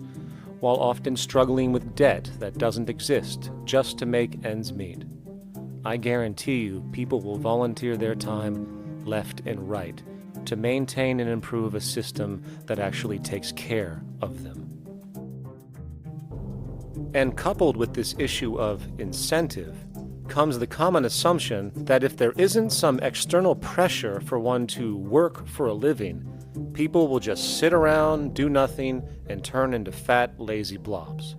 while often struggling with debt that doesn't exist just to make ends meet. I guarantee you people will volunteer their time left and right to maintain and improve a system that actually takes care of them. And coupled with this issue of incentive comes the common assumption that if there isn't some external pressure for one to work for a living, people will just sit around, do nothing, and turn into fat, lazy blobs.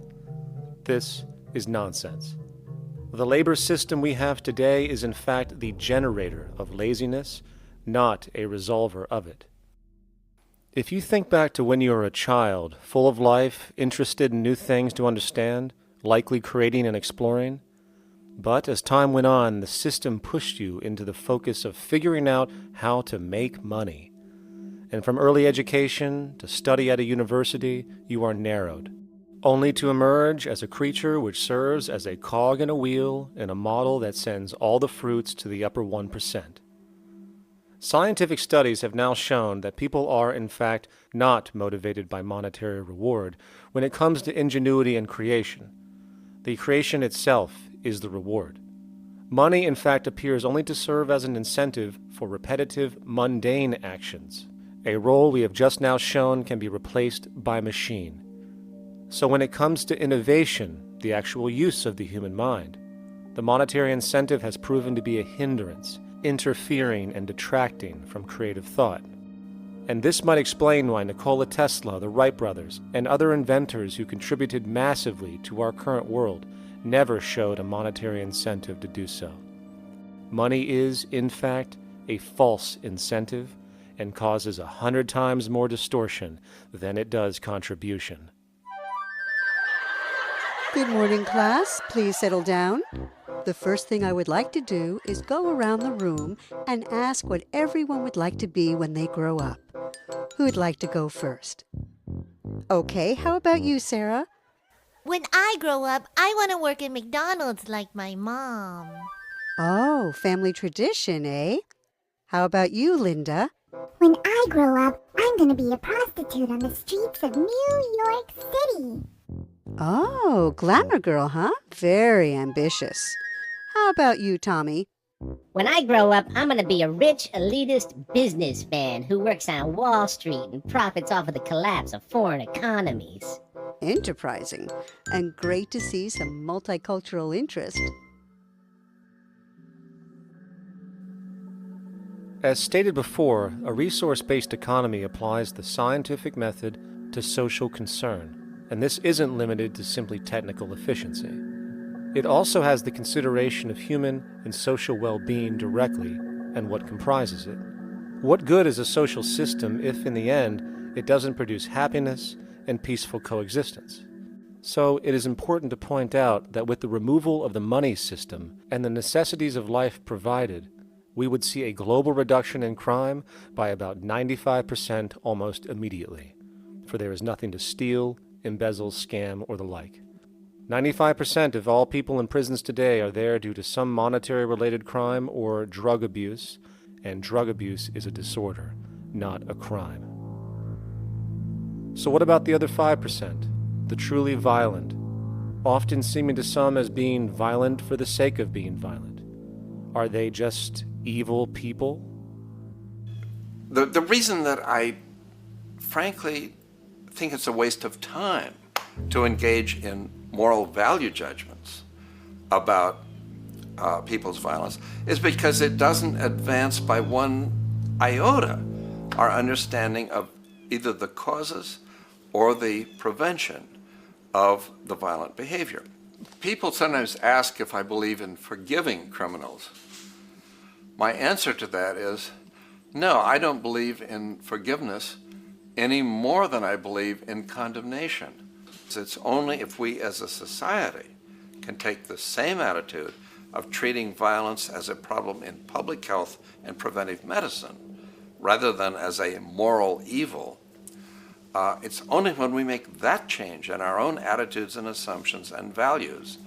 This is nonsense. The labor system we have today is in fact the generator of laziness, not a resolver of it. If you think back to when you were a child, full of life, interested in new things to understand, likely creating and exploring, but as time went on, the system pushed you into the focus of figuring out how to make money. And from early education to study at a university, you are narrowed, only to emerge as a creature which serves as a cog in a wheel in a model that sends all the fruits to the upper 1%. Scientific studies have now shown that people are, in fact, not motivated by monetary reward when it comes to ingenuity and creation. The creation itself is the reward. Money, in fact, appears only to serve as an incentive for repetitive, mundane actions, a role we have just now shown can be replaced by machine. So when it comes to innovation, the actual use of the human mind, the monetary incentive has proven to be a hindrance, interfering and detracting from creative thought. And this might explain why Nikola Tesla, the Wright brothers, and other inventors who contributed massively to our current world never showed a monetary incentive to do so. Money is, in fact, a false incentive and causes 100 times more distortion than it does contribution. Good morning, class. Please settle down. The first thing I would like to do is go around the room and ask what everyone would like to be when they grow up. Who'd like to go first? Okay, how about you, Sarah? When I grow up, I want to work at McDonald's like my mom. Oh, family tradition, eh? How about you, Linda? When I grow up, I'm going to be a prostitute on the streets of New York City. Oh, glamour girl, huh? Very ambitious. How about you, Tommy? When I grow up, I'm going to be a rich, elitist businessman who works on Wall Street and profits off of the collapse of foreign economies. Enterprising, and great to see some multicultural interest. As stated before, a resource-based economy applies the scientific method to social concern, and this isn't limited to simply technical efficiency. It also has the consideration of human and social well-being directly and what comprises it. What good is a social system if, in the end, it doesn't produce happiness and peaceful coexistence? So it is important to point out that with the removal of the money system and the necessities of life provided, we would see a global reduction in crime by about 95% almost immediately, for there is nothing to steal, embezzle, scam, or the like. 95% of all people in prisons today are there due to some monetary-related crime or drug abuse, and drug abuse is a disorder, not a crime. So what about the other 5%, the truly violent, often seeming to some as being violent for the sake of being violent? Are they just evil people? The reason that I frankly think it's a waste of time to engage in moral value judgments about people's violence is because it doesn't advance by one iota our understanding of either the causes or the prevention of the violent behavior. People sometimes ask if I believe in forgiving criminals. My answer to that is, no, I don't believe in forgiveness any more than I believe in condemnation. It's only if we as a society can take the same attitude of treating violence as a problem in public health and preventive medicine rather than as a moral evil. It's only when we make that change in our own attitudes and assumptions and values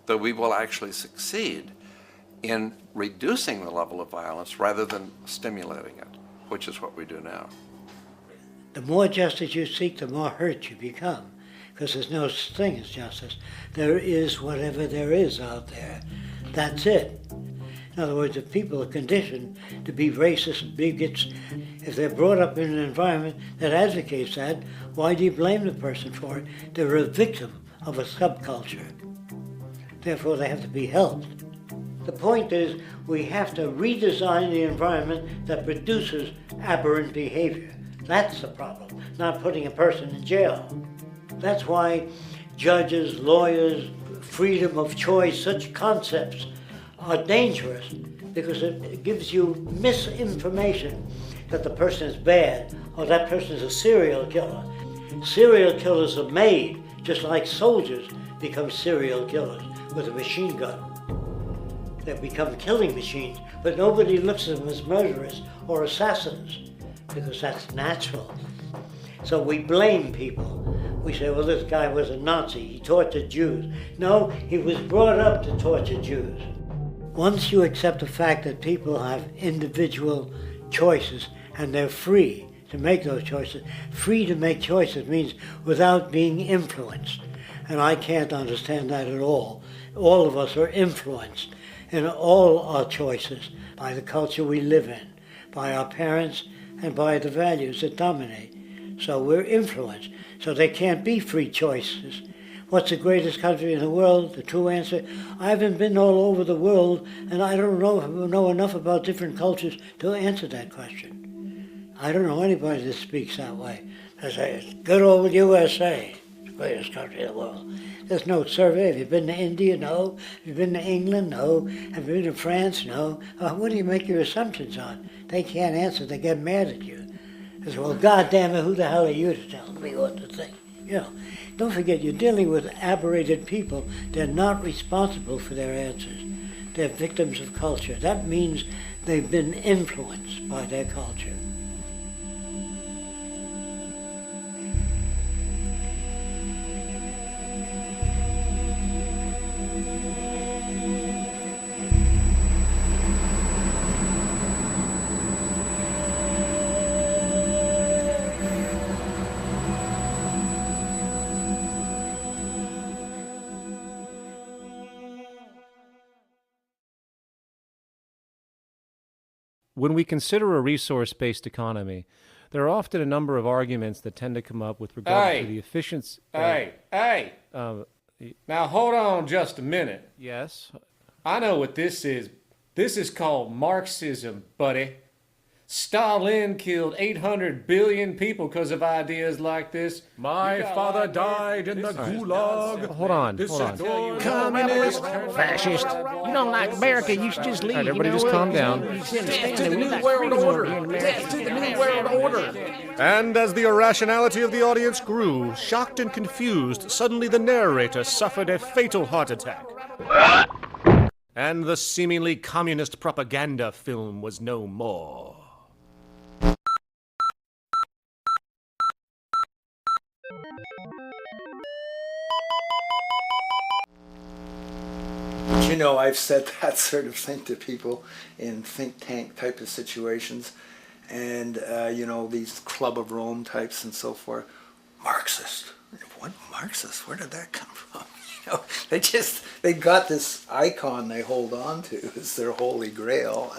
that we will actually succeed in reducing the level of violence rather than stimulating it, which is what we do now. The more justice you seek, the more hurt you become, because there's no such thing as justice. There is whatever there is out there. That's it. In other words, if people are conditioned to be racist and bigots, if they're brought up in an environment that advocates that, why do you blame the person for it? They're a victim of a subculture. Therefore, they have to be helped. The point is, we have to redesign the environment that produces aberrant behavior, That's the problem, not putting a person in jail. That's why judges, lawyers, freedom of choice, such concepts are dangerous because it gives you misinformation that the person is bad or that person is a serial killer. Serial killers are made, just like soldiers become serial killers with a machine gun. They become killing machines, but nobody looks at them as murderers or assassins because that's natural. So we blame people. We say, well, this guy was a Nazi, he tortured Jews. No, he was brought up to torture Jews. Once you accept the fact that people have individual choices and they're free to make those choices, free to make choices means without being influenced. And I can't understand that at all. All of us are influenced in all our choices by the culture we live in, by our parents, and by the values that dominate. So we're influenced. So there can't be free choices. What's the greatest country in the world? The true answer, I haven't been all over the world, and I don't know enough about different cultures to answer that question. I don't know anybody that speaks that way. They say, good old USA, the greatest country in the world. There's no survey. Have you been to India? No. Have you been to England? No. Have you been to France? No. What do you make your assumptions on? They can't answer. They get mad at you. They say, well, goddamn it, who the hell are you to tell me what to think? You know, don't forget, you're dealing with aberrated people. They're not responsible for their answers. They're victims of culture. That means they've been influenced by their culture. When we consider a resource-based economy, there are often a number of arguments that tend to come up with regard to the efficiency. Now hold on just a minute. Yes? I know what this is. This is called Marxism, buddy. Stalin killed 800 billion people because of ideas like this. My father died in the gulag. Hold on. Communist, fascist. You don't like America, you should just leave. All right, everybody just calm down. Death to the New World Order. Death to the New World Order. And as the irrationality of the audience grew, shocked and confused, suddenly the narrator suffered a fatal heart attack. And the seemingly communist propaganda film was no more. You know, I've said that sort of thing to people in think tank type of situations, and you know, these Club of Rome types and so forth. Marxist? What Marxist? Where did that come from? You know, they got this icon they hold on to as their holy grail,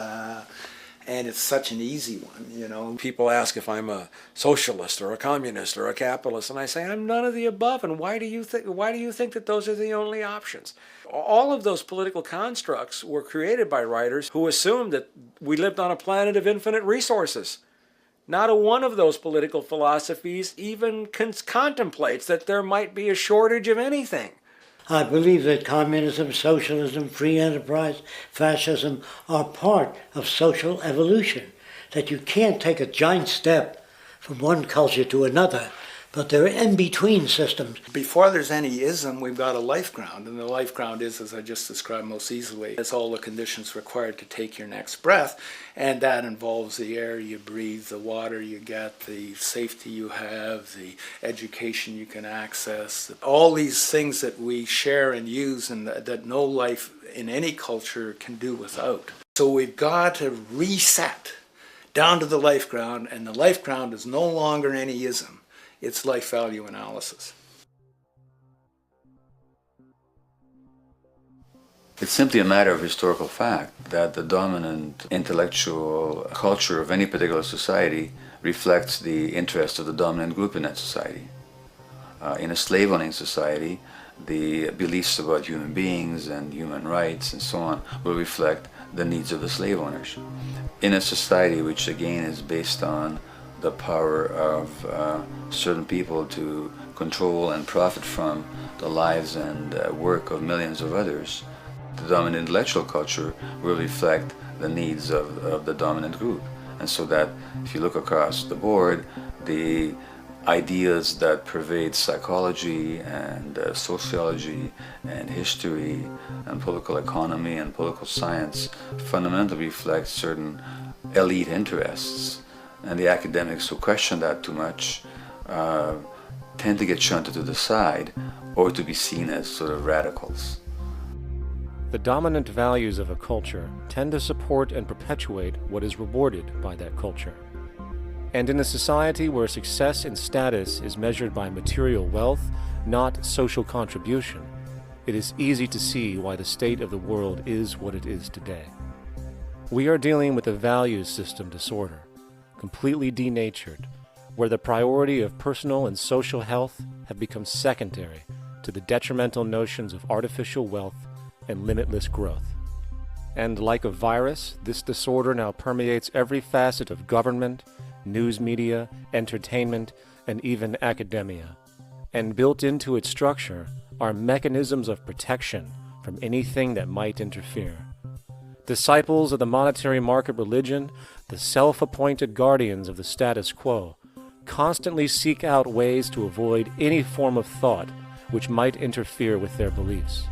and it's such an easy one. You know, people ask if I'm a socialist or a communist or a capitalist, and I say I'm none of the above. And why do you think that those are the only options? All of those political constructs were created by writers who assumed that we lived on a planet of infinite resources. Not a one of those political philosophies even contemplates that there might be a shortage of anything. I believe that communism, socialism, free enterprise, fascism are part of social evolution, that you can't take a giant step from one culture to another, but they're in-between systems. Before there's any ism, we've got a life ground, and the life ground is, as I just described most easily, it's all the conditions required to take your next breath, and that involves the air you breathe, the water you get, the safety you have, the education you can access, all these things that we share and use and that no life in any culture can do without. So we've got to reset down to the life ground, and the life ground is no longer any ism. It's life value analysis. It's simply a matter of historical fact that the dominant intellectual culture of any particular society reflects the interests of the dominant group in that society. In a slave-owning society, the beliefs about human beings and human rights and so on will reflect the needs of the slave owners. In a society which again is based on the power of certain people to control and profit from the lives and work of millions of others, the dominant intellectual culture will reflect the needs of the dominant group. And so that if you look across the board, the ideas that pervade psychology and sociology and history and political economy and political science fundamentally reflect certain elite interests. And the academics who question that too much tend to get shunted to the side or to be seen as sort of radicals. The dominant values of a culture tend to support and perpetuate what is rewarded by that culture. And in a society where success and status is measured by material wealth, not social contribution, it is easy to see why the state of the world is what it is today. We are dealing with a values system disorder, completely denatured, where the priority of personal and social health have become secondary to the detrimental notions of artificial wealth and limitless growth. And like a virus, this disorder now permeates every facet of government, news media, entertainment, and even academia. And built into its structure are mechanisms of protection from anything that might interfere. Disciples of the monetary market religion, the self-appointed guardians of the status quo, constantly seek out ways to avoid any form of thought which might interfere with their beliefs,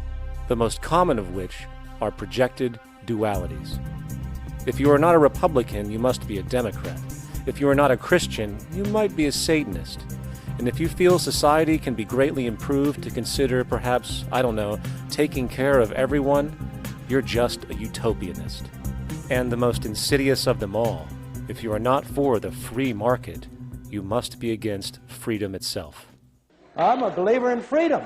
the most common of which are projected dualities. If you are not a Republican, you must be a Democrat. If you are not a Christian, you might be a Satanist. And if you feel society can be greatly improved to consider perhaps, I don't know, taking care of everyone, you're just a utopianist. And the most insidious of them all, if you are not for the free market, you must be against freedom itself. I'm a believer in freedom.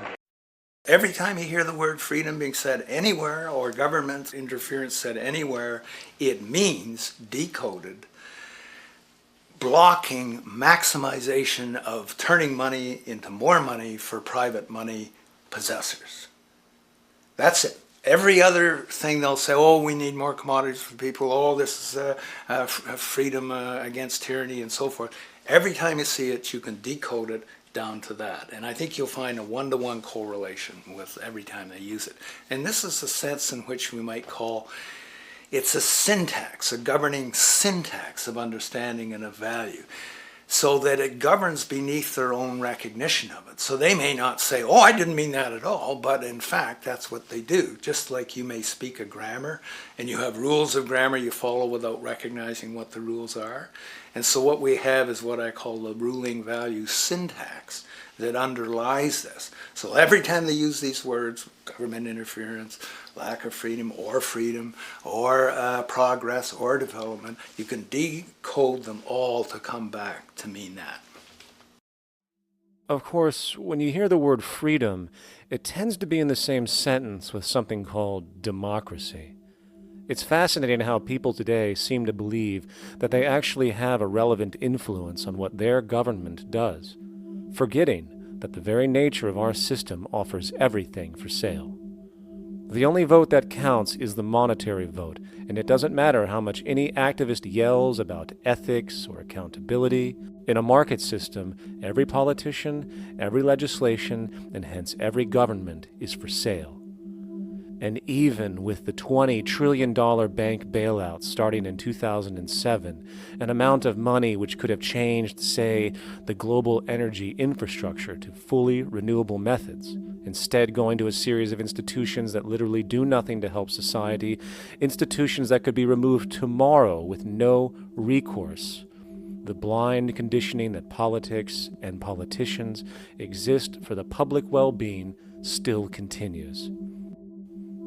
Every time you hear the word freedom being said anywhere or government interference said anywhere, it means, decoded, blocking maximization of turning money into more money for private money possessors. That's it. Every other thing they'll say, oh, we need more commodities for people, oh, this is freedom against tyranny and so forth. Every time you see it, you can decode it down to that. And I think you'll find a one-to-one correlation with every time they use it. And this is a sense in which we might call it's a syntax, a governing syntax of understanding and of value, so that it governs beneath their own recognition of it. So they may not say, oh, I didn't mean that at all, but in fact, that's what they do. Just like you may speak a grammar, and you have rules of grammar you follow without recognizing what the rules are. And so what we have is what I call the ruling value syntax that underlies this. So every time they use these words, government interference, lack of freedom, or progress, or development, you can decode them all to come back to mean that. Of course, when you hear the word freedom, it tends to be in the same sentence with something called democracy. It's fascinating how people today seem to believe that they actually have a relevant influence on what their government does, forgetting that the very nature of our system offers everything for sale. The only vote that counts is the monetary vote, and it doesn't matter how much any activist yells about ethics or accountability. In a market system, every politician, every legislation, and hence every government is for sale. And even with the $20 trillion bank bailout starting in 2007, an amount of money which could have changed, say, the global energy infrastructure to fully renewable methods, instead going to a series of institutions that literally do nothing to help society, institutions that could be removed tomorrow with no recourse. The blind conditioning that politics and politicians exist for the public well-being still continues.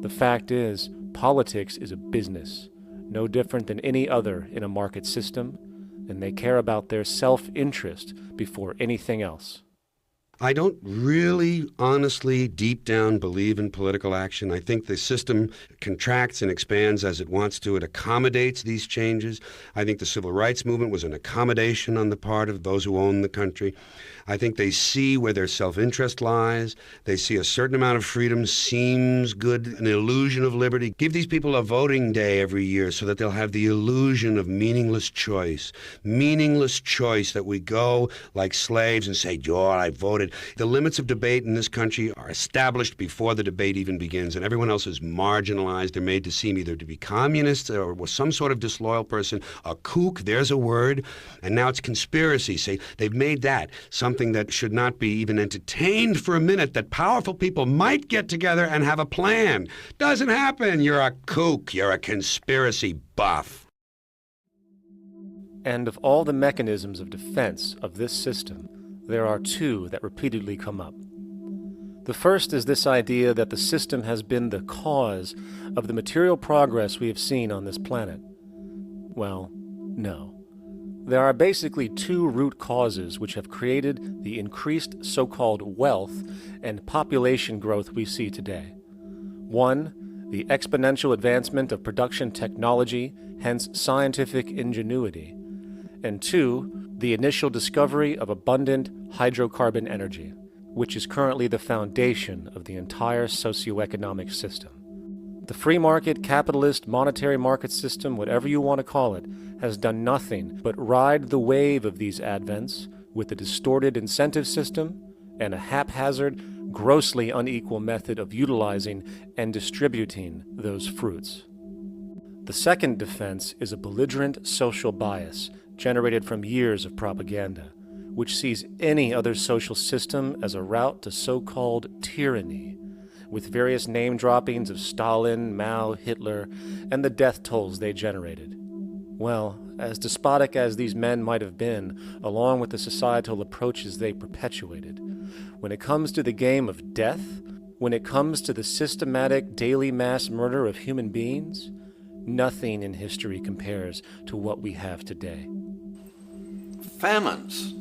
The fact is, politics is a business, no different than any other in a market system, and they care about their self-interest before anything else. I don't really, honestly, deep down believe in political action. I think the system contracts and expands as it wants to. It accommodates these changes. I think the civil rights movement was an accommodation on the part of those who own the country. I think they see where their self-interest lies. They see a certain amount of freedom seems good, an illusion of liberty. Give these people a voting day every year so that they'll have the illusion of meaningless choice. Meaningless choice that we go like slaves and say, "Oh, I voted." The limits of debate in this country are established before the debate even begins, and everyone else is marginalized. They're made to seem either to be communists or some sort of disloyal person. A kook, there's a word. And now it's conspiracy. Say, they've made that something that should not be even entertained for a minute, that powerful people might get together and have a plan. Doesn't happen. You're a kook. You're a conspiracy buff. And of all the mechanisms of defense of this system, there are two that repeatedly come up. The first is this idea that the system has been the cause of the material progress we have seen on this planet. Well, no. There are basically two root causes which have created the increased so-called wealth and population growth we see today. One, the exponential advancement of production technology, hence scientific ingenuity. And two, the initial discovery of abundant hydrocarbon energy, which is currently the foundation of the entire socioeconomic system. The free market, capitalist, monetary market system, whatever you want to call it, has done nothing but ride the wave of these advents with a distorted incentive system and a haphazard, grossly unequal method of utilizing and distributing those fruits. The second defense is a belligerent social bias generated from years of propaganda, which sees any other social system as a route to so-called tyranny, with various name droppings of Stalin, Mao, Hitler, and the death tolls they generated. Well, as despotic as these men might have been, along with the societal approaches they perpetuated, when it comes to the game of death, when it comes to the systematic daily mass murder of human beings, nothing in history compares to what we have today. Famines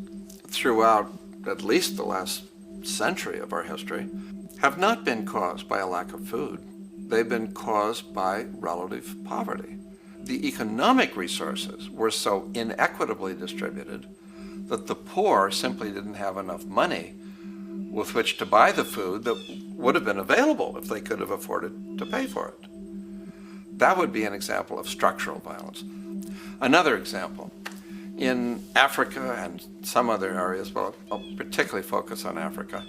throughout at least the last century of our history have not been caused by a lack of food. They've been caused by relative poverty. The economic resources were so inequitably distributed that the poor simply didn't have enough money with which to buy the food that would have been available if they could have afforded to pay for it. That would be an example of structural violence. Another example, in Africa and some other areas, but I'll particularly focus on Africa,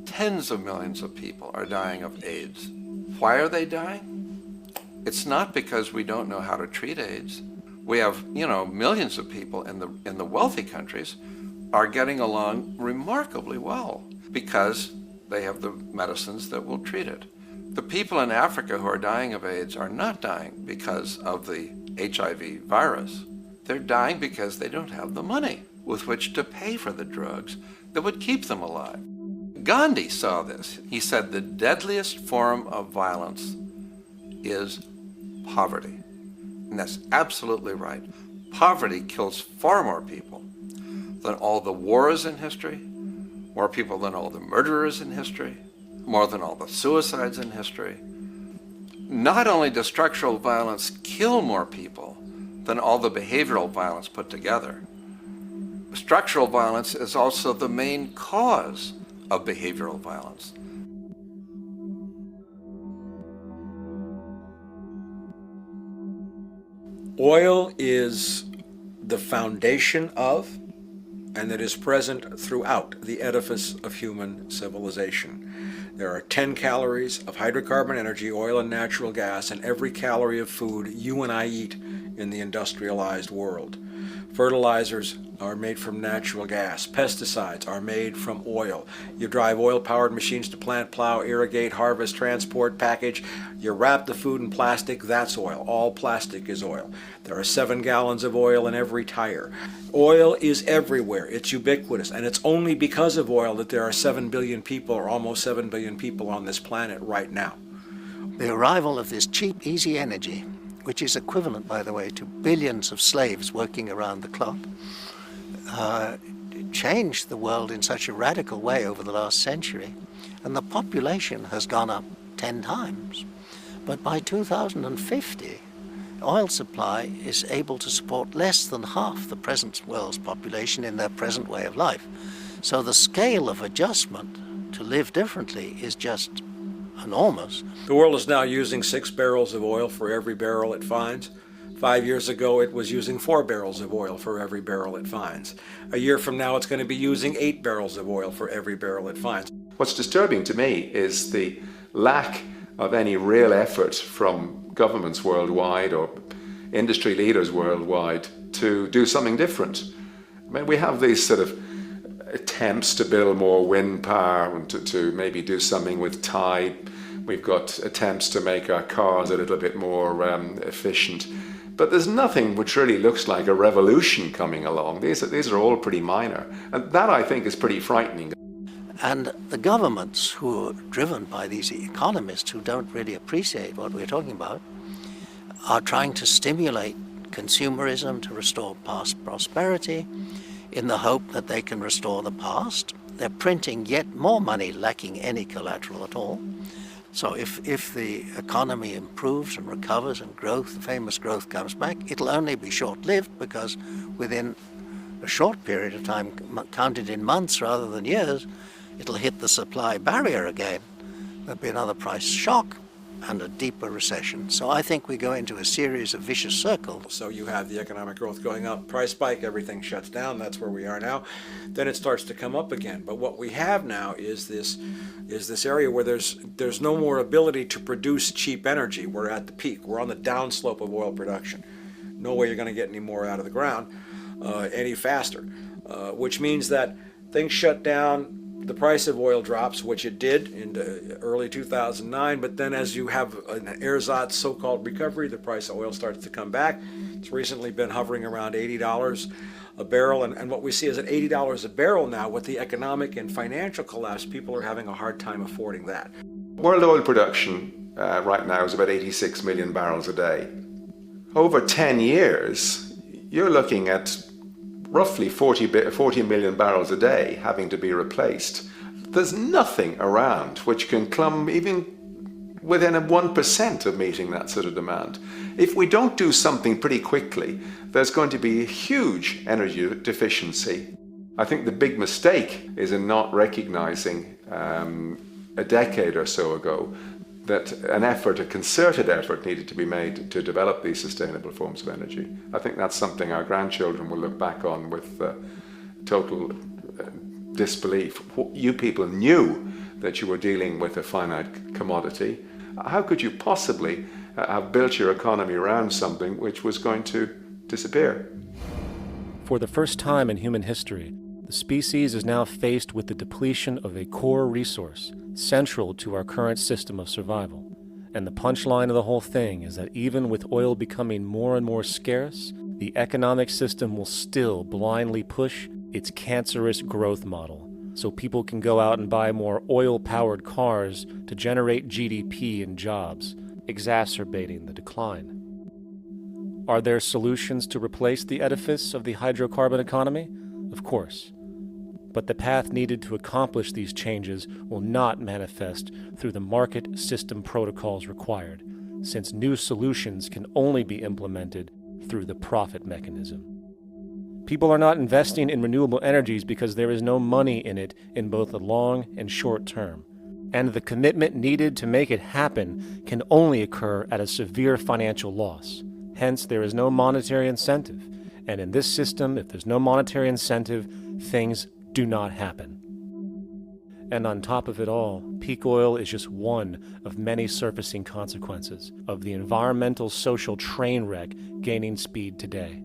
tens of millions of people are dying of AIDS. Why are they dying? It's not because we don't know how to treat AIDS. We have, millions of people in the wealthy countries are getting along remarkably well because they have the medicines that will treat it. The people in Africa who are dying of AIDS are not dying because of the HIV virus. They're dying because they don't have the money with which to pay for the drugs that would keep them alive. Gandhi saw this. He said the deadliest form of violence is poverty. And that's absolutely right. Poverty kills far more people than all the wars in history, more people than all the murderers in history, more than all the suicides in history. Not only does structural violence kill more people than all the behavioral violence put together, structural violence is also the main cause of behavioral violence. Oil is the foundation of, and it is present throughout the edifice of human civilization. There are 10 calories of hydrocarbon energy, oil and natural gas, in every calorie of food you and I eat in the industrialized world. Fertilizers are made from natural gas. Pesticides are made from oil. You drive oil-powered machines to plant, plow, irrigate, harvest, transport, package. You wrap the food in plastic, that's oil. All plastic is oil. There are 7 gallons of oil in every tire. Oil is everywhere. It's ubiquitous. And it's only because of oil that there are 7 billion people, or almost 7 billion people on this planet right now. The arrival of this cheap, easy energy, which is equivalent, by the way, to billions of slaves working around the clock, changed the world in such a radical way over the last century, and the population has gone up 10 times. But by 2050, oil supply is able to support less than half the present world's population in their present way of life. So the scale of adjustment to live differently is just enormous. The world is now using 6 barrels of oil for every barrel it finds. 5 years ago, it was using 4 barrels of oil for every barrel it finds. A year from now, it's going to be using 8 barrels of oil for every barrel it finds. What's disturbing to me is the lack of any real effort from governments worldwide or industry leaders worldwide to do something different. I mean, we have these sort of attempts to build more wind power and to maybe do something with tide. We've got attempts to make our cars a little bit more efficient. But there's nothing which really looks like a revolution coming along. These are all pretty minor. And that, I think, is pretty frightening. And the governments who are driven by these economists who don't really appreciate what we're talking about are trying to stimulate consumerism to restore past prosperity in the hope that they can restore the past. They're printing yet more money lacking any collateral at all. So if the economy improves and recovers and growth, the famous growth comes back, it'll only be short-lived because within a short period of time, counted in months rather than years, it'll hit the supply barrier again. There'll be another price shock and a deeper recession. So I think we go into a series of vicious circles. So you have the economic growth going up, price spike, everything shuts down, that's where we are now. Then it starts to come up again. But what we have now is this area where there's no more ability to produce cheap energy. We're at the peak. We're on the downslope of oil production. No way you're going to get any more out of the ground any faster, which means that things shut down. The price of oil drops, which it did in early 2009, but then as you have an ersatz so-called recovery, the price of oil starts to come back. It's recently been hovering around $80 a barrel, and what we see is at $80 a barrel now, with the economic and financial collapse, people are having a hard time affording that. World oil production right now is about 86 million barrels a day. Over 10 years, you're looking at roughly 40 million barrels a day having to be replaced. There's nothing around which can come even within 1% of meeting that sort of demand. If we don't do something pretty quickly, there's going to be a huge energy deficiency. I think the big mistake is in not recognizing a decade or so ago that a concerted effort needed to be made to develop these sustainable forms of energy. I think that's something our grandchildren will look back on with total disbelief. You people knew that you were dealing with a finite commodity. How could you possibly have built your economy around something which was going to disappear? For the first time in human history, the species is now faced with the depletion of a core resource central to our current system of survival. And the punchline of the whole thing is that even with oil becoming more and more scarce, the economic system will still blindly push its cancerous growth model, so people can go out and buy more oil-powered cars to generate GDP and jobs, exacerbating the decline. Are there solutions to replace the edifice of the hydrocarbon economy? Of course. But the path needed to accomplish these changes will not manifest through the market system protocols required, since new solutions can only be implemented through the profit mechanism. People are not investing in renewable energies because there is no money in it in both the long and short term, and the commitment needed to make it happen can only occur at a severe financial loss. Hence, there is no monetary incentive, and in this system, if there's no monetary incentive, things do not happen. And on top of it all, peak oil is just one of many surfacing consequences of the environmental social train wreck gaining speed today.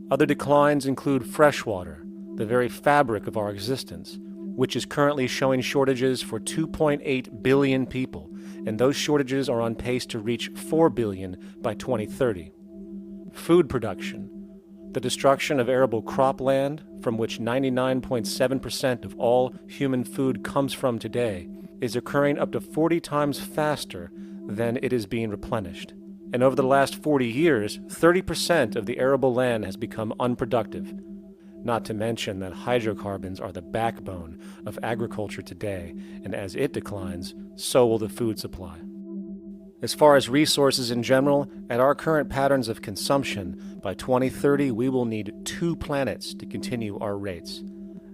Other declines include freshwater, the very fabric of our existence, which is currently showing shortages for 2.8 billion people, and those shortages are on pace to reach 4 billion by 2030. Food production, the destruction of arable cropland, from which 99.7% of all human food comes from today, is occurring up to 40 times faster than it is being replenished. And over the last 40 years, 30% of the arable land has become unproductive. not to mention that hydrocarbons are the backbone of agriculture today, and as it declines, so will the food supply. As far as resources in general, at our current patterns of consumption, by 2030 we will need 2 planets to continue our rates,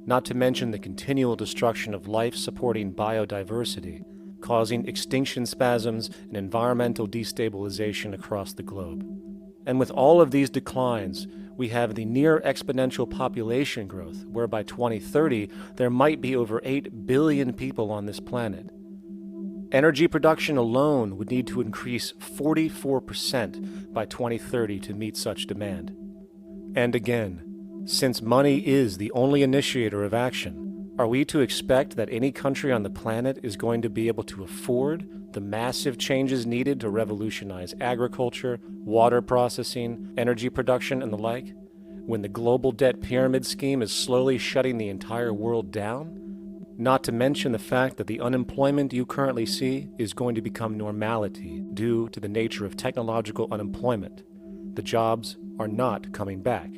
not to mention the continual destruction of life-supporting biodiversity, causing extinction spasms and environmental destabilization across the globe. And with all of these declines, we have the near exponential population growth, where by 2030 there might be over 8 billion people on this planet. Energy production alone would need to increase 44% by 2030 to meet such demand. And again, since money is the only initiator of action, are we to expect that any country on the planet is going to be able to afford the massive changes needed to revolutionize agriculture, water processing, energy production, and the like, when the global debt pyramid scheme is slowly shutting the entire world down? Not to mention the fact that the unemployment you currently see is going to become normality due to the nature of technological unemployment. The jobs are not coming back.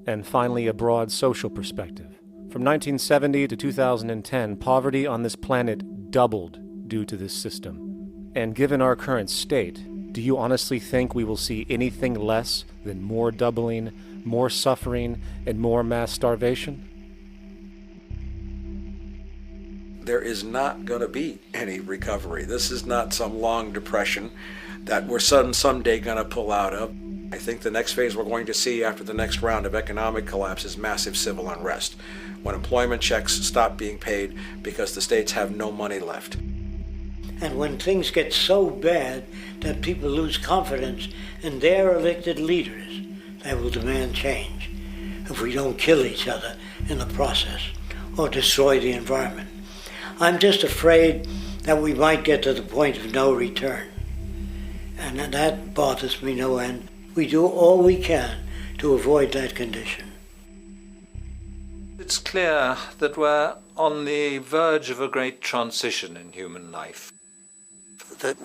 And finally, a broad social perspective. From 1970 to 2010, poverty on this planet doubled due to this system. And given our current state, do you honestly think we will see anything less than more doubling, more suffering, and more mass starvation? There is not going to be any recovery. This is not some long depression that we're someday going to pull out of. I think the next phase we're going to see after the next round of economic collapse is massive civil unrest, when employment checks stop being paid because the states have no money left. And when things get so bad that people lose confidence in their elected leaders, they will demand change if we don't kill each other in the process or destroy the environment. I'm just afraid that we might get to the point of no return. And that bothers me no end. We do all we can to avoid that condition. It's clear that we're on the verge of a great transition in human life.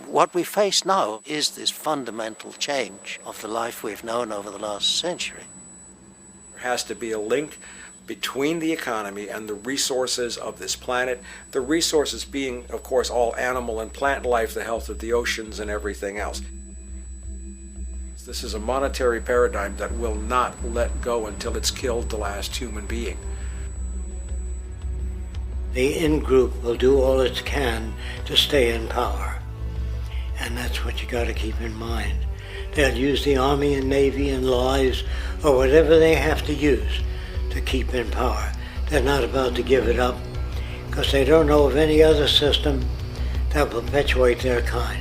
What we face now is this fundamental change of the life we've known over the last century. There has to be a link between the economy and the resources of this planet, the resources being, of course, all animal and plant life, the health of the oceans and everything else. This is a monetary paradigm that will not let go until it's killed the last human being. The in-group will do all it can to stay in power. And that's what you got to keep in mind. They'll use the Army and Navy and lies or whatever they have to use to keep in power. They're not about to give it up because they don't know of any other system that will perpetuate their kind.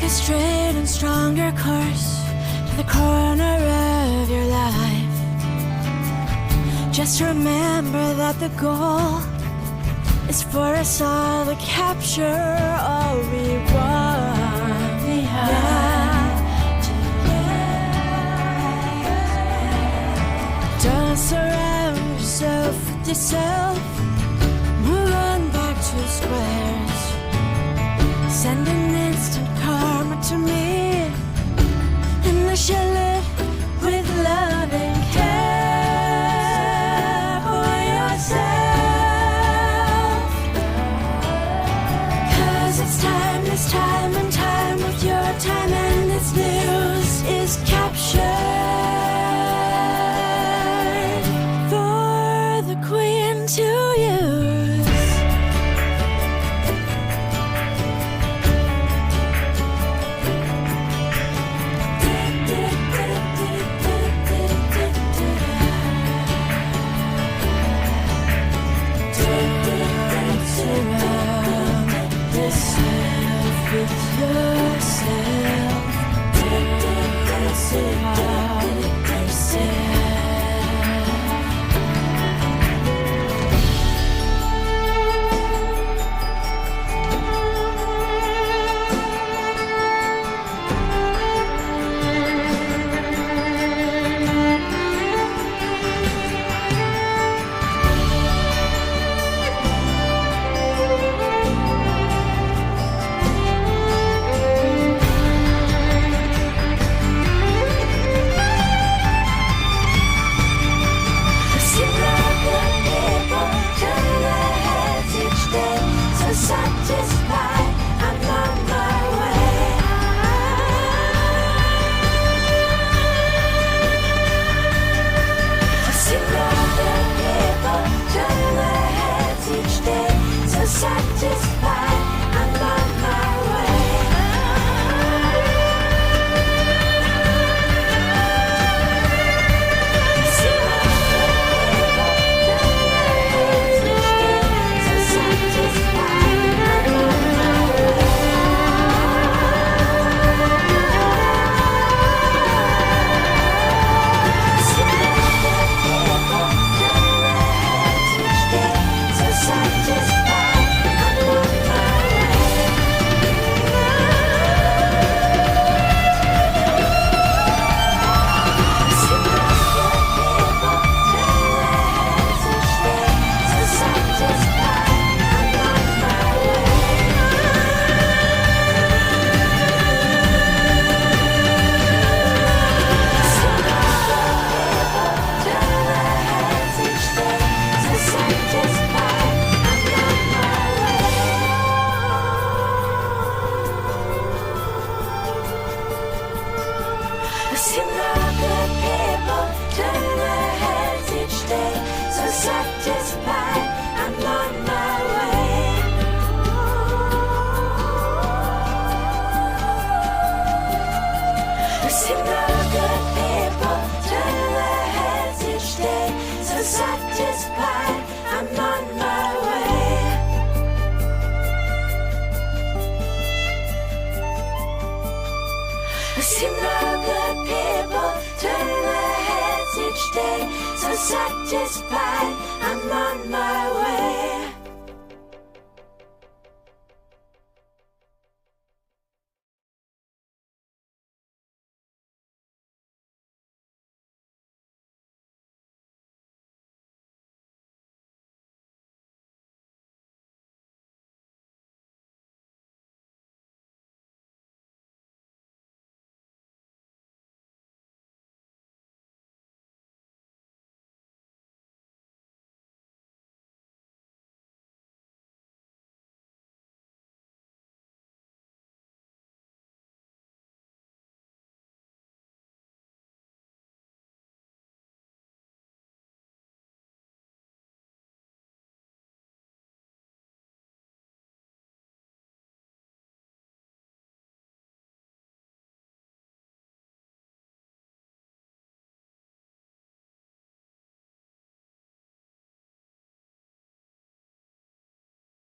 a straight and stronger course to the corner of your life. Just remember that the goal is for us all to capture all we want. We have to don't surround yourself with yourself. Move on back to squares. Send an instant karma to me, and I shall live with love and care for yourself. 'Cause it's time, this time and time with your time, and this news is captured for the queen to use. With yourself, dance around yourself. Satisfied, I'm on my way. See all the people turn their heads each day. So satisfied, I'm on my way. See all the people turn their heads each day. So satisfied. Satisfied, I'm on my way. See the good people turn their heads each day. So satisfied, I'm on my way. See the good people turn their heads each day. So satisfied, I'm on my